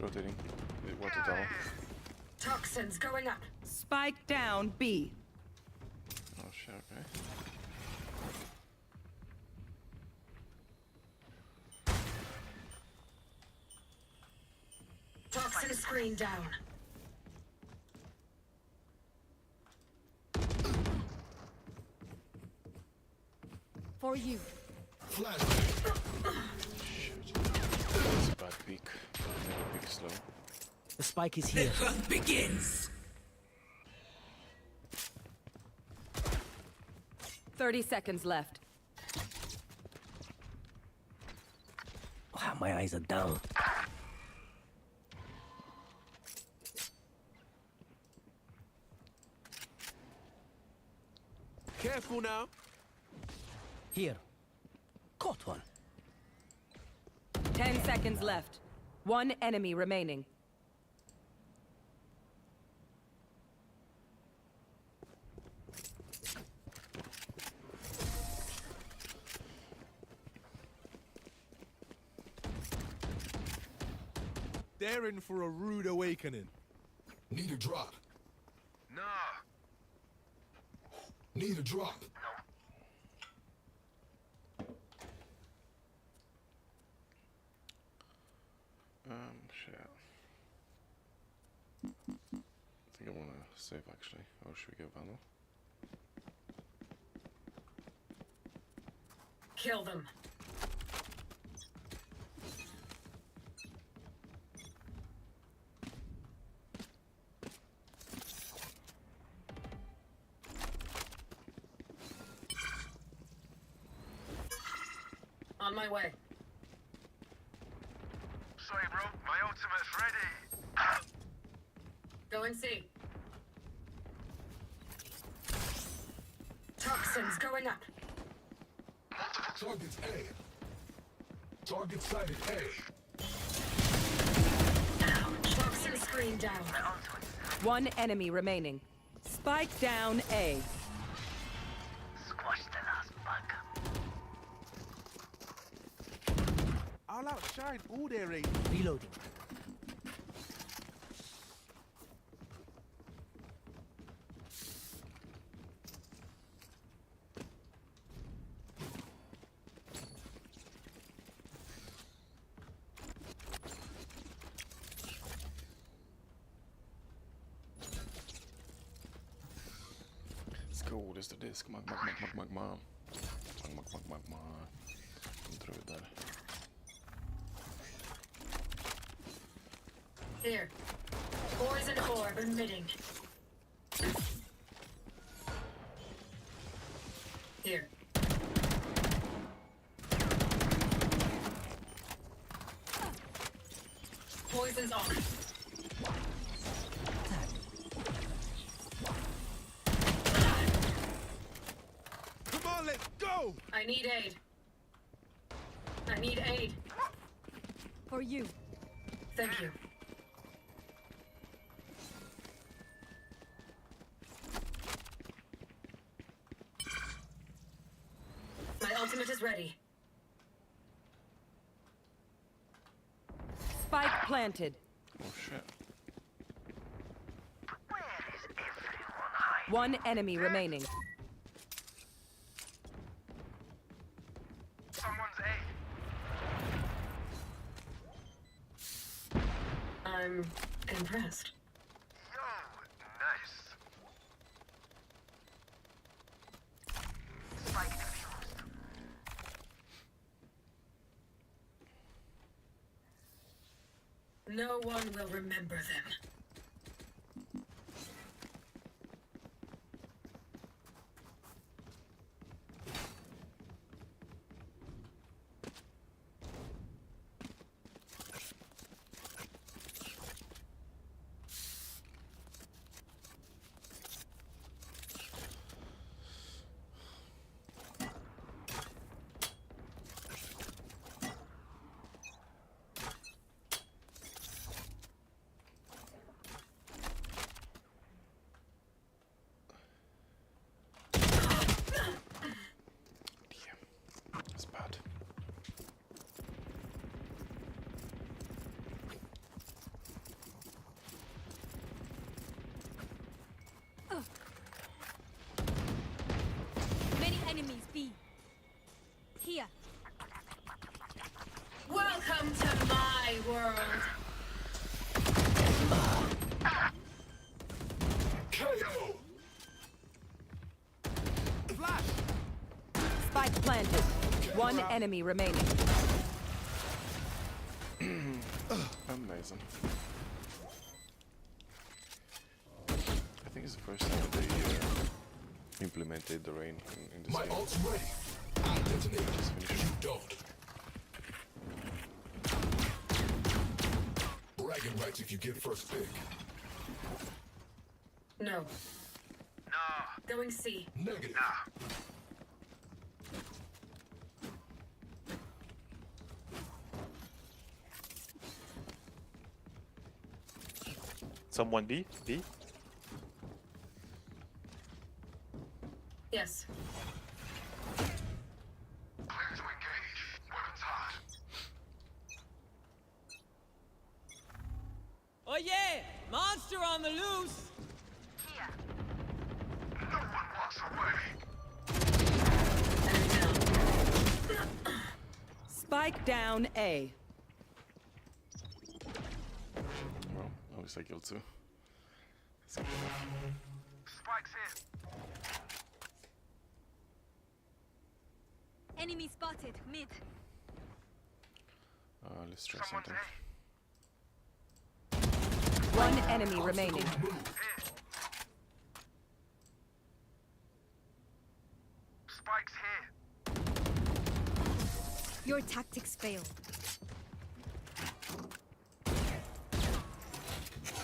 Rotating. Wait, water down. Toxins going up. Spike down B. Oh shit, okay. Toxin screen down. For you. It's a bad peak. Never peak slow. The spike is here. The hunt begins! 30 seconds left. Wow, my eyes are down. Careful now. Here. Caught one. 10 seconds left. One enemy remaining. They're in for a rude awakening. Need a drop. No. Need a drop. Shit. I think I wanna save actually. Or should we go Vandal? Kill them. On my way. Sorry, bro. My ultimate's ready. Go and see. Toxins going up. Target's A. Target sighted A. Toxin screen down. One enemy remaining. Spike down A. Squash the last bug. I'll outshine all their aim. Reloading. Where's the disc? Magma. Kom through där. Here. Poison orb emitting. Here. Poison's off. Come on, let's go! I need aid. I need aid. For you. Thank you. My ultimate is ready. Spike planted. Oh shit. One enemy remaining. Someone's A. I'm impressed. Yo, nice. Spike defused. No one will remember them. That's bad. Many enemies, B. Here. Welcome to my world. KO! Flash! Spike planted. One enemy remaining. Amazing. I think it's the first time they implemented the rain in this My game. ult's ready. I detonate. Just finish it. You don't. Bragging rights if you get first pick. No. No. Going C. Negative. Nah. Someone B? B? Yes. Clear to engage. Weapons hot. Oh yeah! Monster on the loose! Here. No one walks away. Spike down A. Well, at least I killed two. That's good enough. Spike's in. Enemy spotted. Mid. Let's try Someone's something. A. One enemy remaining. Spike's here. Your tactics failed.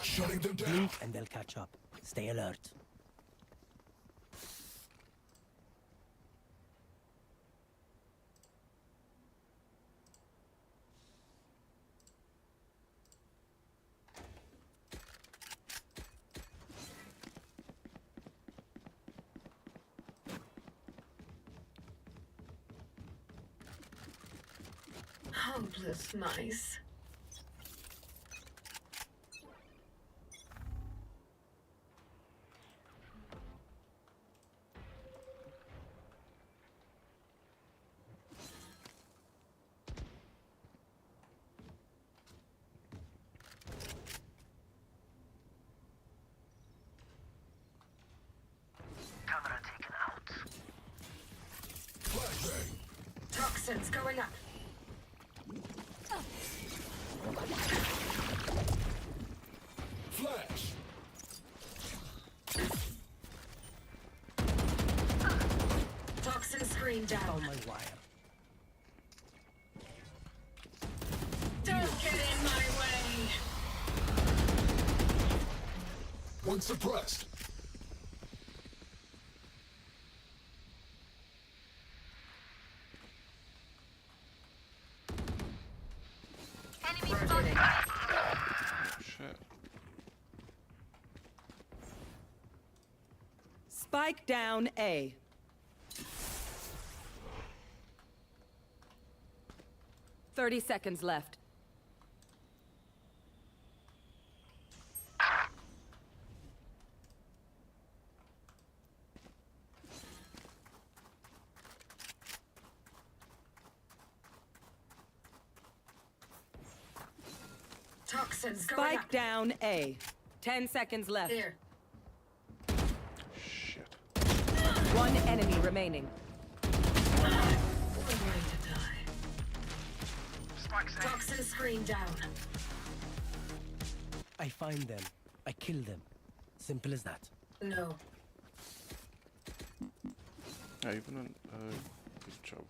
Shutting them down. Blink and they'll catch up. Stay alert. Hopeless mice. Camera taken out. Toxins going up. Flash. Toxin screen down. On my wire. Don't get in my way. One suppressed. Rotating. Shit. Spike down A. Thirty seconds left. Toxins going Spike up. down A. 10 seconds left. Here. Shit. One enemy remaining. What a way to die. Toxin screen down. I find them. I kill them. Simple as that. No. Yeah, you've done a good job.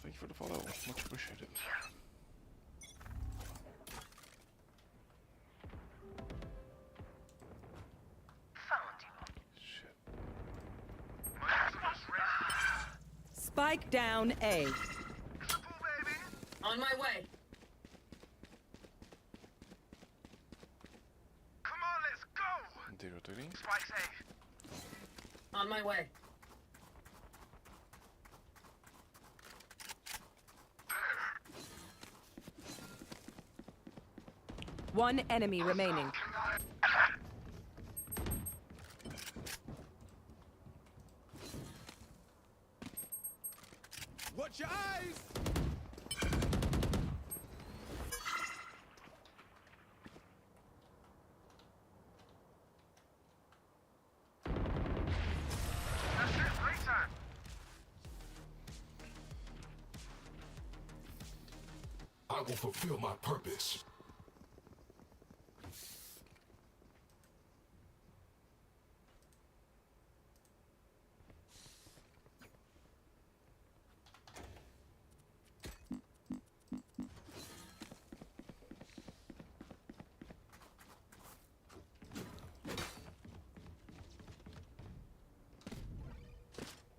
Thank you for the follow. Much appreciated. Shit. Spike down A. On my way. Come on, let's go. They're rotating. Spike safe. On my way. One enemy remaining. Watch your eyes. That's it, break time. I will fulfill my purpose.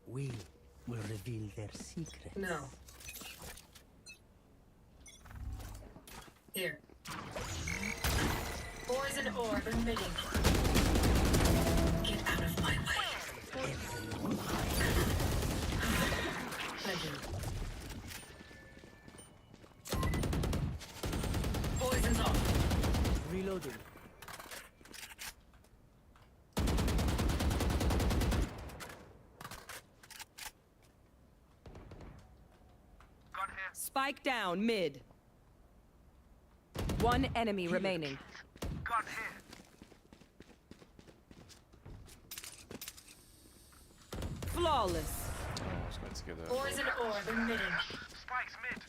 We will reveal their secrets. No. Here. Poison orb emitting. Get out of my way. Thank you. Poison's off. Reloading. Spike down mid. One enemy remaining. Got here. Flawless. Oh, I was going to get that. Poison orb emitting. Spike's mid.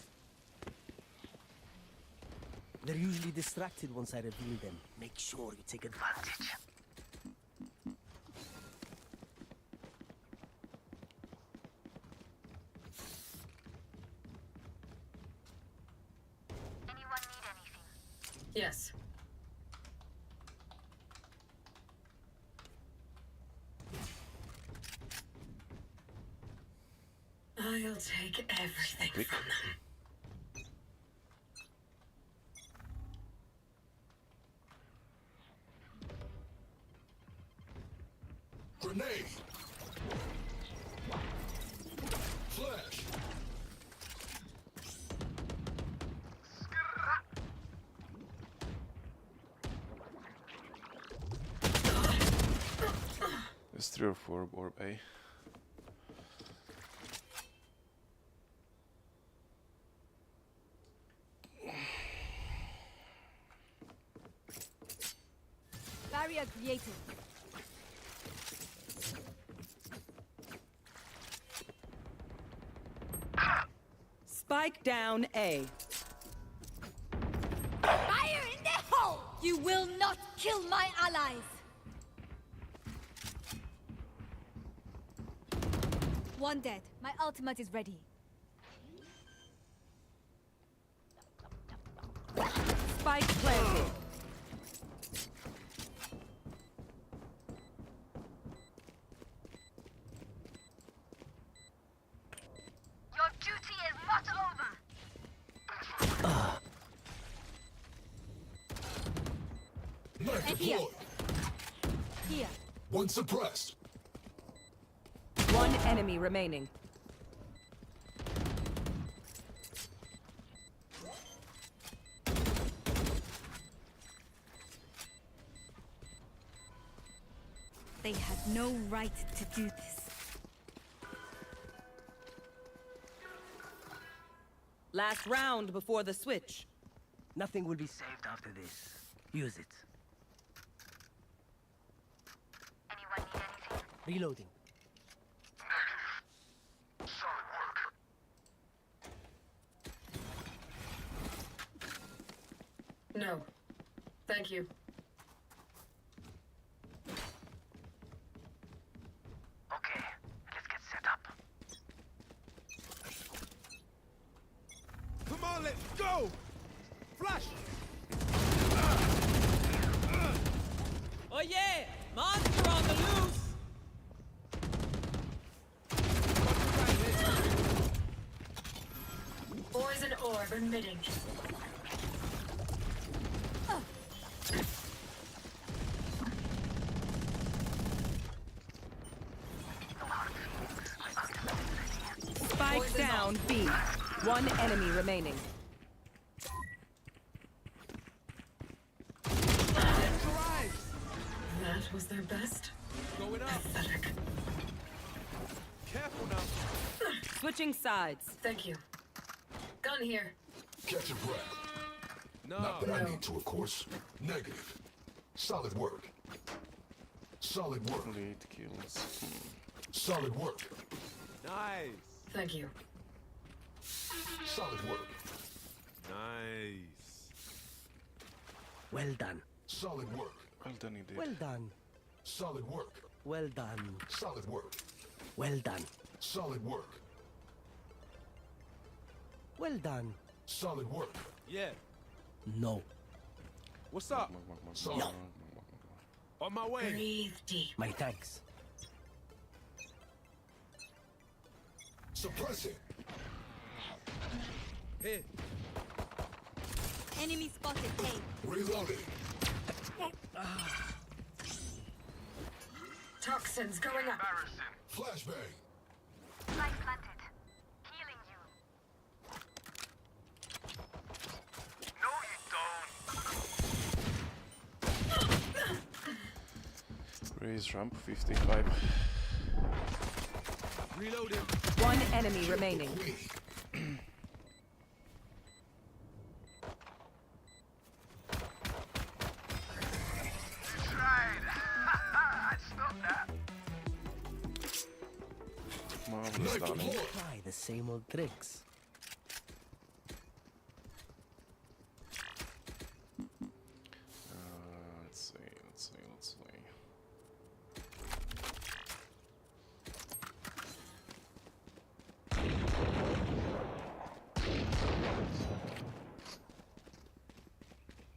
They're usually distracted once I reveal them. Make sure you take advantage. Yes. I'll take everything Big. from them. Grenade. Flash. There's 3 or 4 orb A. Area created. Spike down A. Fire in the hole! You will not kill my allies! One dead. My ultimate is ready. Spike planted. Your duty is not over. Knife And here. deployed. Here. One suppressed. One enemy remaining. They had no right to do this. Last round before the switch. Nothing will be saved after this. Use it. Anyone need anything? Reloading. Solid work. No. Thank you. Okay, let's get set up. Come on, let's go! Flash! Oh yeah! Monster on the loose! Poison orb emitting. Spike down B. One enemy remaining. That was their best. Going up! Pathetic. Careful now! Switching sides. Thank you. Gun here. Catch your breath. No! Not that I need to, of course. Negative. Solid work. Solid work. Only 8 kills. Solid work. Nice! Thank you. Solid work. Nice! Well done. Solid work. Well done, you did. Well done. Solid work. Well done. Solid work. Well done. Solid work. Well done. Solid work. Yeah! No. What's up? Solid. On my way! Breathe deep. My thanks. Suppressing. Here! Enemy spotted. Hey. Reloading. Toxins going up. Embarrassing! Flashbang. Light planted. Healing you. No, you don't. Raise ramp 55. Reloading. One enemy remaining. Tried! Stop that! Marvelous, darling. Try the same old tricks. Let's see.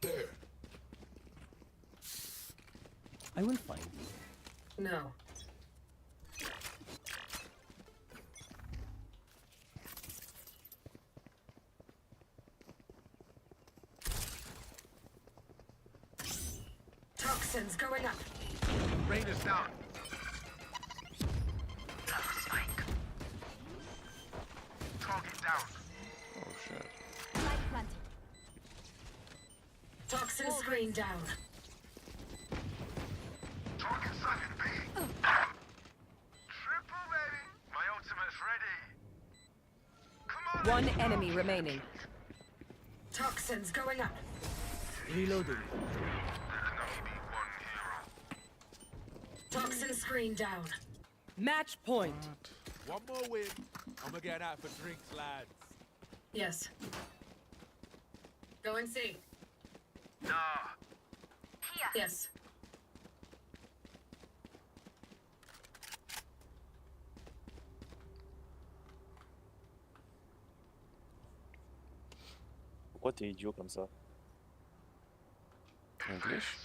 There. I will find you. No. Toxins going up. Rain is down. Spike. Target down. Oh shit. Light planted. Toxin screen down. Target sighted B. Triple baby. My ultimate's ready. Come on. One enemy remaining. Toxins going up. Reloading. There can only be one hero. Toxin screen down. Match point. One more win. I'm gonna get out for drinks, lads. Yes. Going C. No. Yes. Pourquoi t'es idiot comme ça? English?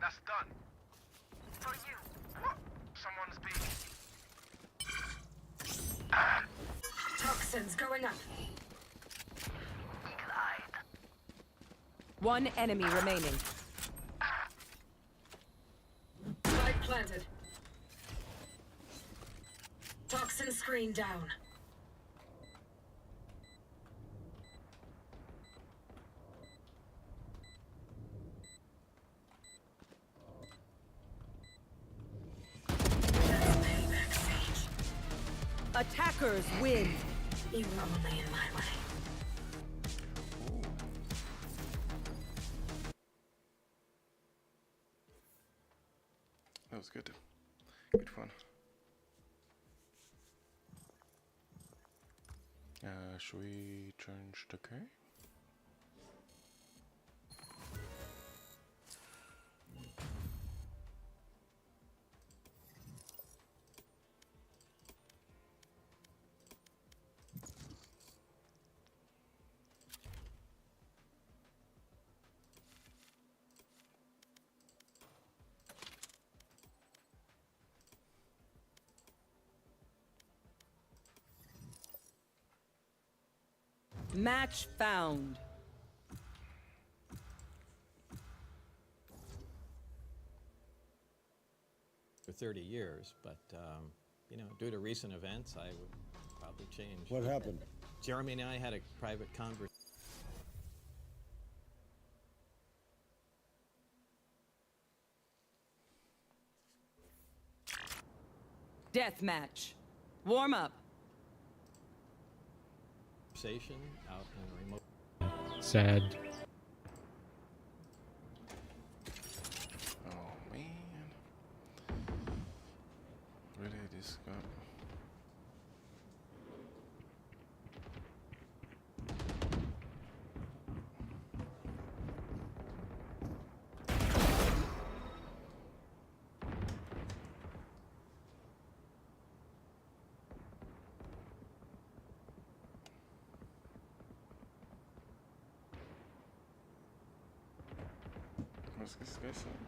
That's done. For you. What? Someone's being. Toxins going up. One enemy remaining. Spike planted. Toxin screen down. Attackers win. You were only in my way. That was good. Good fun. Should we change the K? Match found. For 30 years, but you know, due to recent events, I would probably change. What happened? Jeremy and I had a private conversation. Death match. Warm up. Out in a remote. Sad. Oh man. Really, this guy. What's this guy saying?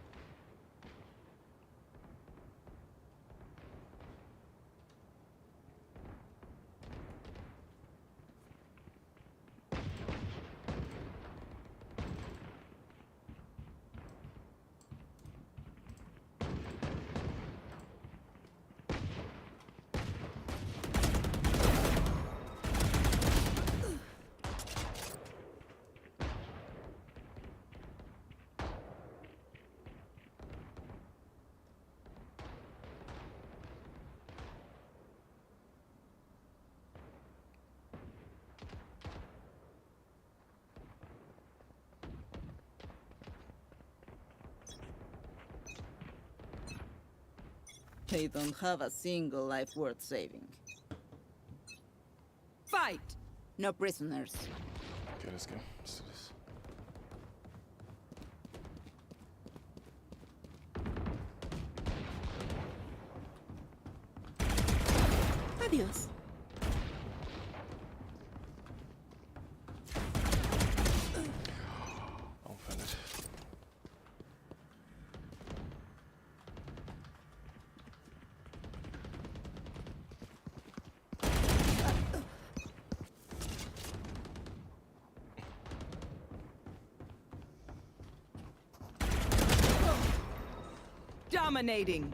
They don't have a single life worth saving. Fight! No prisoners. Okay, let's go. Let's do this. Adios. I'll find it. Dominating.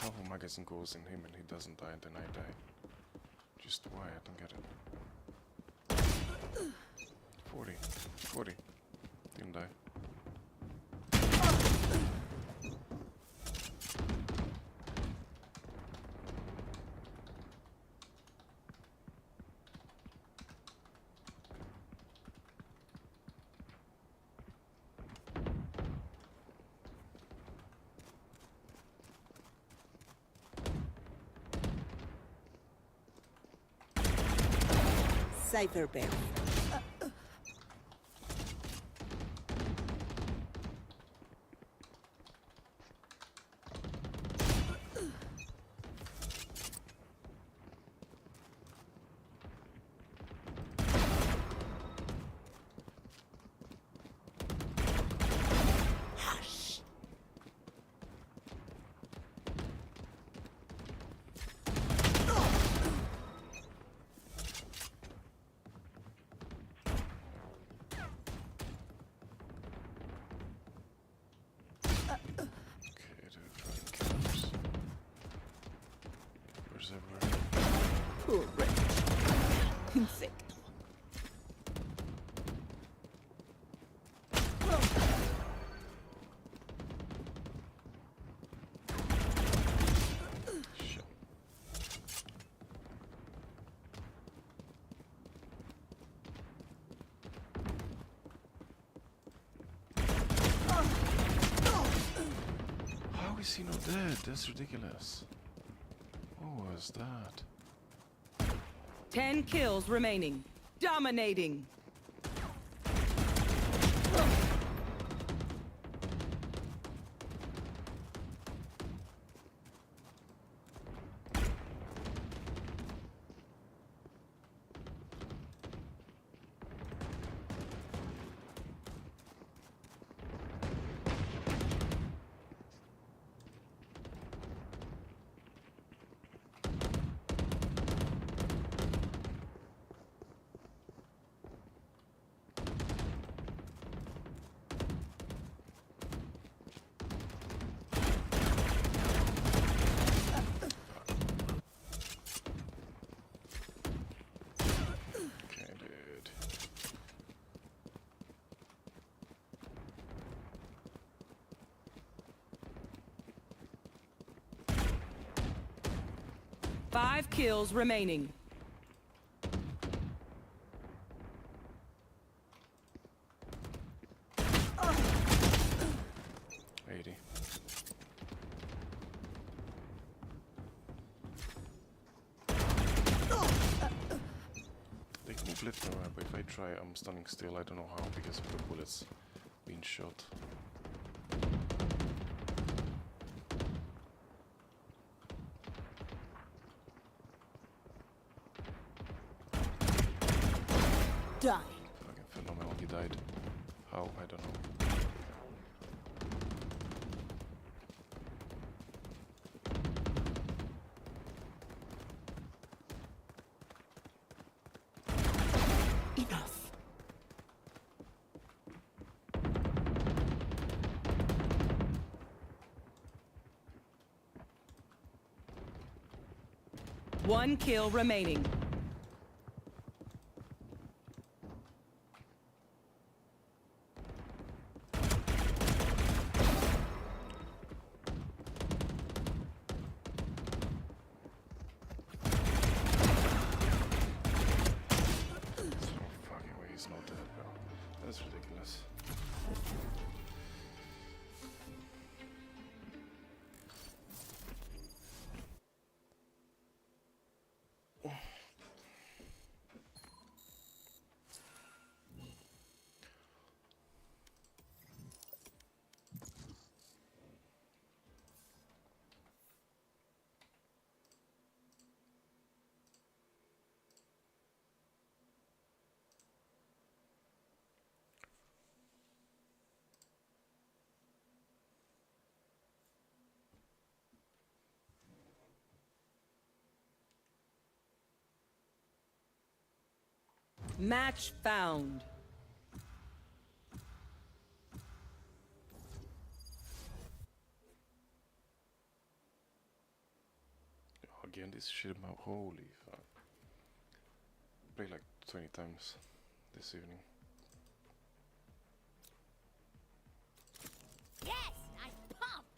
half a magazine goes in him and he doesn't die, and then I die? Just why? I don't get it. 40. 40. Didn't die. Cypher bear. Poor wretch. Insecto. Shit. How is he not dead? That's ridiculous. What was that? 10 kills remaining. Dominating. Okay, dude. Five kills remaining. They can move left and right, but if I try, I'm standing still. I don't know how because of the bullets being shot. Die. Fucking phenomenal, he died. How? I don't know. Enough. One kill remaining. Fucking way, he's not dead, bro. That's ridiculous. Match found. again this shit map. Holy fuck. Played like 20 times this evening. Yes, I'm pumped.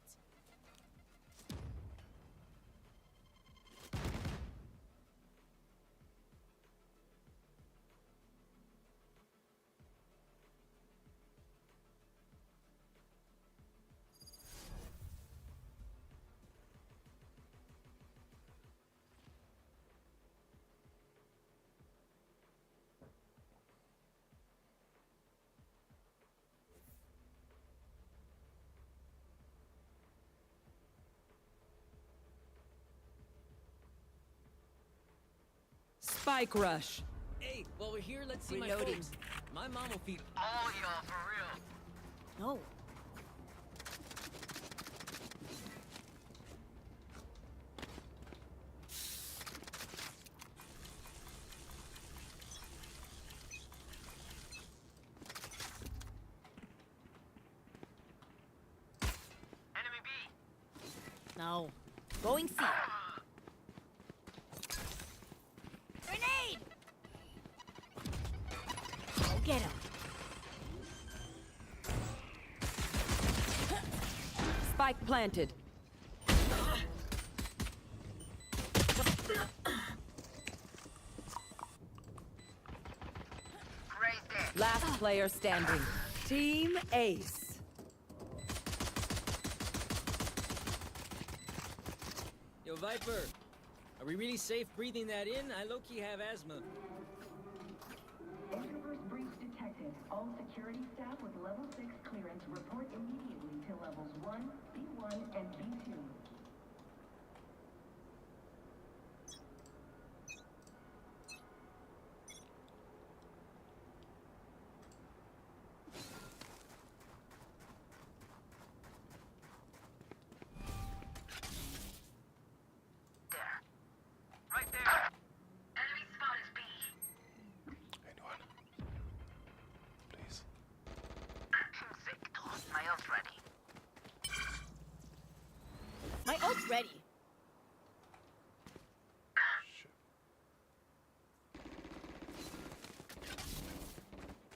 Spike rush. Hey, while we're here, let's see Reloading. my folks. My mom will feed all y'all for real. No. Enemy B. No. Going C. Grenade! Go get him. Spike planted. Last player standing. Team Ace. Yo, Viper. Are we really safe breathing that in? I low-key have asthma. Introverse breach detected. All security staff with level 6 clearance report immediately to levels 1, B1, and B2. Right there. Enemy spot is B. Anyone? Please. My ult's ready. My ult's ready.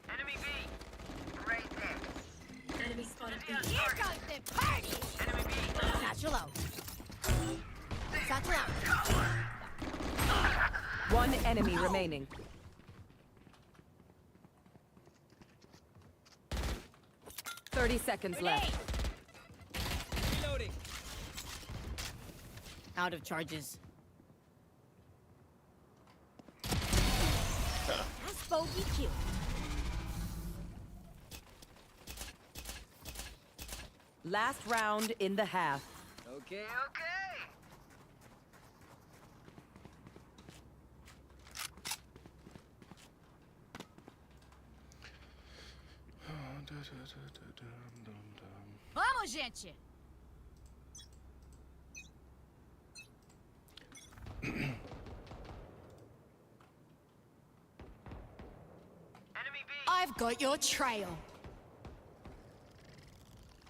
Enemy B. Right there. Enemy spotted B. Here goes the party! Enemy B. Satchel out. Satchel out. One enemy remaining. Thirty seconds left. Reloading. Out of charges. That's bogey cute. Last round in the half. Okay. Vamos, gente! Enemy B. I've got your trail.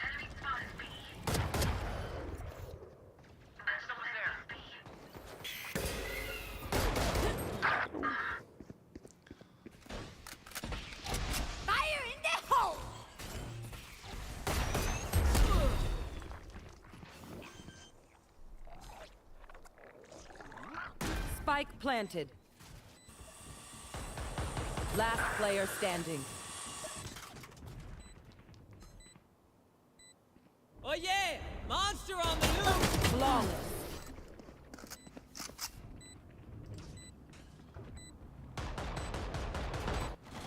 Enemy spot is B. Someone's there. Fire in the hole! Spike planted. Last player standing. Oh yeah! Monster on the loose! Flawless.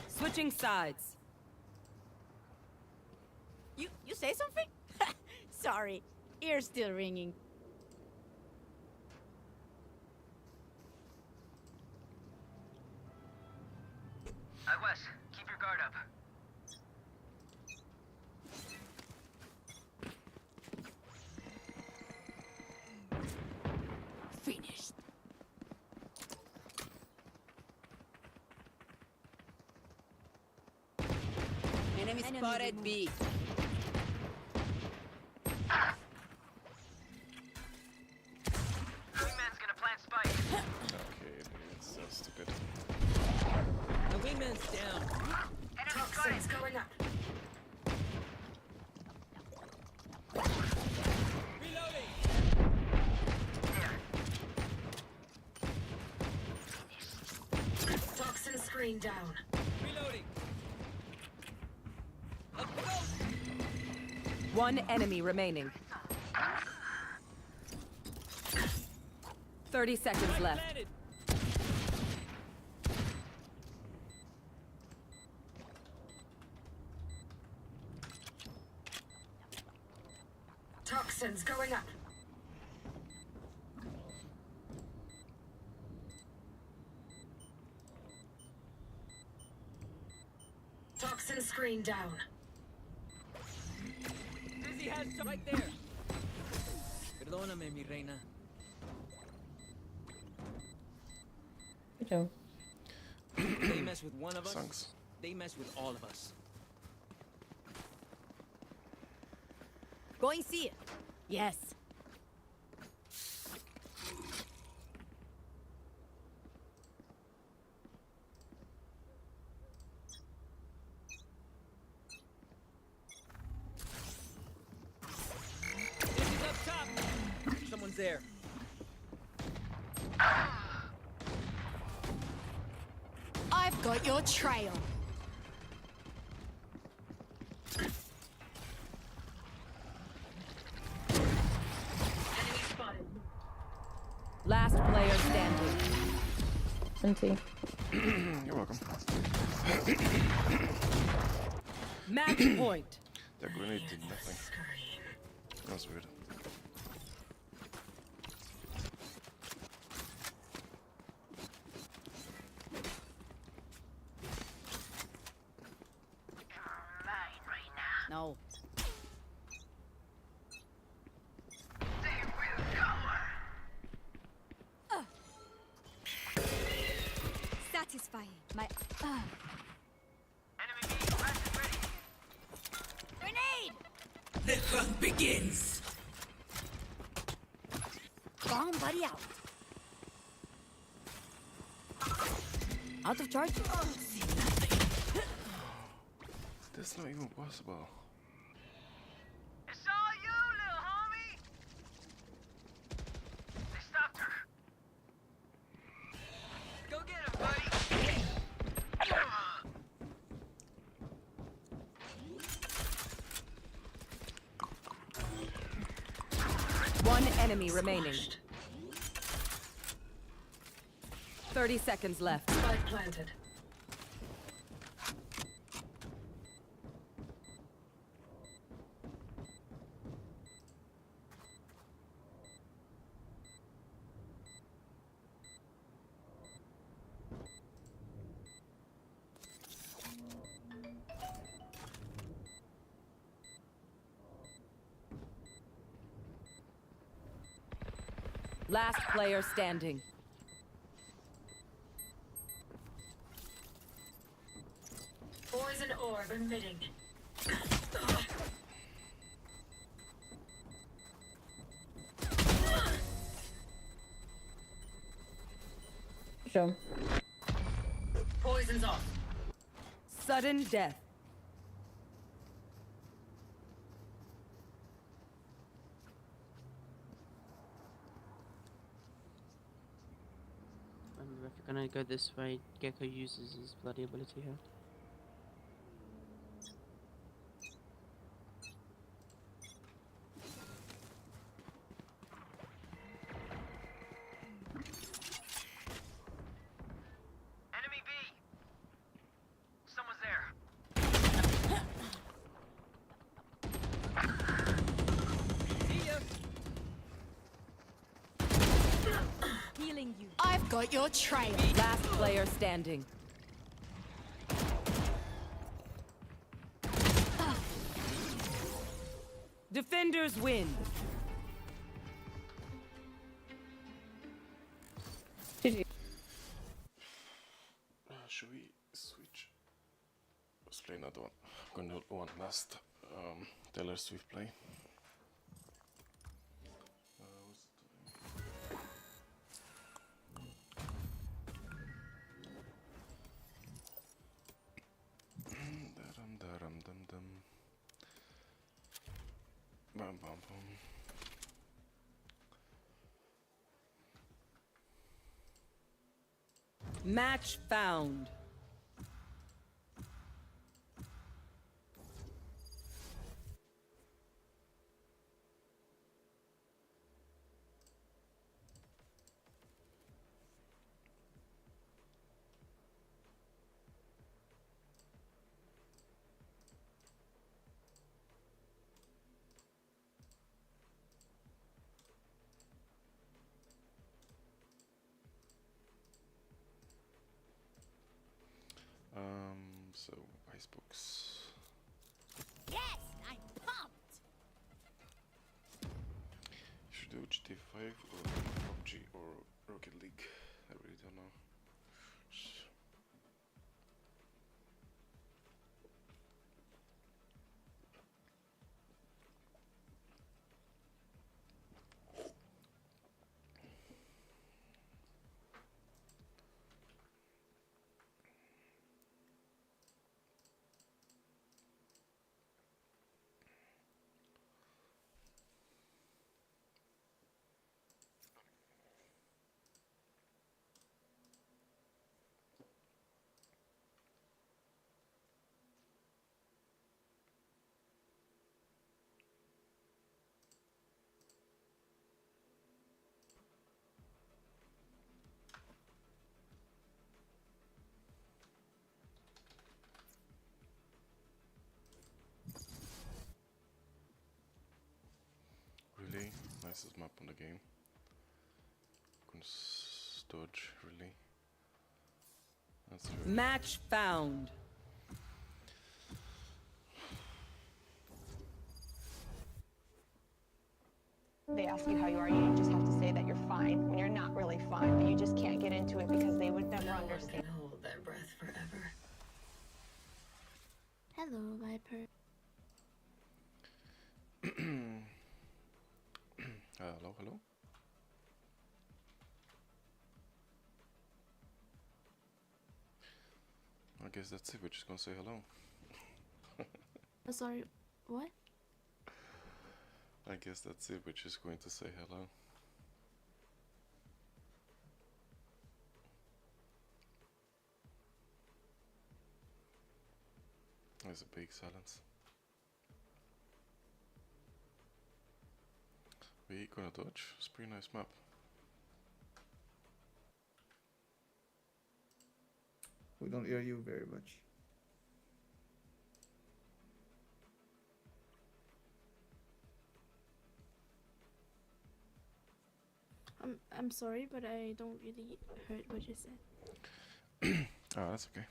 Switching sides. You say something? Sorry, ear's still ringing. Wes, keep your guard up. Finished. Enemy spotted B. Wingman's gonna plant screen down. Reloading. One enemy remaining. 30 seconds left. Planted. Toxins going up. Toxin screen down. Dizzy has some right there. Perdóname, mi reina. They mess with one of us. Thanks. They mess with all of us. Going see it. Yes. This is up top. Someone's there. I've got your trail. Enemy spotted. Last player standing. 20. You're welcome. Match point. That grenade did nothing. That's weird. No. Satisfying. My. Enemy B, flash is ready. Grenade! The hunt begins. Bomb buddy out. Out of charge. That's not even possible. It's all you, little homie. They stopped her. Go get him, buddy. One enemy remaining. 30 seconds left. Spike planted. Last player standing. Poison orb emitting. Show. Poison's off. Sudden death. If you're gonna go this way, Gecko uses his bloody ability here. Enemy B. Someone's there. See ya. Healing you. I've got your trail. Last player standing. Defenders win. Should we switch? Let's play another one. I'm gonna do one last Taylor Swift play. Bam, bam, bam. Match found. Icebox. Yes, I'm pumped. Should do GT5 or PUBG or Rocket League. I really don't know. Really? Nicest map on the game. Couldn't dodge, really. That's really Match found. They ask you how you are, you just have to say that you're fine when you're not really fine, but you just can't get into it because they would never understand. Hold their breath forever. Hello, Viper. hello, hello? I guess that's it, we're just gonna say hello. Sorry, what? I guess that's it, we're just going to say hello. There's a big silence. We gonna dodge, it's a pretty nice map. We don't hear you very much. I'm sorry, but I don't really heard what you said. Oh, that's okay.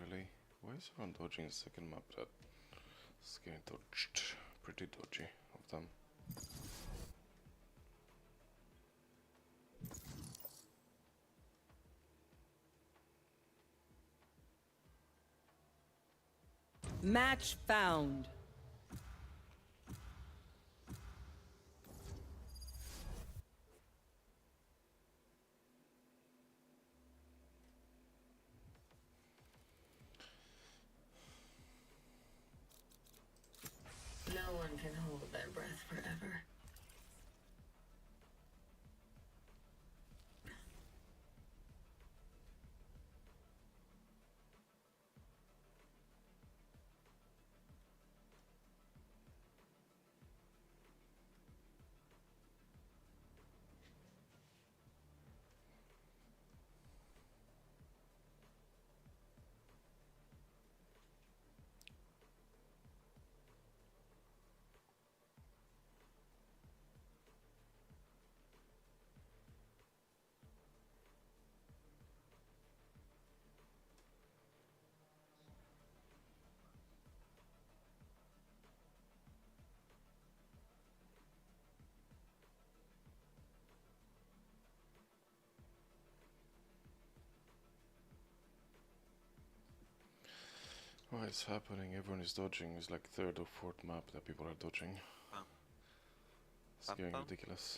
Really? Why is everyone dodging the second map? That's getting dodged. Pretty dodgy of them. Match found. No one can hold their breath forever. What is happening? Everyone is dodging. It's like third or fourth map that people are dodging. It's getting ridiculous.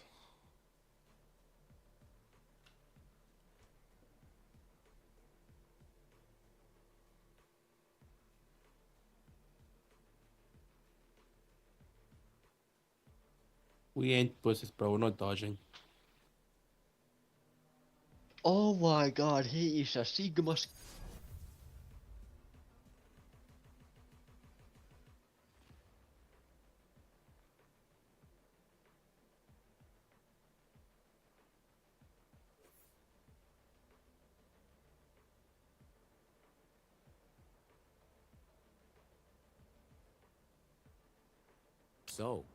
We ain't pussies, bro. We're not dodging. Oh my god, he is a Sigma. So,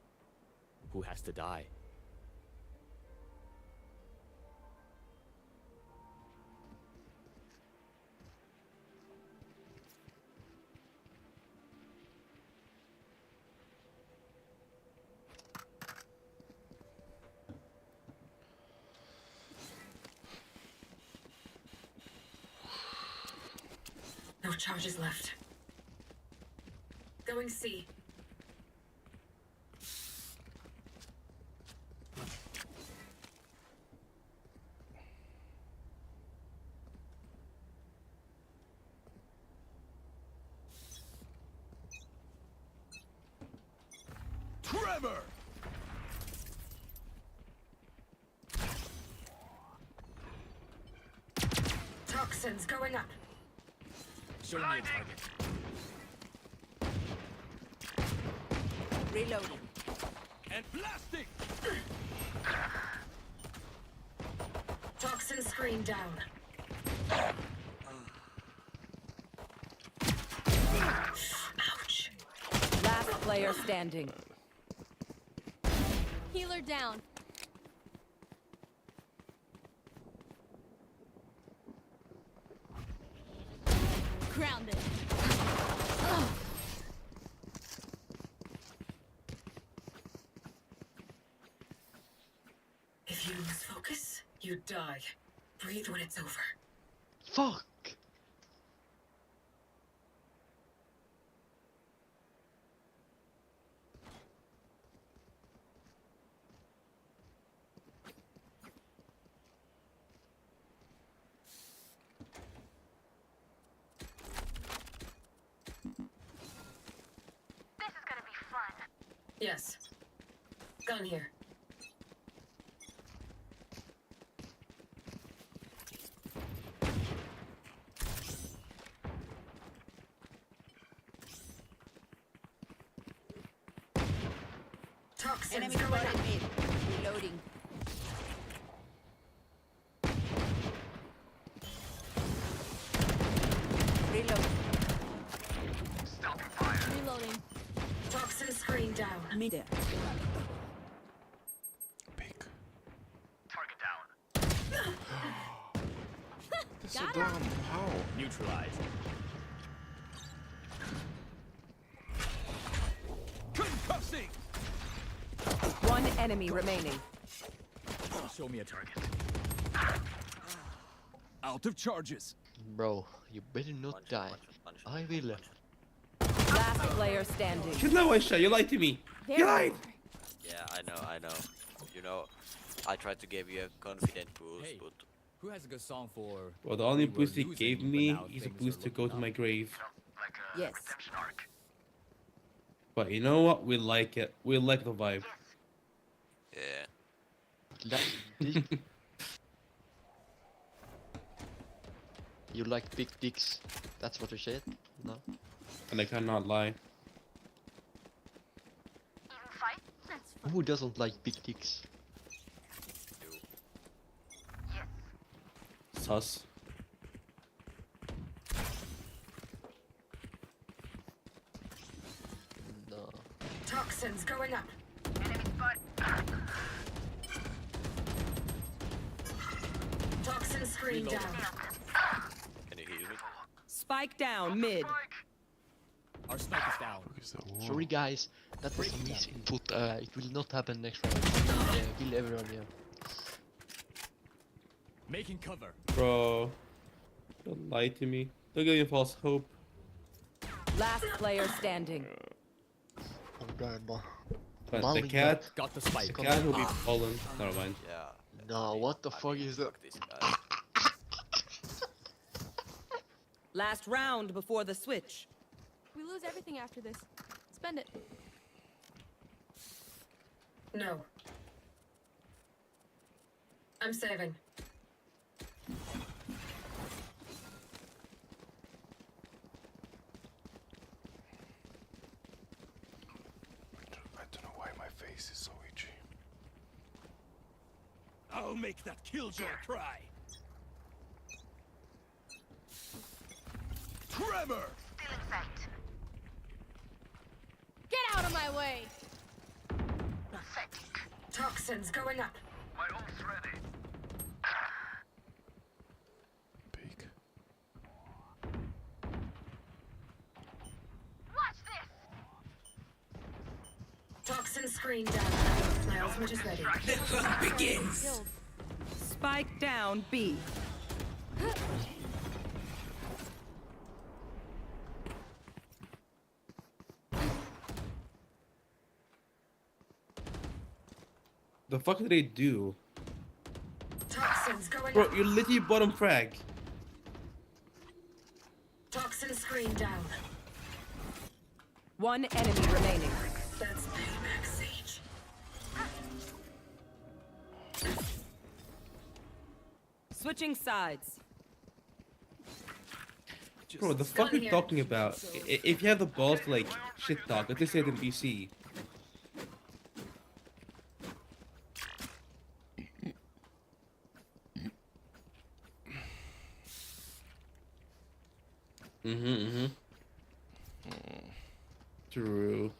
who has to die? No charges left. Going C. Trevor! Toxins going up. Show me a target. Reloading. And blasting! Toxin screen down. Ouch. Last player standing. Healer down. Grounded. If you lose focus, you die. Breathe when it's over. Fuck! Yes. Gun here. Toxins Enemy going spotted up. mid. Reloading. Reload. Reloading. Toxin screen down. Mid. Pick. Target down. That's so Got dumb. How? Neutralize. Concussing! One enemy remaining. Show me a target. Out of charges. Bro, you better not die. I will. Last player standing. No, Aisha, you lied to me. You lied. Yeah, I know. You know, I tried to give you a confident boost, Hey. but Who has a good song for? Well, the only we were boost he losing, gave but me now is a things are boost to go to looking my up? grave. Like a Yes. redemption arc. But you know what? We like it. We like the vibe. yeah. You like big dicks? That's what you said? No? And I cannot lie. Even fight? That's fun. Who doesn't like big dicks? Sus. No. Toxins going up. Enemy spot. Toxin screen down. Can you heal me? Spike down mid. Our spike is down. Is that wall? Sorry guys, that was a misinput. It will not happen next round. Kill everyone, yeah. Making cover. Bro. Don't lie to me. Don't give me false hope. Last player standing. But the cat. Got the spike. The cat will be fallen. Never mind. Yeah. No, what the fuck is that? Fuck this guy. Last round before the switch. We lose everything after this. Spend it. No. I'm saving. I don't know why my face is so itchy. I'll make that killjoy cry. Trevor! Get out of my way! Toxins going up. My ult's ready. Peek. Watch this. Toxin screen down. My ultimate is ready. The hunt begins. Spike down B. The fuck did they do? Toxins going Bro, up. you're literally bottom frag. Toxin screen down. One enemy remaining. That's payback, Sage. Switching sides. Bro, the fuck are you talking about? If you have the balls to like shit talk, let's just say it in BC. True.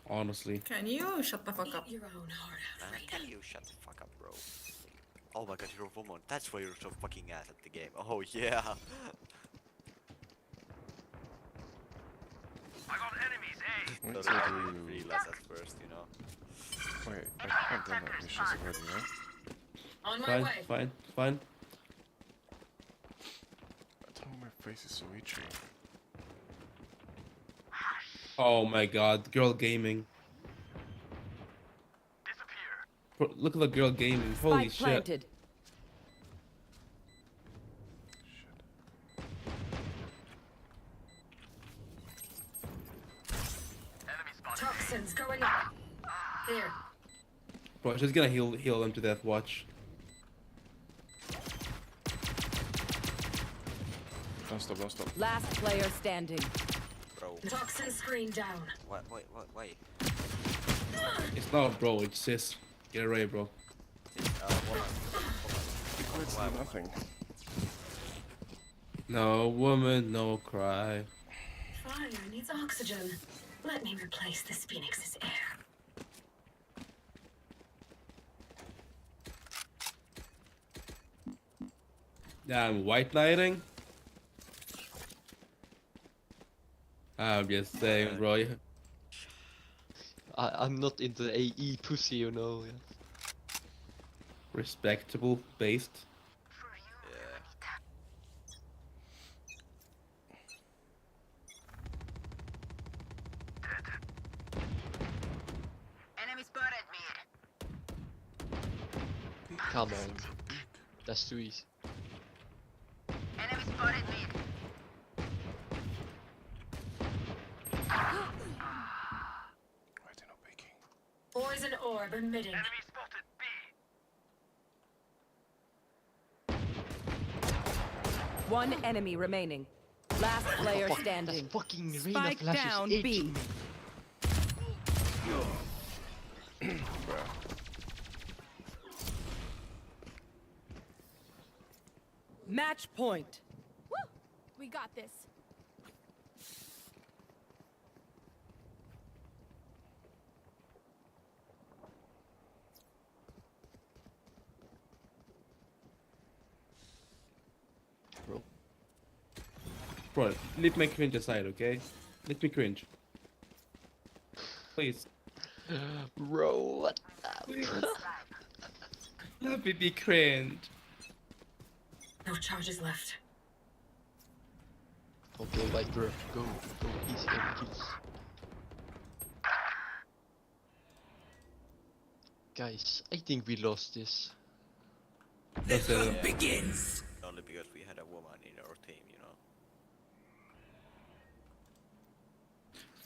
Honestly. Can you shut the fuck up? Your own heart out. Can you shut the fuck up, bro? Oh my god, you're a woman. That's why you're so fucking ass at the game. Oh yeah. I got enemies, eh? Wait So till I you... didn't realize at first, you know. Wait, I haven't done that missions already, right? On my Fine, way. fine, fine. I told my face is so itchy. Oh my god, girl gaming. Bro, look at the girl gaming. Holy Spike shit. planted. Toxins going up. Here. Bro, she's gonna heal them to death. Watch. Don't stop, don't stop. Last player standing. Bro. Toxin screen down. Wait. It's not bro, it's sis. Get it right, bro. Woman. It's nothing. No woman, no cry. Fire needs oxygen. Let me replace this phoenix's air. Damn, white knighting? I'm just saying, bro. I'm not into AE pussy, you know. Respectable based. Enemy spotted me. Come on. That's too easy. Enemy spotted me. Poison orb emitting. Enemy spotted B. One enemy remaining. Last player Fuck, standing. that's fucking Reina Spike flashes down itch. B. Match point. Woo! We got this. Bro, leave my cringe aside, okay? Let me cringe. Please. Bro, what Please. Let me be cringe. No charges left. Okay, Viper, go easy on the kills. Guys, I think we lost this. The hunt begins. Only because we had a woman in our team, you know.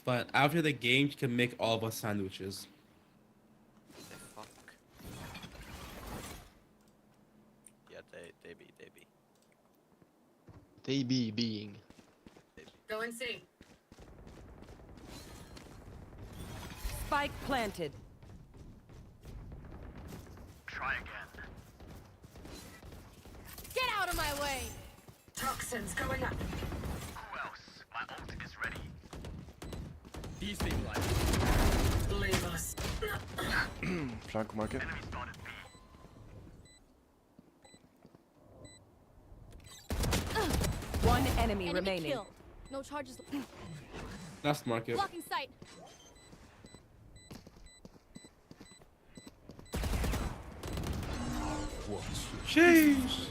But after the game, you can make all of us sandwiches. The fuck? Yeah, they be. They be being. Go and see. Spike planted. try again. Get out of my way! Toxins going up. Who else? My ult is ready. These things like. Leave us. Flank market. Enemy spotted B. One enemy Enemy remaining. kill. No charges. Last market. Blocking sight. Sheesh.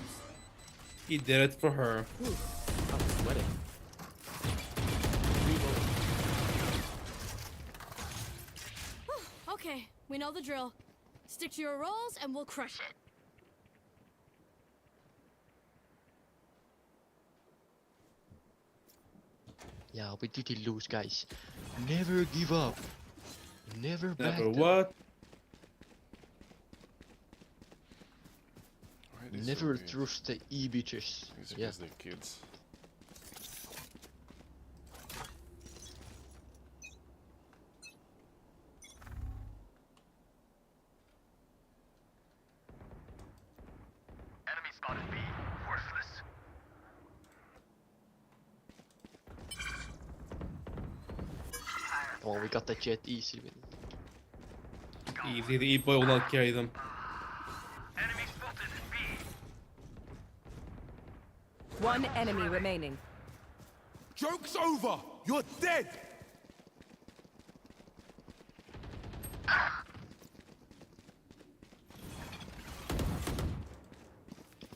He did it for her. I'm sweating. Okay, we know the drill. Stick to your roles and we'll crush it. Yeah, we did lose, guys. Never give up. Never back Never down. what? Why are they so Never weird? trust the e-bitches. It's Yeah. because they're kids. Enemy spotted B. Worthless. Oh, we got the jet easy win. Easy, the E-boy will not carry them. Enemy spotted B. One enemy remaining. Joke's over! You're dead!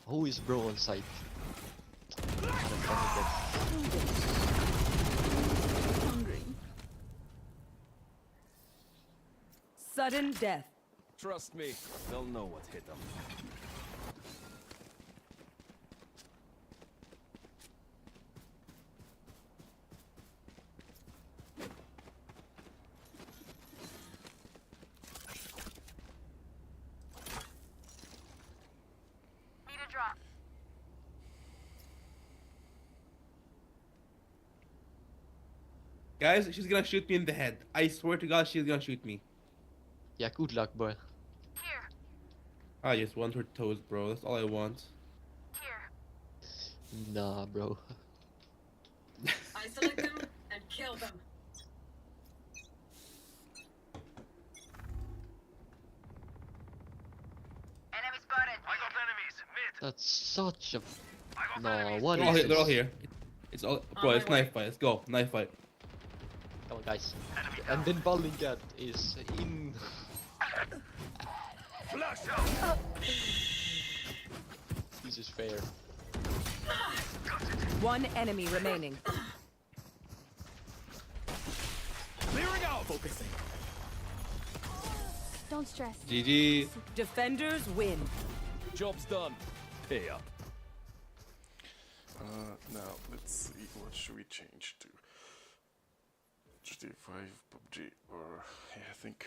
Who is bro on site? Hungry. Sudden death. Trust me, they'll know what hit them. Need a drop. Guys, she's gonna shoot me in the head. I swear to God, she's gonna shoot me. Yeah, good luck, boy. Here. I just want her toes, bro. That's all I want. Here. Nah, bro. Isolate them and kill them. Enemy spotted. I got enemies. Mid. That's such a... I got No, enemies. what They're all is here. They're all this? here. It's all, On bro. my It's way. knife fight. Let's go. Knife fight. Come on, guys. Enemy And down. then Ballingat is in... Flash out. This is fair. One enemy remaining. Clearing out! Focusing. Don't stress. GG. Defenders win. Job's done. Pay up. Now let's see, what should we change to? GTA 5, PUBG, or yeah, I think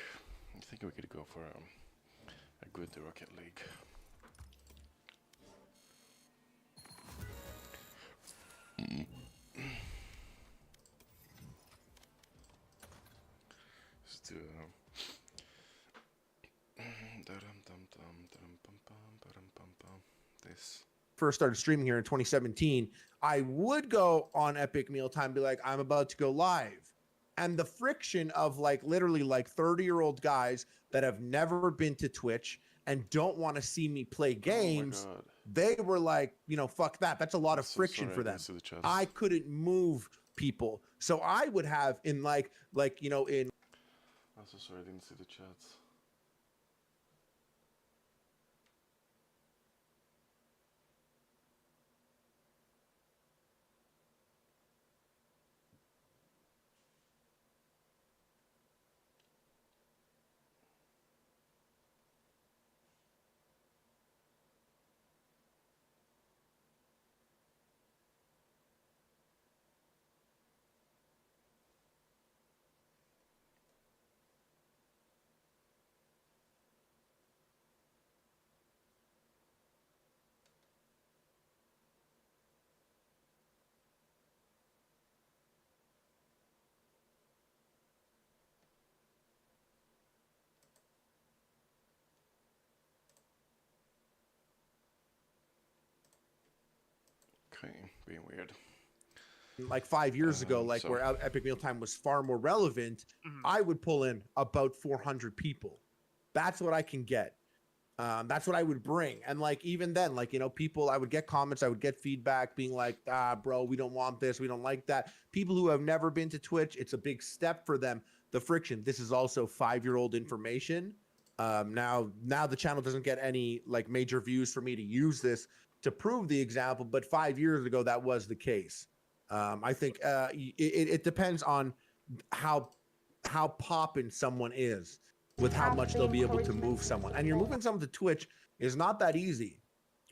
we could go for a good Rocket League. Let's do this. First started streaming here in 2017, I would go on Epic Mealtime, be like, I'm about to go live. And the friction of like literally like 30-year-old guys that have never been to Twitch and don't want to see me play games, they were like, you know, fuck that. That's a lot of friction for them. I couldn't move people. So I would have in like, you know, in... I'm so sorry, I didn't see the chats. being weird. Like 5 years ago, like so- where Epic Mealtime was far more relevant, I would pull in about 400 people. That's what I can get. That's what I would bring. And like, even then, like, you know, people, I would get comments, I would get feedback being like, bro, we don't want this. We don't like that. People who have never been to Twitch, it's a big step for them. The friction, this is also 5-year-old information. Now the channel doesn't get any like major views for me to use this to prove the example, but 5 years ago, that was the case. I think it depends on how poppin' someone is with how much they'll be able to move someone. And you're moving someone to Twitch is not that easy.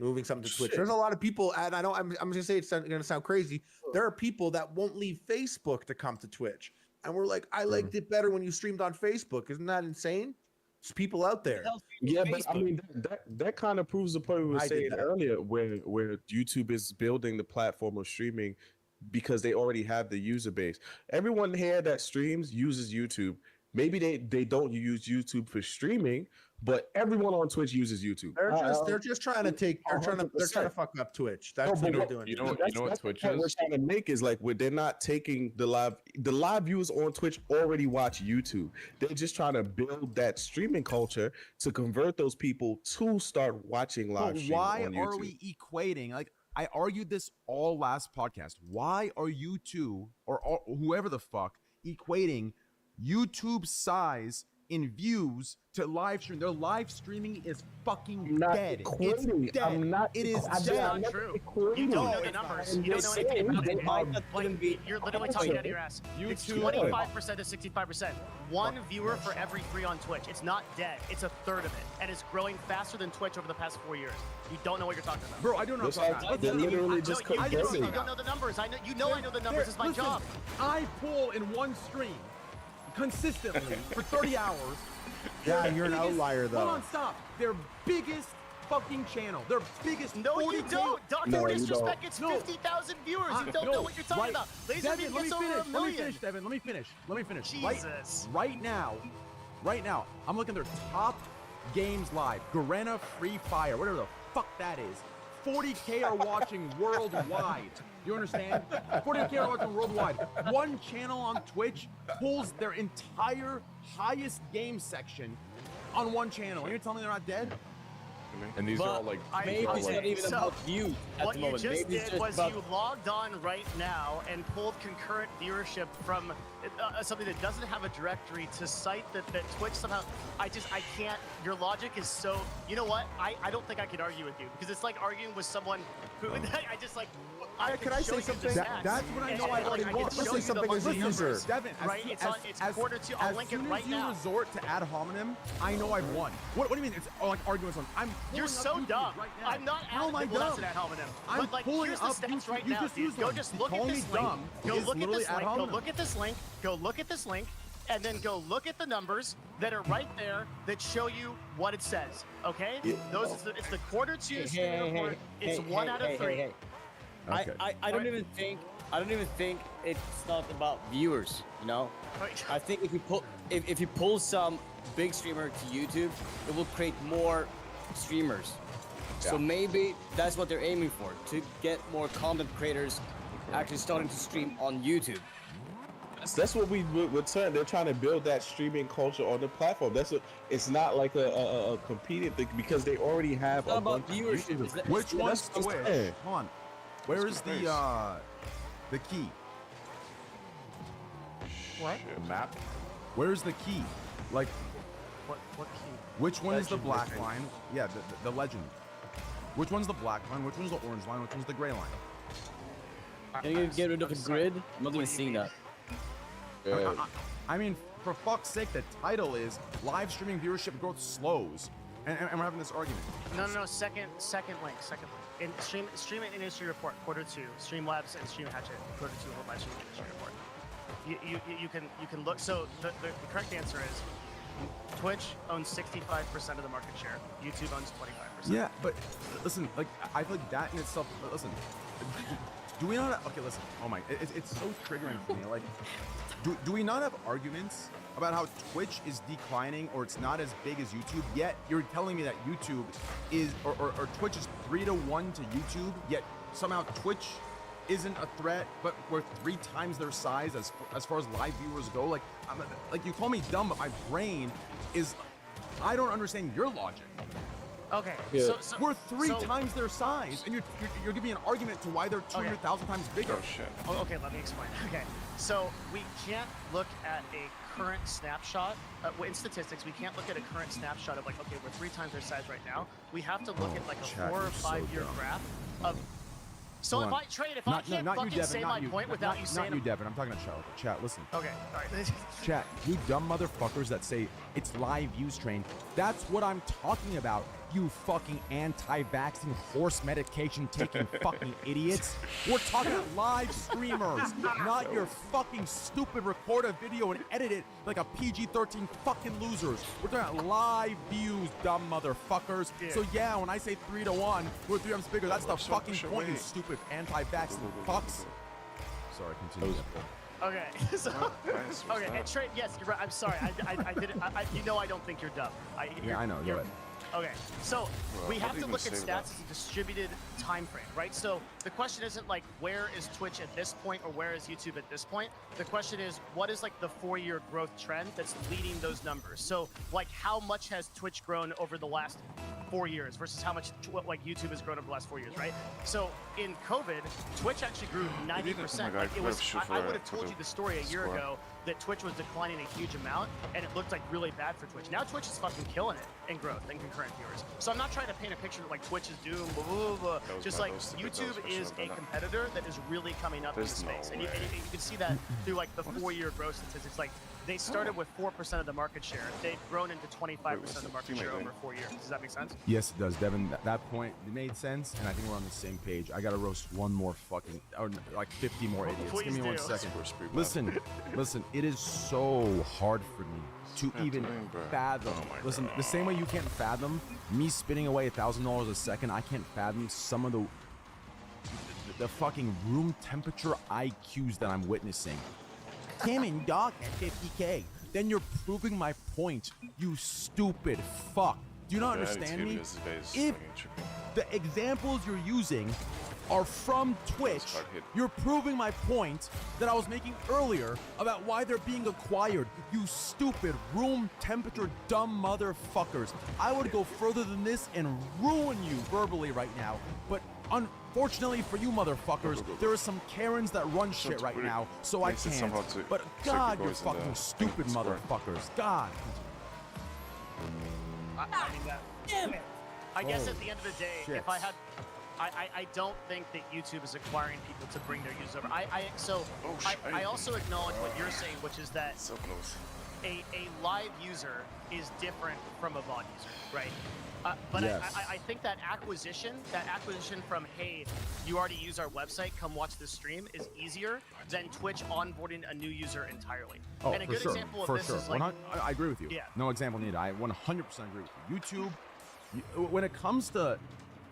Moving someone to Twitch. There's a lot of people, and I'm gonna say it's gonna sound crazy. There are people that won't leave Facebook to come to Twitch, and we're like, I liked it better when you streamed on Facebook. Isn't that insane? There's people out there. Yeah, but I mean that kind of proves the point we were saying earlier, where YouTube is building the platform of streaming because they already have the user base. Everyone here that streams uses YouTube. Maybe they don't use YouTube for streaming, but everyone on Twitch uses YouTube. They're just trying to take. They're trying to fuck up Twitch. That's what they're doing. You know what Twitch What we're is? trying to make is like they're not taking the live viewers on Twitch already watch YouTube. They're just trying to build that streaming culture to convert those people to start watching live streaming Why on YouTube. are we equating? Like I argued this all last podcast. Why are you two or whoever the fuck equating YouTube size in views to live stream? Their live streaming is fucking dead. It's dead. It is dead. Not true. You don't know the numbers. You don't know anything about it. You're literally talking out of your ass. It's 25% to 65%. One viewer for every 3 on Twitch. It's not dead. It's a third of it, and it's growing faster than Twitch over the past 4 years. You don't know what you're talking about, bro. I don't know what I'm talking about. They're literally just you don't know the numbers. I know. You know I know the numbers. It's my job. I pull in one stream consistently for 30 hours. Yeah, you're an outlier though. Hold on, stop. Their biggest fucking channel. Their biggest. No, you 40K don't. Dr. Disrespect gets 50,000 viewers. You don't know what you're talking about. Laser Beam gets over 1 million. Let me finish, Devin. Let me finish. Jesus. Right now, I'm looking at their top games live. Garena Free Fire, whatever the fuck that is. 40K are watching worldwide. You understand? 40K are watching worldwide. One channel on Twitch pulls their entire highest game section on one channel. And you're telling me they're not dead? And these are all like maybe it's not even about views at What the you moment. just Maybe it's did just was about you logged on right now and pulled concurrent viewership from something that doesn't have a directory to cite that Twitch somehow. I can't. Your logic is so. You know what? I don't think I could argue with you because it's like arguing with someone who I just like. Can I say something? That's what I know I already want. Let's say something as a user. Devin, right? It's quarter to. I'll link it right now. As soon as you resort to ad hominem, I know I've won. What do you mean? It's like arguing with someone. You're so dumb. Right now. I'm not How am I well, that's dumb? an ad hominem. I'm But like, pulling here's the up stats right you now, just dude. used Go one. just look Calling at me this link. dumb Go is look at literally this ad link. Go hominem. look at this link. Go look at this link. And then go look at the numbers that are right there that show you what it says. Okay? Those it's the quarter 2 streaming report. It's 1 out of 3. I don't even think it's not about viewers, you know? I think if you pull some big streamer to YouTube, it will create more streamers. So maybe that's what they're aiming for, to get more content creators actually starting to stream on YouTube. That's what we're trying. They're trying to build that streaming culture on the platform. It's not like a competing thing because they already have a bunch of YouTubers. Which one's Twitch? Hold on. Where is the key? What? The map? Where's the key? Like, What key? which one is the black line? Yeah, the legend. Which one's the black line? Which one's the orange line? Which one's the gray line? Can you get rid of the grid? I'm not even seeing that. I mean, for fuck's sake, the title is live streaming viewership growth slows, and we're having this argument. No. Second link. In stream industry report, quarter 2. Streamlabs and Stream Hatchet, quarter 2 live streaming industry report. You can look. So the correct answer is Twitch owns 65% of the market share. YouTube owns 25%. Yeah, but listen, like I feel like that in itself. Listen, do we not? Okay, listen. Oh my, it's so triggering for me. Like, do we not have arguments about how Twitch is declining or it's not as big as YouTube? Yet you're telling me that YouTube is or Twitch is 3-1 to YouTube. Yet somehow Twitch isn't a threat, but we're 3 times their size as far as live viewers go. Like, like you call me dumb, but my brain is. I don't understand your logic. Okay, Yeah. so we're 3 times their size, and you're giving me an argument to why they're 200,000 times bigger. Oh shit. Oh, okay, let me explain. Okay, so we can't look at a current snapshot. In statistics, we can't look at a current snapshot of like, okay, we're 3 times their size right now. We have to look at like a Chad, 4 or you're so 5 year dumb. graph of. So Hold if on. I trade, if I can't fucking say my point without you saying. Not you, Devin. I'm talking to Chat. Chat, listen. Okay, all right. Chat, you dumb motherfuckers that say it's live views train. That's what I'm talking about. You fucking anti-vaccine horse medication taking fucking idiots. We're talking about live streamers, not your fucking stupid record a video and edit it like a PG-13 fucking losers. We're talking about live views, dumb motherfuckers. Yeah. So yeah, when I say 3 to 1, we're 3 times bigger. That's the fucking point, you stupid anti-vaccine fucks. Sorry, continue. Okay, so okay, and trade. Yes, you're right. I'm sorry. I didn't. You know, I don't think you're dumb. Yeah, I know. You're right. Okay, so we how have do to you look at even say stats as a distributed time frame, right? So the question isn't like where is Twitch at this point or where is YouTube at this point. The question is what is like the 4-year growth trend that's leading those numbers. So like how much has Twitch grown over the last 4 years versus how much like YouTube has grown over the last 4 years, right? So in COVID, Twitch actually grew 90%. Like it was, I would have told you the story a year ago that Twitch was declining a huge amount and it looked like really bad for Twitch. Now Twitch is fucking killing it in growth and concurrent viewers. So I'm not trying to paint a picture that like Twitch is doomed, blah, blah, blah. Just like YouTube is a competitor that is really coming up in the space. And you can see that through like the 4-year growth statistics. Like they started with 4% of the market share. They've grown into 25% of the market share over 4 years. Does that make sense? Yes, it does, Devin. That point made sense, and I think we're on the same page. I gotta roast one more fucking, or like 50 more idiots. Please Give me do. 1 second. Listen. It is so hard for me to even fathom. Listen, the same way you can't fathom me spinning away $1,000 a second, I can't fathom some of the fucking room temperature IQs that I'm witnessing. Came in dark at 50K. Then you're proving my point, you stupid fuck. Do you not understand me? If the examples you're using are from Twitch, you're proving my point that I was making earlier about why they're being acquired. You stupid room temperature dumb motherfuckers. I would go further than this and ruin you verbally right now, but unfortunately for you motherfuckers, there are some Karens that run shit right now, so I can't. But God, you're fucking stupid motherfuckers. God. I mean that. Damn it! I guess at the end of the day, if I had, I don't think that YouTube is acquiring people to bring their users over. I also acknowledge what you're saying, which is that a live user is different from a VOD user, right? But yes. I think that acquisition from, hey, you already use our website, come watch this stream, is easier than Twitch onboarding a new user entirely. Oh, and a good example of this is like, I agree with you. Yeah. No example needed. I 100% agree with you. YouTube, when it comes to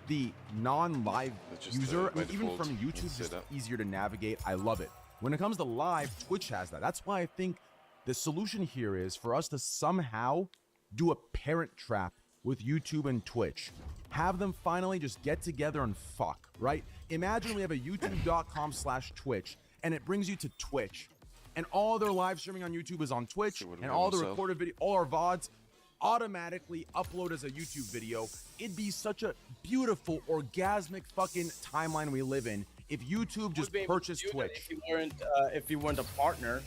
the non-live user, I mean, even from YouTube, just easier to navigate. I love it. When it comes to live, Twitch has that. That's why I think the solution here is for us to somehow do a parent trap with YouTube and Twitch. Have them finally just get together and fuck, right? Imagine we have a youtube.com/Twitch and it brings you to Twitch and all their live streaming on YouTube is on Twitch and all the recorded video, all our VODs automatically upload as a YouTube video. It'd be such a beautiful, orgasmic fucking timeline we live in if YouTube just purchased Twitch. If you weren't a partner.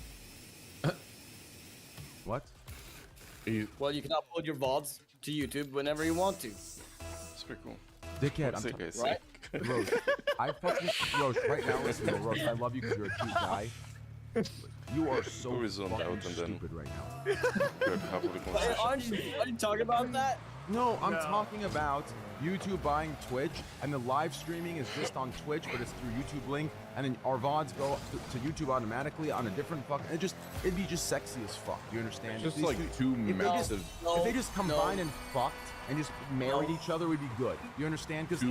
What? Well, you can upload your VODs to YouTube whenever you want to. It's pretty cool. Dickhead, I'm right? Rose, I fucking Rose right now. Listen, Rose, I love you because you're a cute guy. You are so fucking stupid right now. Aren't you talking about that? No, I'm talking about YouTube buying Twitch, and the live streaming is just on Twitch, but it's through YouTube link, and then our VODs go to YouTube automatically on a different fucking. It'd be just sexy as fuck. Do you understand? Just like two massive. If they just combined and fucked and just married each other, we'd be good. You understand? Because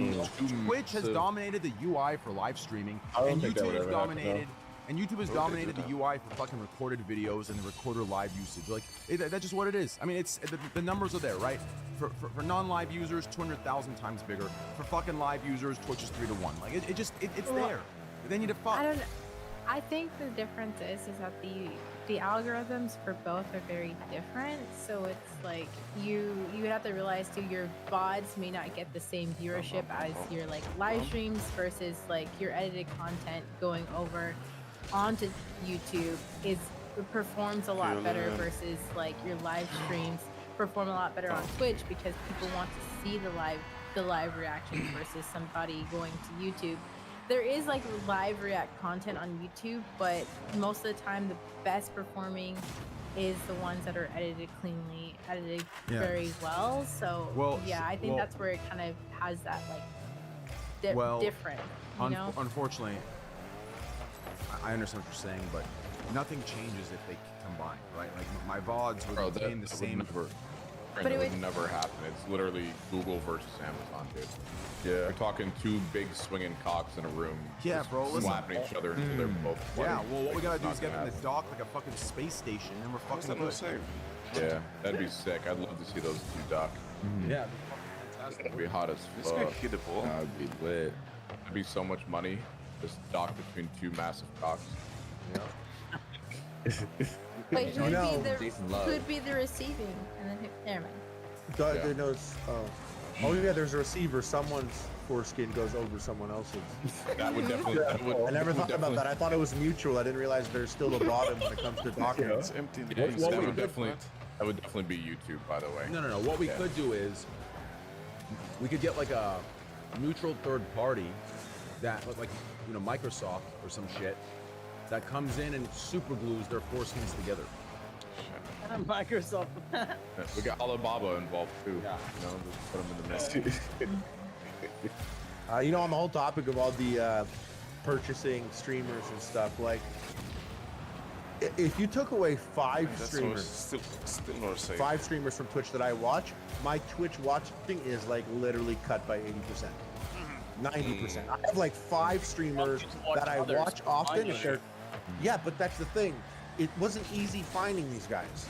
Twitch has dominated the UI for live streaming, and YouTube has dominated. And YouTube has dominated the UI for fucking recorded videos and the recorder live usage. Like, that's just what it is. I mean, it's the numbers are there, right? For non-live users, 200,000 times bigger. For fucking live users, Twitch is 3 to 1. Like, it's there. They need to follow. I don't. I think the difference is that the algorithms for both are very different. So it's like you would have to realize too, your VODs may not get the same viewership as your like live streams versus like your edited content going over onto YouTube it performs a lot better versus like your live streams perform a lot better on Twitch because people want to see the live reactions versus somebody going to YouTube. There is like live react content on YouTube, but most of the time the best performing is the ones that are edited cleanly, edited very well. So yeah, I think that's where it kind of has that like different, you know? Unfortunately, I understand what you're saying, but nothing changes if they combine, right? Like my VODs would retain the same. But it would never happen. It's literally Google versus Amazon, dude. Yeah, we're talking two big swinging cocks in a room. Yeah, bro. Slapping each other until they're both. Yeah, well, what we gotta do is get them to dock like a fucking space station, and we're fucking good. Yeah, that'd be sick. I'd love to see those two dock. Yeah, that'd be hot as This guy fuck. hit the ball. That'd be lit. That'd be so much money. Just dock between two massive cocks. But who'd No. be Jason the Love. who'd be the receiving and then never mind. There knows. Oh yeah, there's a receiver. Someone's foreskin goes over someone else's. That would definitely. That would, I never would thought about that. I thought it was mutual. I didn't realize there's still a bottom when it comes to docking. It's empty. In the Yeah, base. that would definitely be YouTube, by the way. No. What we could do is we could get like a neutral third party that, like, you know, Microsoft or some shit that comes in and super glues their foreskins together. Microsoft. We got Alibaba involved too. Yeah. You know, just put them in the mess. You know, on the whole topic of all the purchasing streamers and stuff, like, if you took away five streamers, still not safe. 5 streamers from Twitch that I watch, my Twitch watching is like literally cut by 80%, 90%. I have like 5 streamers that I watch often. If they're, yeah, but that's the thing. It wasn't easy finding these guys.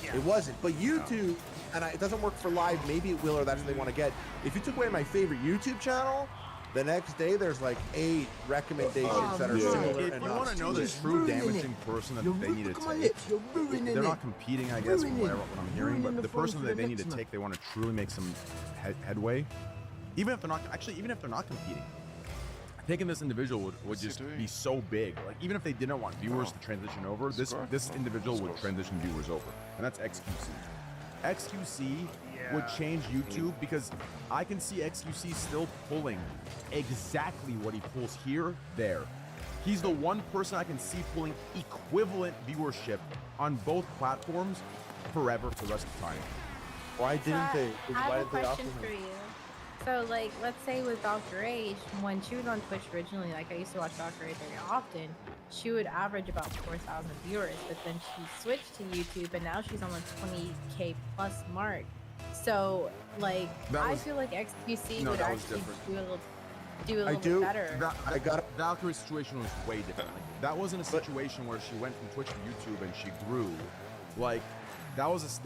It wasn't. But YouTube, and it doesn't work for live. Maybe it will, or that's what they want to get. If you took away my favorite YouTube channel, the next day there's like 8 recommendations that are similar If you enough. want to know the true damaging person that they need to take, they're not competing, I guess, from what I'm hearing, but the person that they need to take, they want to truly make some headway, even if they're not competing. Taking this individual would just be so big. Like, even if they didn't want viewers to transition over, this individual would transition viewers over, and that's XQC. XQC would change YouTube because I can see XQC still pulling exactly what he pulls here, there. He's the one person I can see pulling equivalent viewership on both platforms forever for the rest of the time. Why didn't they? I have a question for you. So, like, let's say with Dr. H, when she was on Twitch originally, like, I used to watch Dr. H very often, she would average about 4,000 viewers, but then she switched to YouTube, and now she's on the 20K plus mark. So, like, I feel like XQC would actually do a little bit better. Valkyrie's situation was way different. Like, that wasn't a situation where she went from Twitch to YouTube and she grew. Like, that was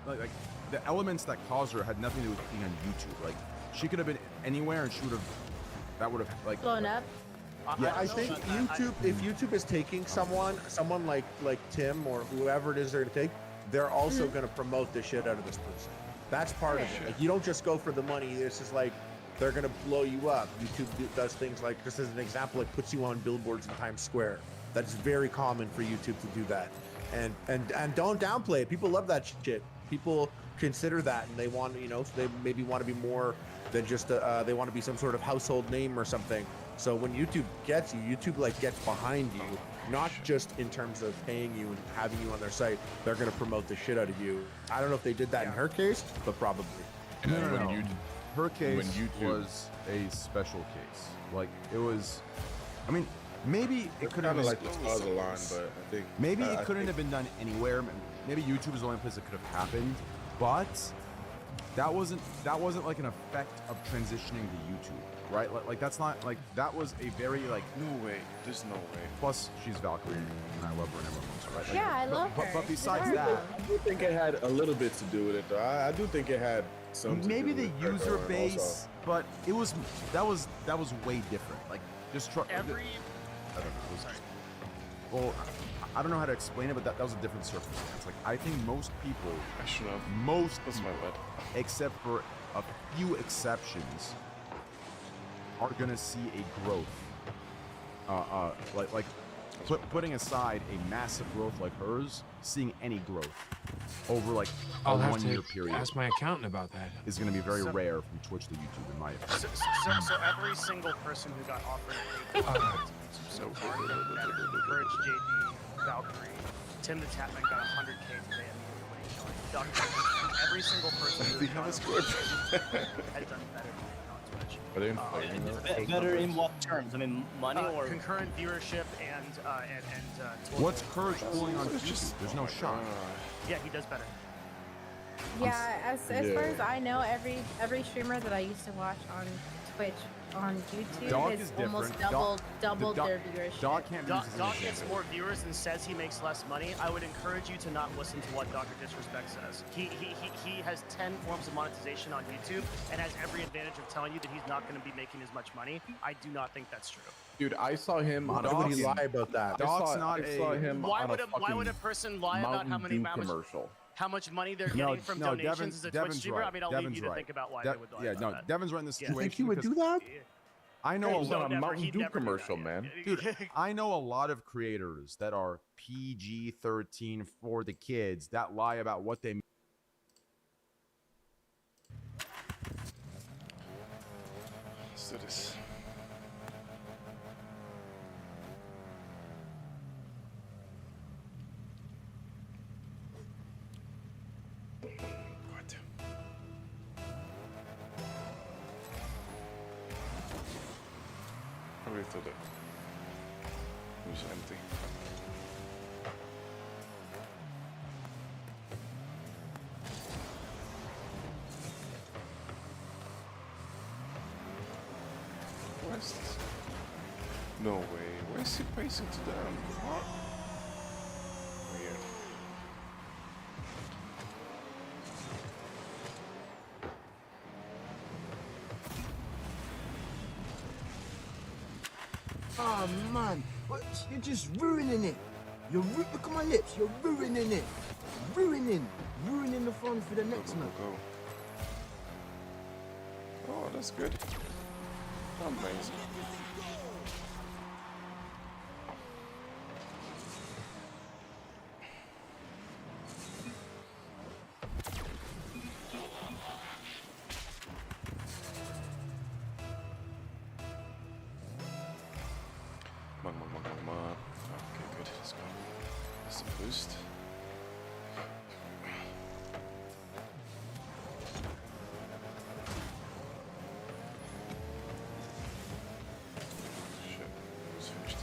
like the elements that caused her had nothing to do with being on YouTube. Like, she could have been anywhere and she would have, that would have like blown up. Yeah, I think YouTube, if YouTube is taking someone like Tim or whoever it is they're gonna take, they're also gonna promote the shit out of this person. That's part of it. Like, you don't just go for the money. This is like, they're gonna blow you up. YouTube does things like, just as an example, like puts you on billboards in Times Square. That's very common for YouTube to do that. And don't downplay it. People love that shit. People consider that, and they want, you know, they maybe want to be more than just they want to be some sort of household name or something. So when YouTube gets you, YouTube like gets behind you, not just in terms of paying you and having you on their site. They're gonna promote the shit out of you. I don't know if they did that in her case, but probably. No. Her case was a special case. Like, it was, I mean, maybe it could have been like the stars aligned, but I think maybe it couldn't have been done anywhere. Maybe YouTube is the only place it could have happened, but that wasn't like an effect of transitioning to YouTube, right? Like that's not like, that was a very like, no way. There's no way. Plus, she's Valkyrie, and I love her and everyone else, right? Like, Yeah, I love her. But besides that, I do think it had a little bit to do with it, though. I do think it had some. Maybe the user also. base, but it was that was way different. Like, Just try. Every. I don't know. Sorry. Well, I don't know how to explain it, but that was a different circumstance. Like, I think most people, That's my bad. except for a few exceptions, are gonna see a growth. Putting aside a massive growth like hers, seeing any growth over like I'll a have 1 year to period ask my accountant about that. is going to be very rare from Twitch to YouTube, in my opinion. So every single person who got offered a YouTube so far got better. Courage, JD, Valkyrie, Tim the Tapman got 100K today immediately when he joined. Dr. Every single person who got has done better than me on Twitch. Are they inflating those? Better in what terms? I mean, money or concurrent viewership and total. What's Courage pulling on YouTube? There's no shot. Yeah, he does better. Yeah, as far as I know, every streamer that I used to watch on Twitch, on YouTube, Dog has is almost different. doubled their viewership. Dog can't Doc gets more viewers and says he makes less money. I would encourage you to not listen to what Dr. Disrespect says. He has 10 forms of monetization on YouTube and has every advantage of telling you that he's not going to be making as much money. I do not think that's true. Dude, I saw him on Why would he lie about that? I saw him Why on would a person lie about commercial. how much money they're getting from donations as a Twitch streamer? Right. I mean, I'll leave you to think about why they would lie about that. Devin's right in this situation. You think he would do that? I know He's on a Mountain Dew commercial, man. Dude, I know a lot of creators that are PG-13 for the kids that lie about what they. Let's do this. What? Probably thought it was empty. What is this? No way. Why is he pacing to them? What? Weird. Oh man, what? You're just ruining it. Look at my lips. You're ruining it. Ruining the fun for the next man. Go. Oh, that's good. Amazing. Come on. Okay, good. Let's go. That's a boost. Shit, it's finished.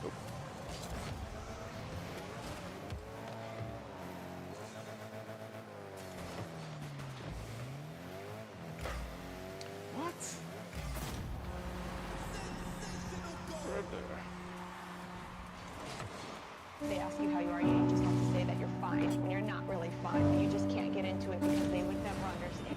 Nope. What? Right there. They ask you how you are, you just have to say that you're fine when you're not really fine, but you just can't get into it because they would never understand.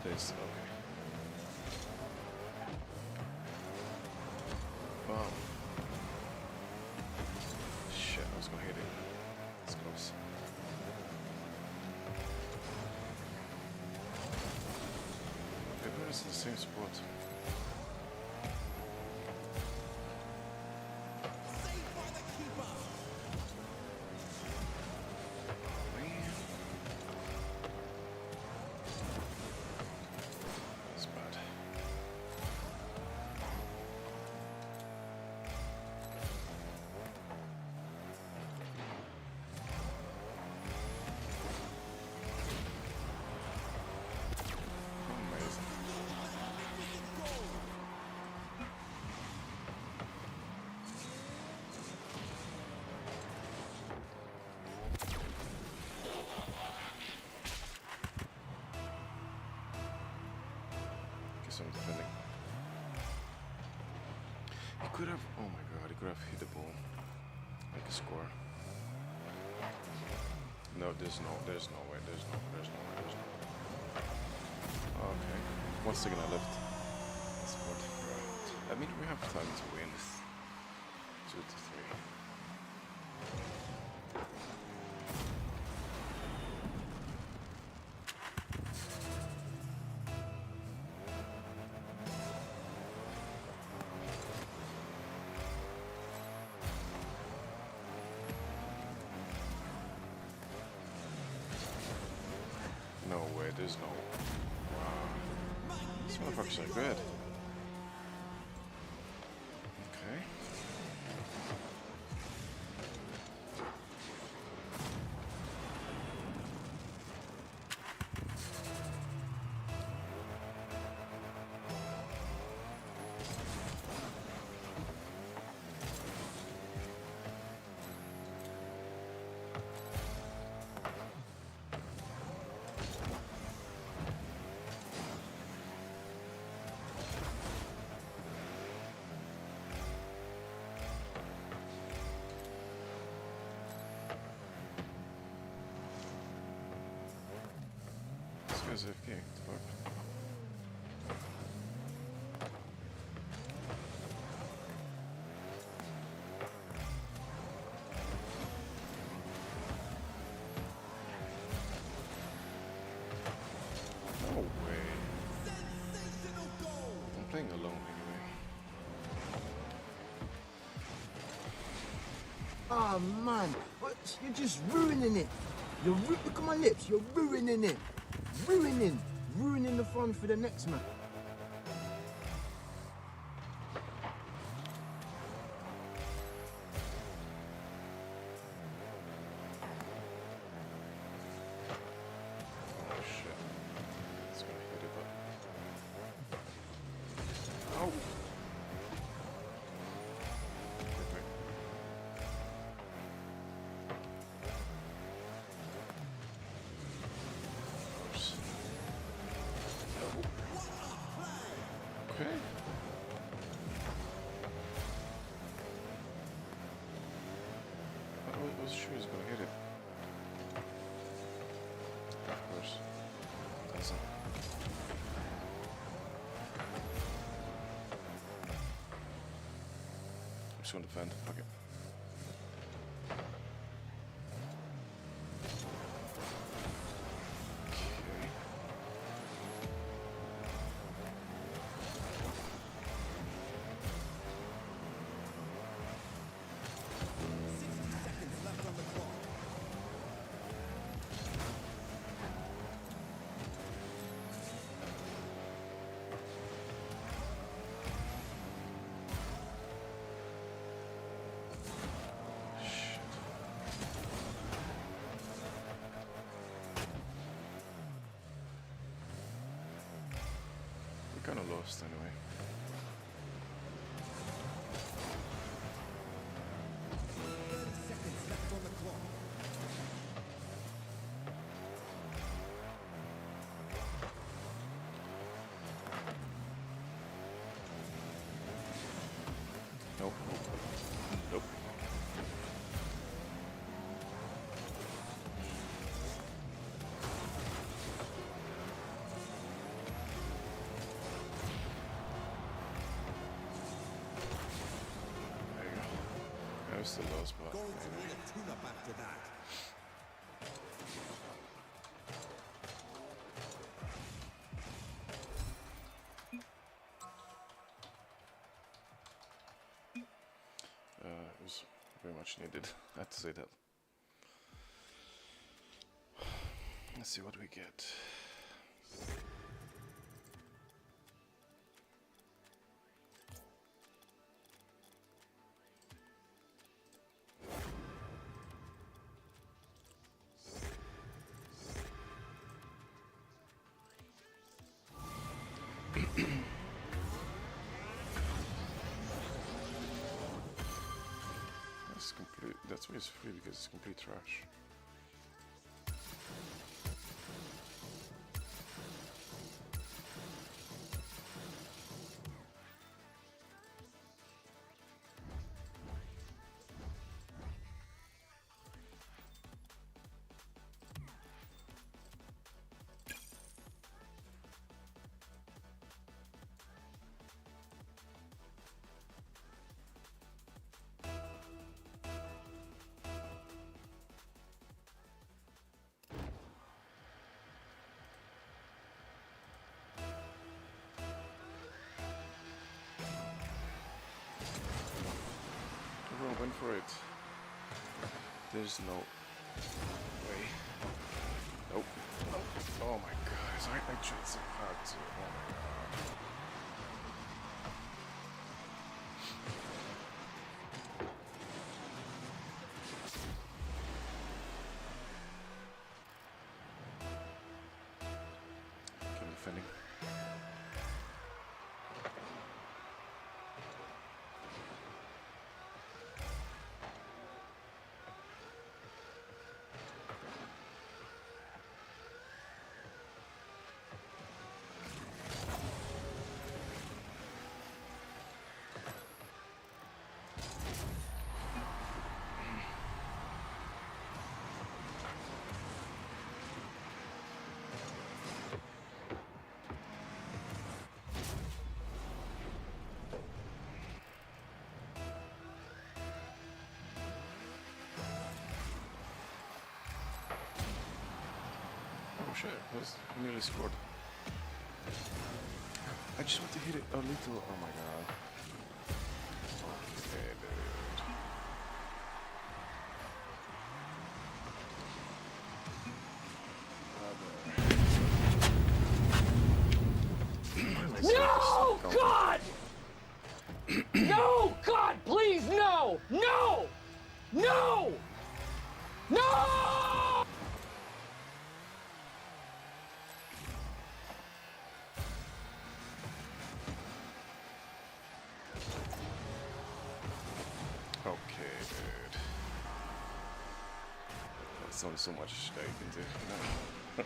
This, okay. Wow. Shit, I was gonna hit it. It's close. Okay, but it's in the same spot. That's bad. Amazing. some defending. He could have. Oh my god, he could have hit the ball. Make a score. No, there's no way. There's no way. Okay. 1 second left. Support. Right. I mean, we have time to win. 2 to 3. No way, there's no. Wow. These motherfuckers are good. Okay. This guy's AFK. Fuck. No way. I'm playing alone anyway. Oh man, you're just ruining it. Look at my lips. You're ruining it. Ruining the fun for the next man. Oh shit. It's gonna hit it, but. Oh! Okay. Oops. Okay. I was sure he was gonna hit it. Of course. Doesn't. I'm just gonna defend. Fuck it. Okay. Shit. We kinda lost anyway. Nope. Nope. There you go. I was still lost, but anyway. It was very much needed. I have to say that. Let's see what we get. That's complete. That's why it's free, because it's complete trash. went for it. There's no way. Nope. Oh my god, I tried so hard to. Oh my god. Keep defending. Oh shit, I nearly scored. I just want to hit it a little. Oh my god. Okay, dude. No! God! No! God, please, no! No! No! No! Okay, dude. There's only so much that you can do, you know?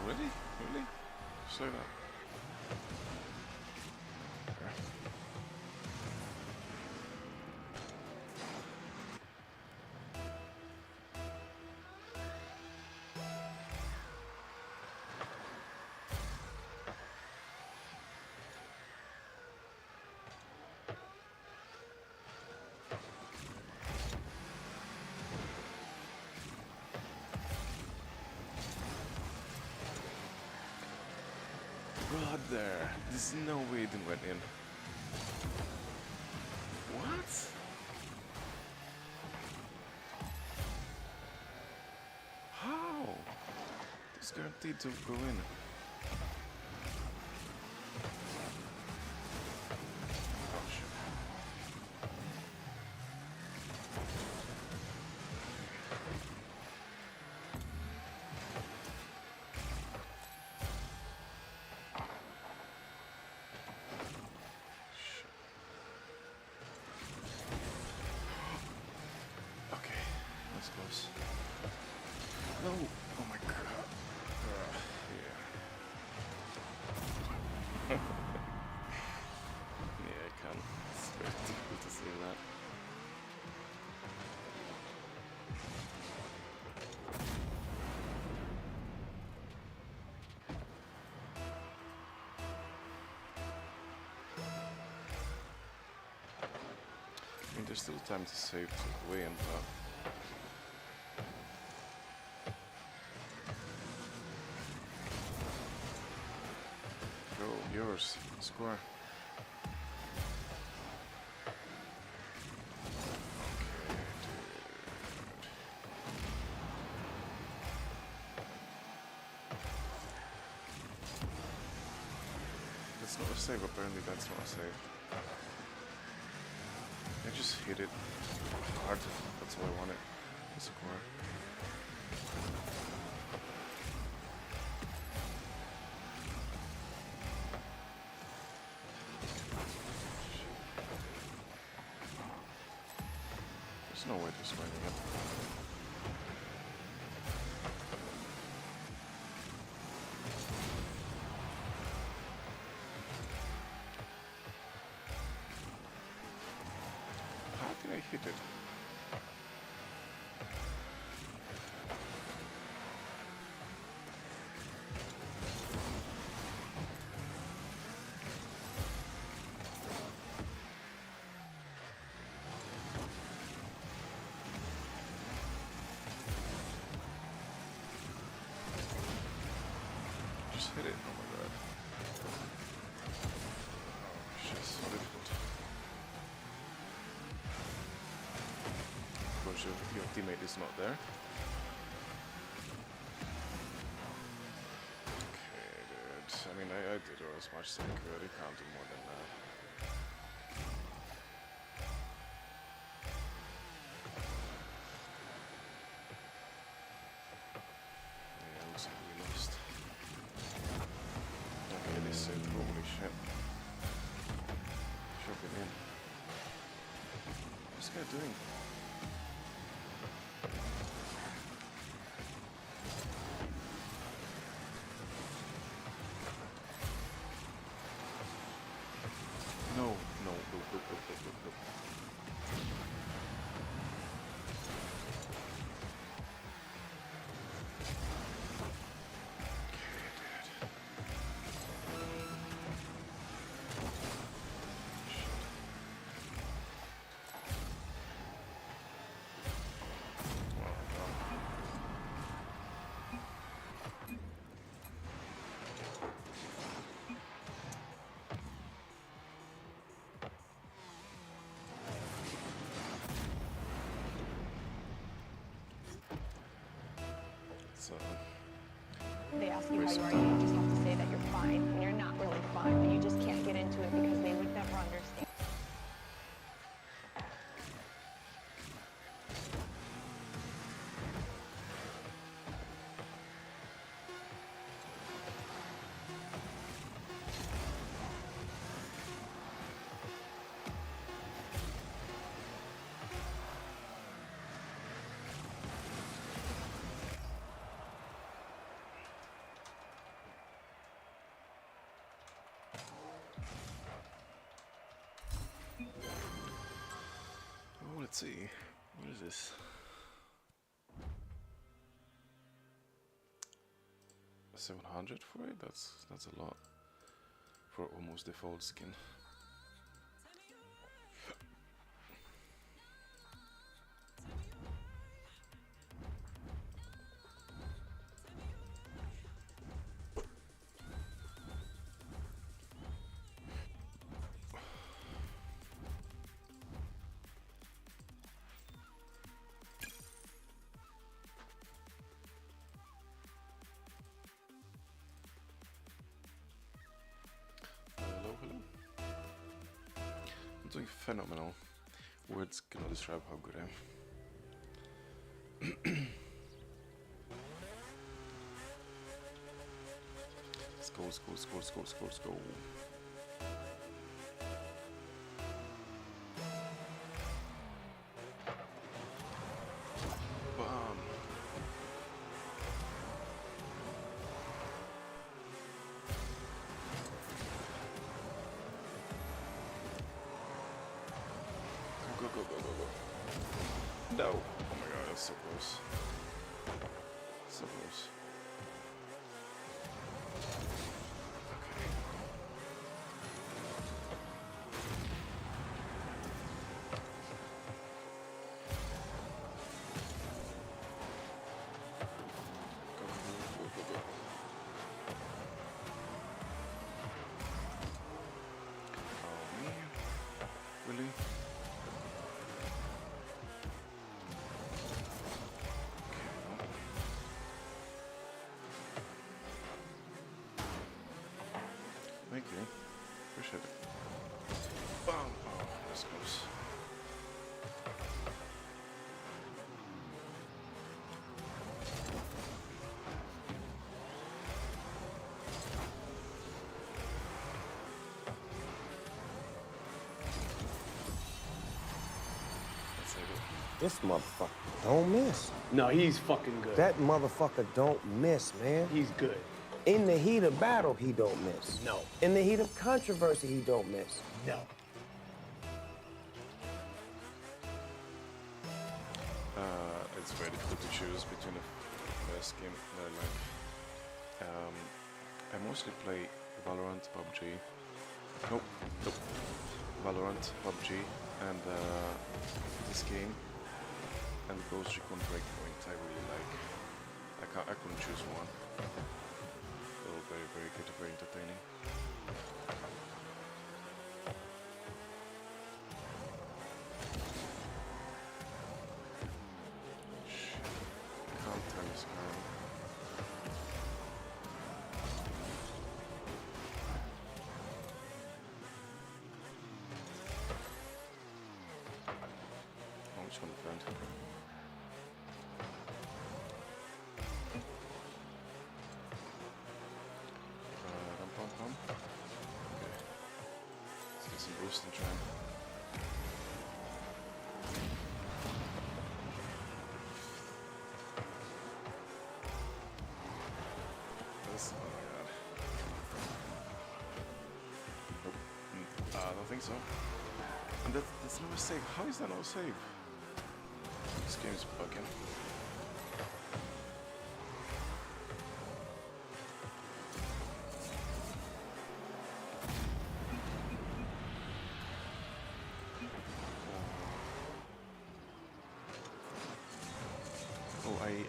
Really? Really? Say that. Brother, there's no way it didn't went in. What? How? It's guaranteed to go in. Oh shit. Okay, that's close. No! Oh my god. Yeah. Yeah, I can. It's very difficult to see that. I mean, there's still time to save to win, but... Go, yours. Score. That's not a save, apparently that's not a save. I just hit it hard, that's what I wanted. Score. There's no way to score it. How did I defeated. Just hit it. Oh my god. Shit's so difficult. Of course, your teammate is not there. Okay, dude. I mean, I did as much as I could. I can't do more than that. Yeah, looks like we lost. Okay, this is it. Holy shit. Should be in. What's this guy doing? No, no, look. So They ask you how you are, you just have to say that you're fine when you're not really fine, but you just can't get into it because they would never understand. oh, let's see. What is this? $700 for it? That's a lot for almost default skin. Hello. I'm doing phenomenal. Words cannot describe how good I am. Let's go. Bam. Go. No. Oh my god, that's so close. So close. Go. Oh me? Really? Thank you. Appreciate it. Bam! Oh, that's close. That's it. This motherfucker don't miss. No, he's fucking good. That motherfucker don't miss, man. He's good. In the heat of battle, he don't miss. No. In the heat of controversy, he don't miss. No. It's very difficult to choose between the best game that I like. I mostly play Valorant, PUBG. Nope. Valorant, PUBG, and this game, and Ghost Recon Breakpoint. I really like. I couldn't choose one. They're all very, very good, very entertaining. Can't turn this around. Oh, which one friend? Okay. Let's get some boost and try. This, oh my god. Nope. I don't think so. And that's not a save. How is that not a save? This game is bugging.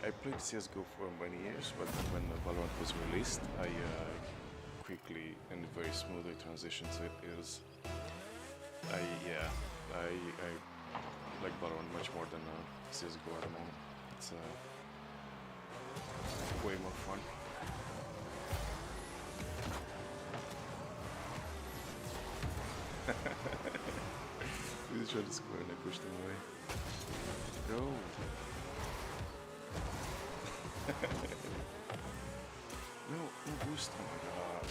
I played CSGO for many years, but when Valorant was released, I quickly and very smoothly transitioned to it. I like Valorant much more than CSGO at the moment. It's way more fun. Please try to score and I pushed them away. Go! No boost. Oh my god.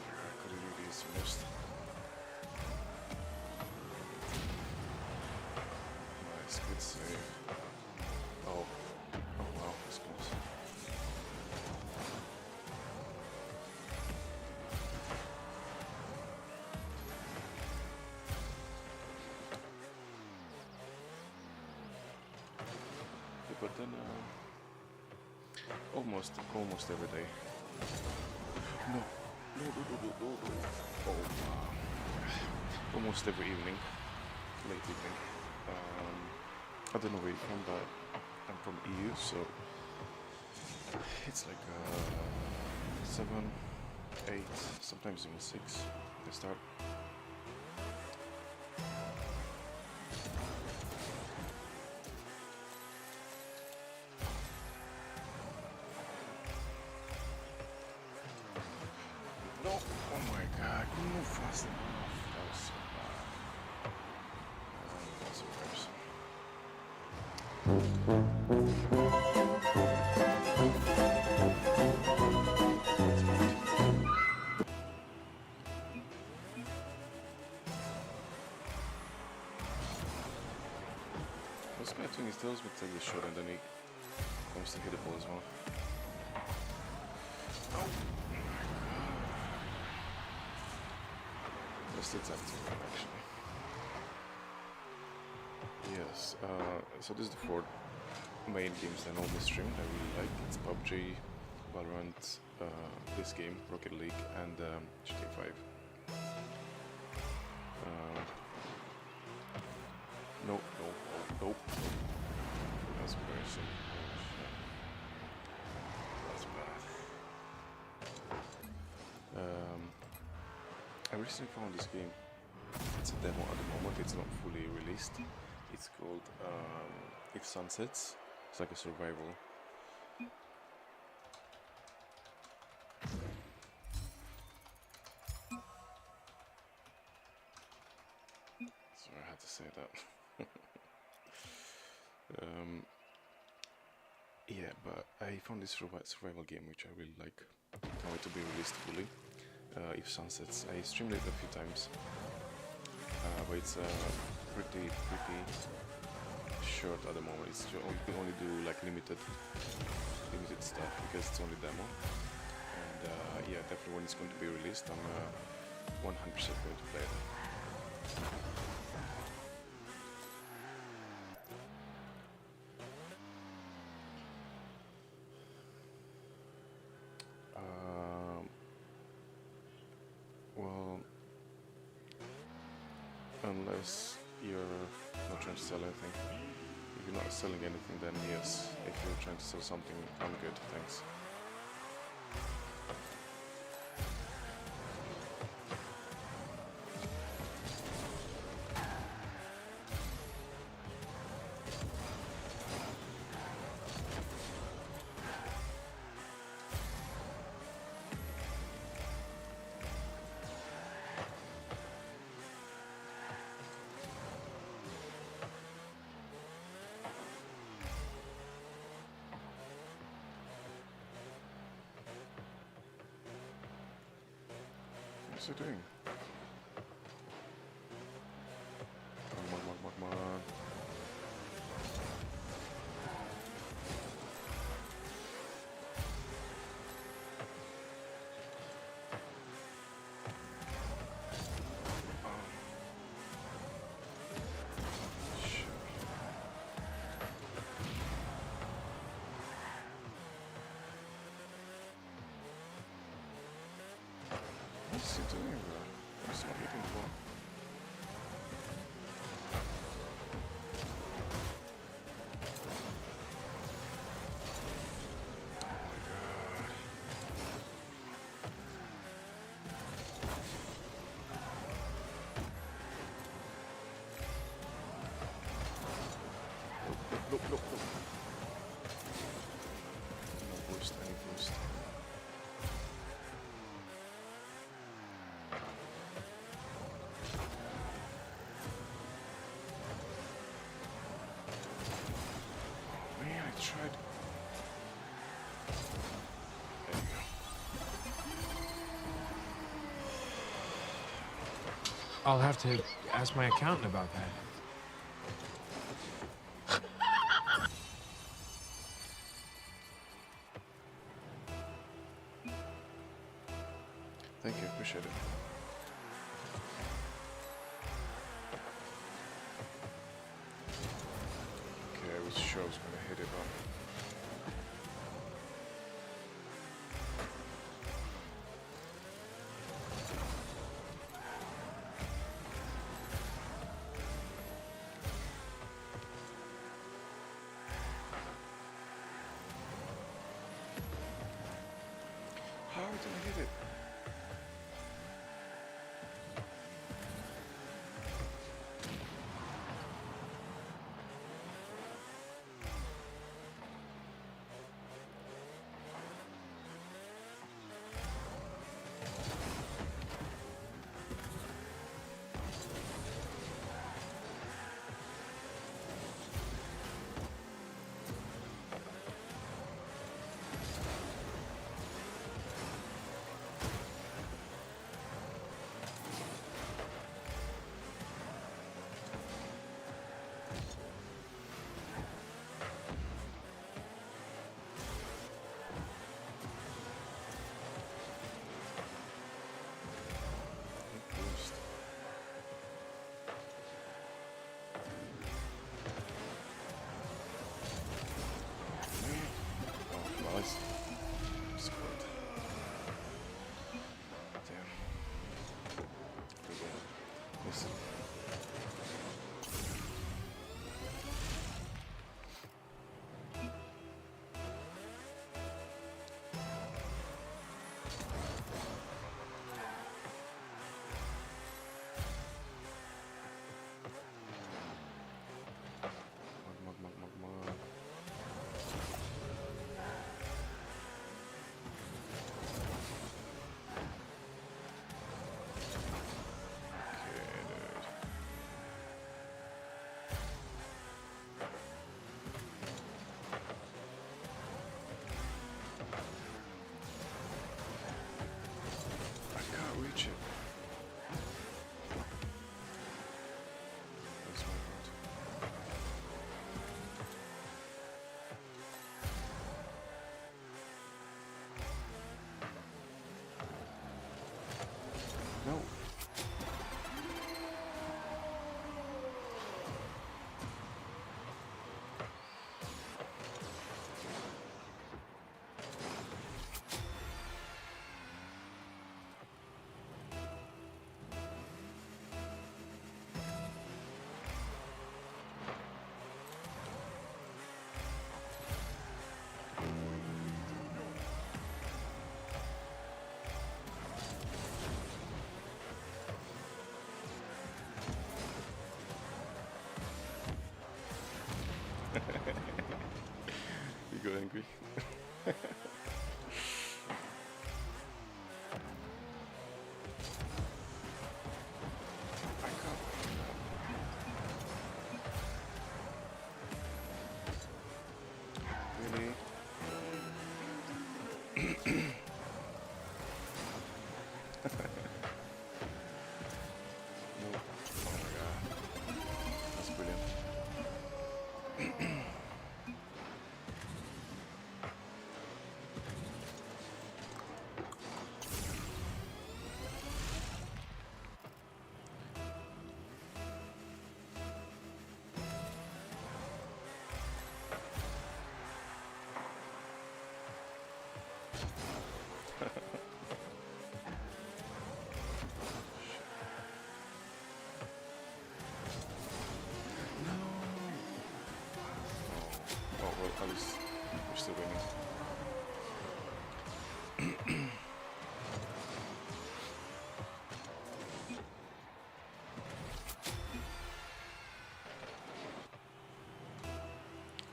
I could have really used boost. Nice, good save. Oh wow, that's close. Yeah, but then almost every day. No. Oh, almost every evening, late evening. I don't know where you're from, but I'm from EU, so it's like 7, 8, sometimes even 6. They start. No! Oh my god, couldn't move fast enough. That was so bad. That's embarrassing. This guy doing his tails would take the shot and then he comes to hit the ball as well. Oh! It's active actually. Yes, so this is the 4 main games I normally stream I really like. It's PUBG, Valorant, this game, Rocket League, and GTA 5. Nope. That's embarrassing. That's bad. I recently found this game. It's a demo at the moment, it's not fully released. It's called If Sunsets. It's like a survival. Sorry, I had to say that. Yeah, but I found this survival game which I really like. Now it to be released fully. If Sunsets. I streamed it a few times, but it's pretty short at the moment. It's you can only do like limited stuff because it's only demo. And yeah, definitely when it's going to be released, I'm 100% going to play it. Unless you're not trying to sell anything. If you're not selling anything, then yes. If you're trying to sell something, I'm good, thanks. What's he doing? Come on. What's he doing, bro? What's not hitting for? Look. No boost, any boost. Man, I tried. There you go. I'll have to ask my accountant about that. Thank you, appreciate it. Okay, I was sure I was gonna hit it up. How did I hit it? Boost. Oh, nice. Scored. Damn. Good one. Listen. Mug. Okay, dude. security. Really? No. Oh my god. That's brilliant. Oh, well, at least we're still winning.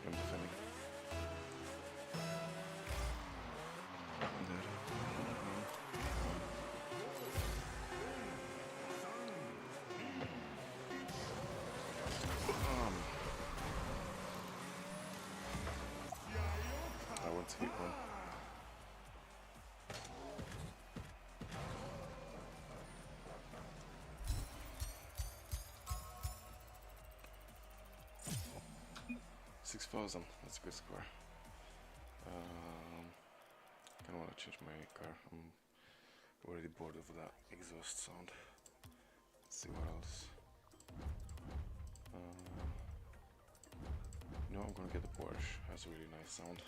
I'm defending. I want to hit one. $6,000. That's a good score. I kind of want to change my car. I'm already bored of that exhaust sound. Let's see what else. No, I'm gonna get the Porsche. Has a really nice sound.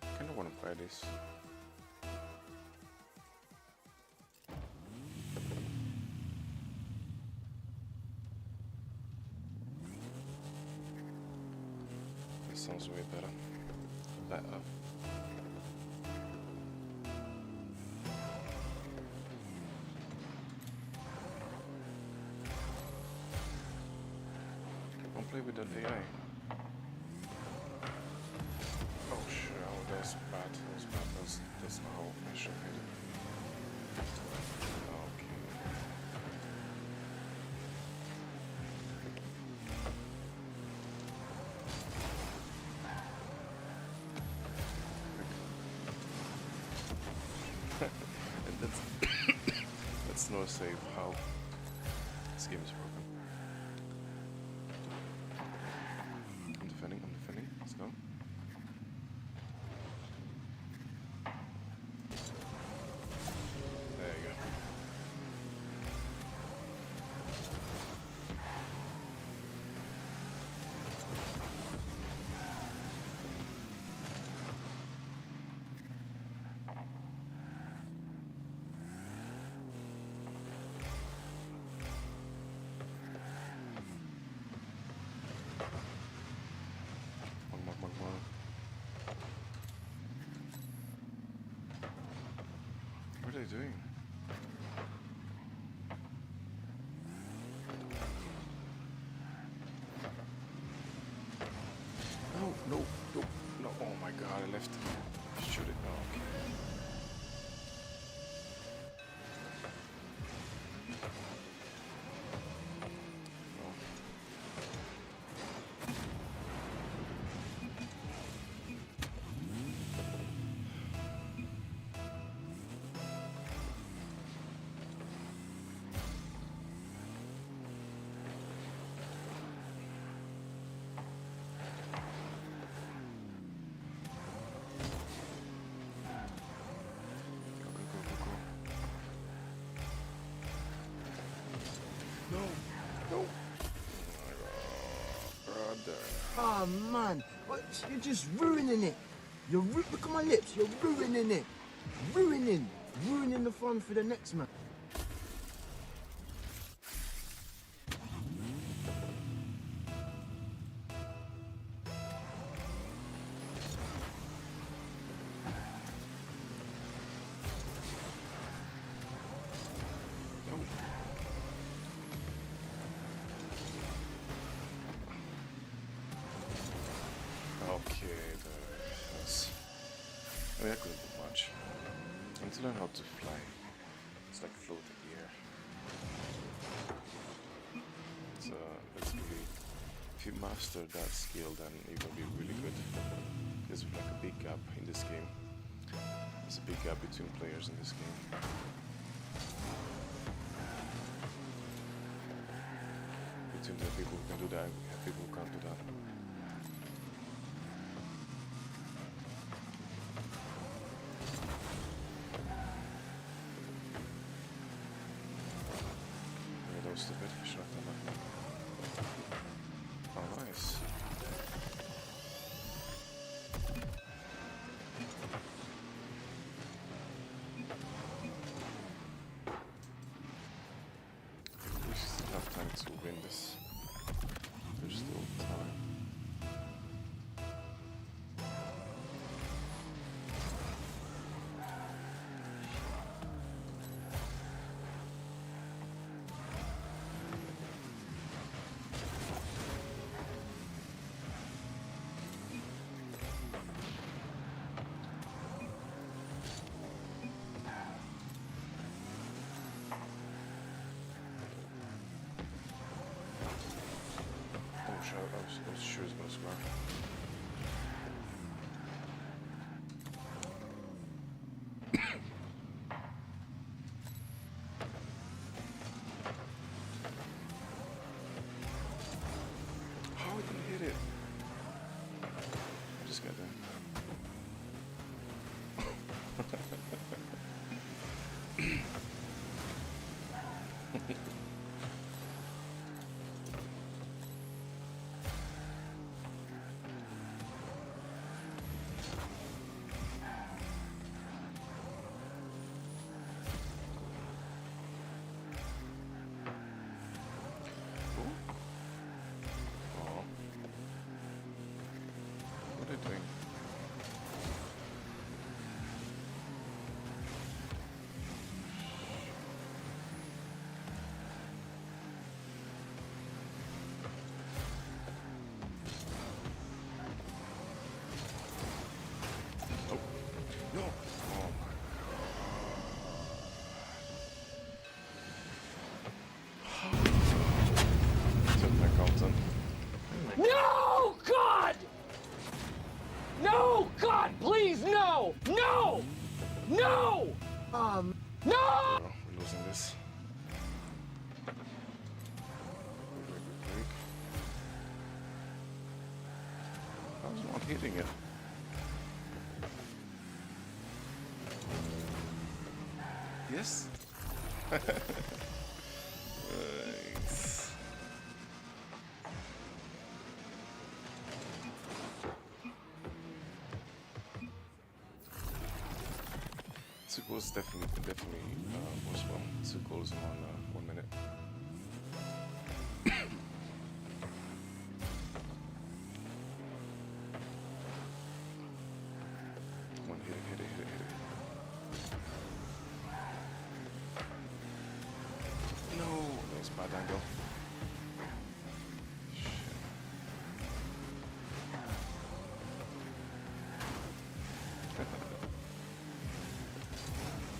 I kinda wanna buy this. This sounds way better. Don't play with that AI. Oh shit, oh, that was bad. That was bad. That's not how I should hit it. Okay. And that's no save how this game is broken. I'm defending, let's go. There you go. One more. What are they doing? No. Oh my god, I left. Shoot it. Oh, okay. No. Brother. Oh man, what? You're just ruining it. Look at my lips. You're ruining it. Ruining the fun for the next man. Okay, that's... I mean, I couldn't do much. I need to learn how to fly. It's like floating here. So, that's really... If you master that skill, then you're gonna be really good. There's like a big gap in this game. There's a big gap between players in this game. Between the people who can do that and people who can't do that. Yeah, that was stupid. I should have done that. Oh, nice. We still have time to win this. There's still time. I was sure it's gonna score. How did he hit it? I just got that. What are they doing? Oh, no! Oh my god. Took my content. No, God! No, God, please, no! No! No! No! We're losing this. Quick. I was not hitting it. Yes? Nice. Two goals definitely was well. 2 goals in 1 minute. Come on, hit it. No, that was bad angle. Shit.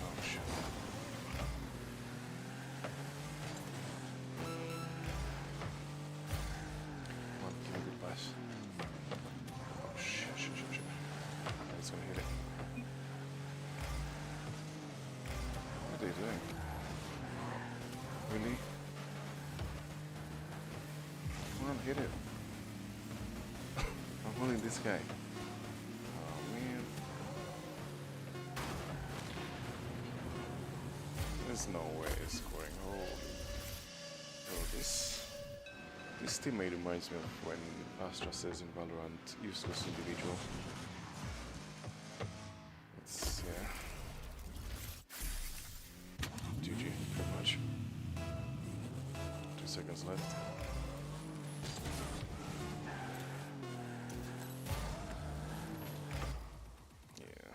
Oh shit. Come on, give me a good pass. Oh shit. It's gonna hit it. What are they doing? Really? Come on, hit it. I'm holding this guy. Oh man. There's no way it's scoring. Holy. Bro, this teammate reminds me of when Astra says in Valorant, useless individual. It's, yeah. GG, pretty much. 2 seconds left. Yeah.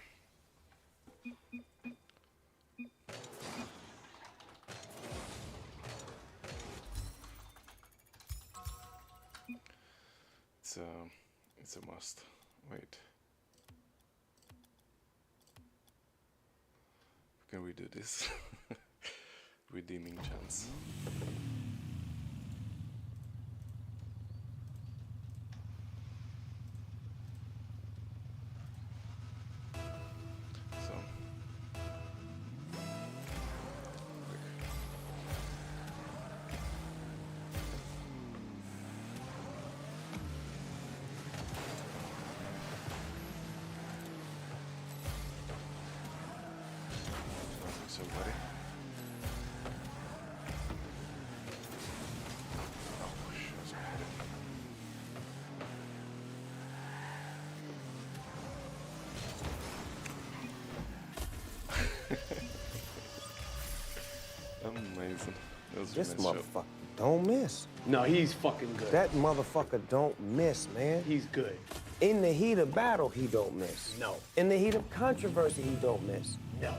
It's a must. Wait. Can we do this? Redeeming chance. So. Somebody. Oh shit, I hit it. Amazing. This motherfucker don't miss. No, he's fucking good. That motherfucker don't miss, man. He's good. In the heat of battle, he don't miss. No. In the heat of controversy, he don't miss. No.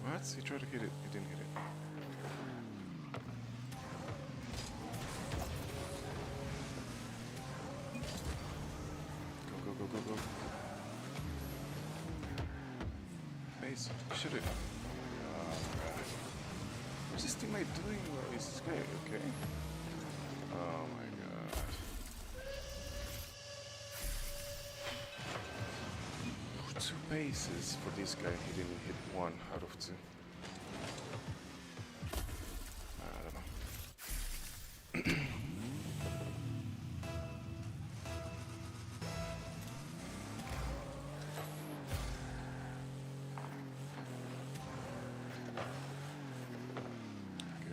What? He tried to hit it. He didn't hit it. Go, go, go, go, go. Base. Shoot it. Oh, God. What's this teammate doing? Where is this guy? Okay. Oh, my God. Two bases for this guy. He didn't hit 1 out of 2. I don't know.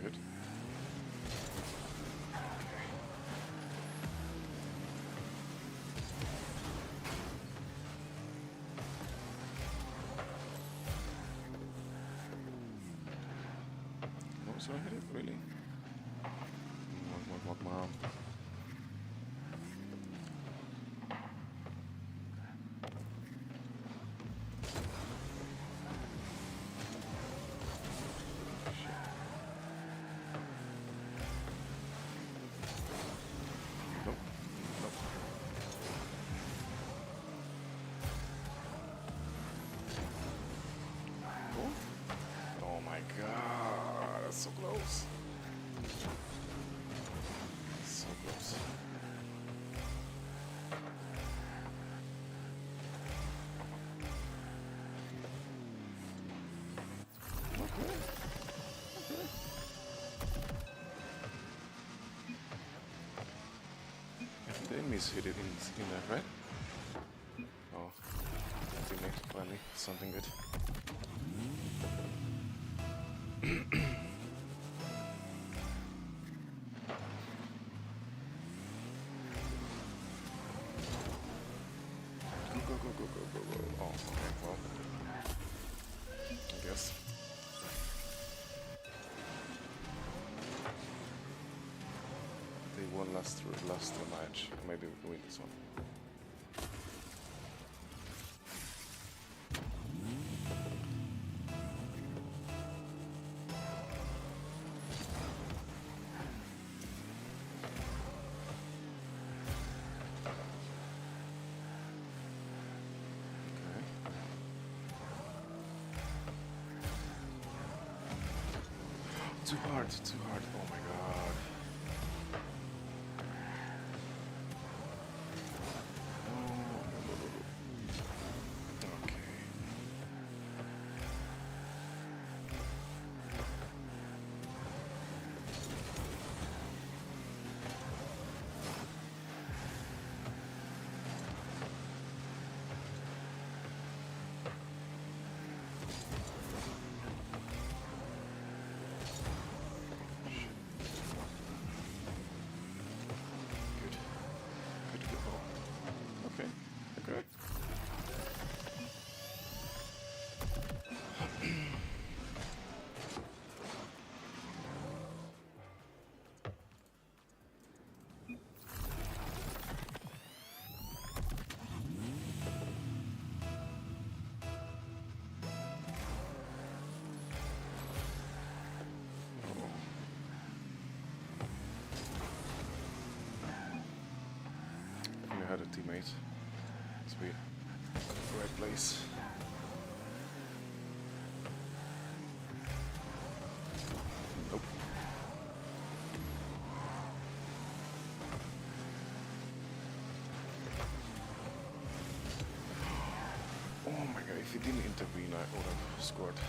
Good. Oh, so I hit it? Really? Mom. Nope. Nope. Oh my God, that's so close. So close. Okay. They miss-hit it in that, right? Oh, teammate, finally, something good. Go. Oh, okay, well. I guess. They won last match. Maybe we can win this one. Too hard. Oh my God. Okay. Shit. teammate. Sweet. Right place. Nope. Oh my god, if he didn't intervene, I would have scored.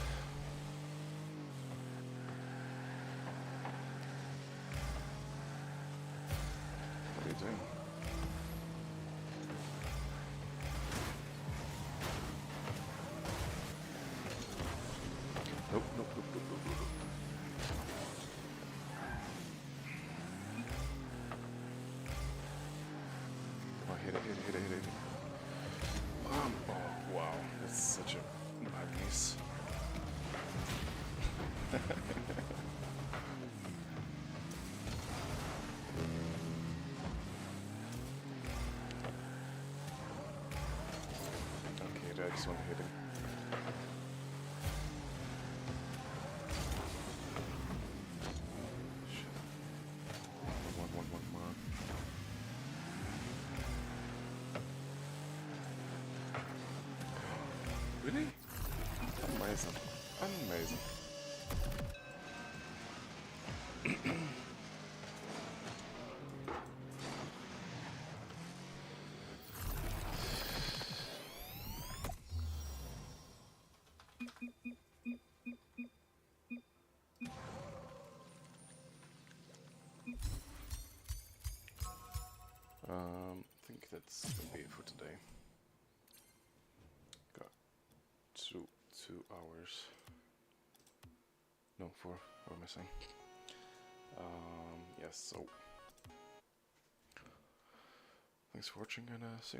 What are you doing? Nope, nope, nope, nope, nope, nope. Come on, hit it, hit it, hit it, hit it. Oh, wow, that's such a bad miss. Okay, I just want to hit him. One. Really? Amazing. Amazing. I think that's gonna be it for today. Got two hours. No, 4. What am I saying? Yes, so thanks for watching and see you next time.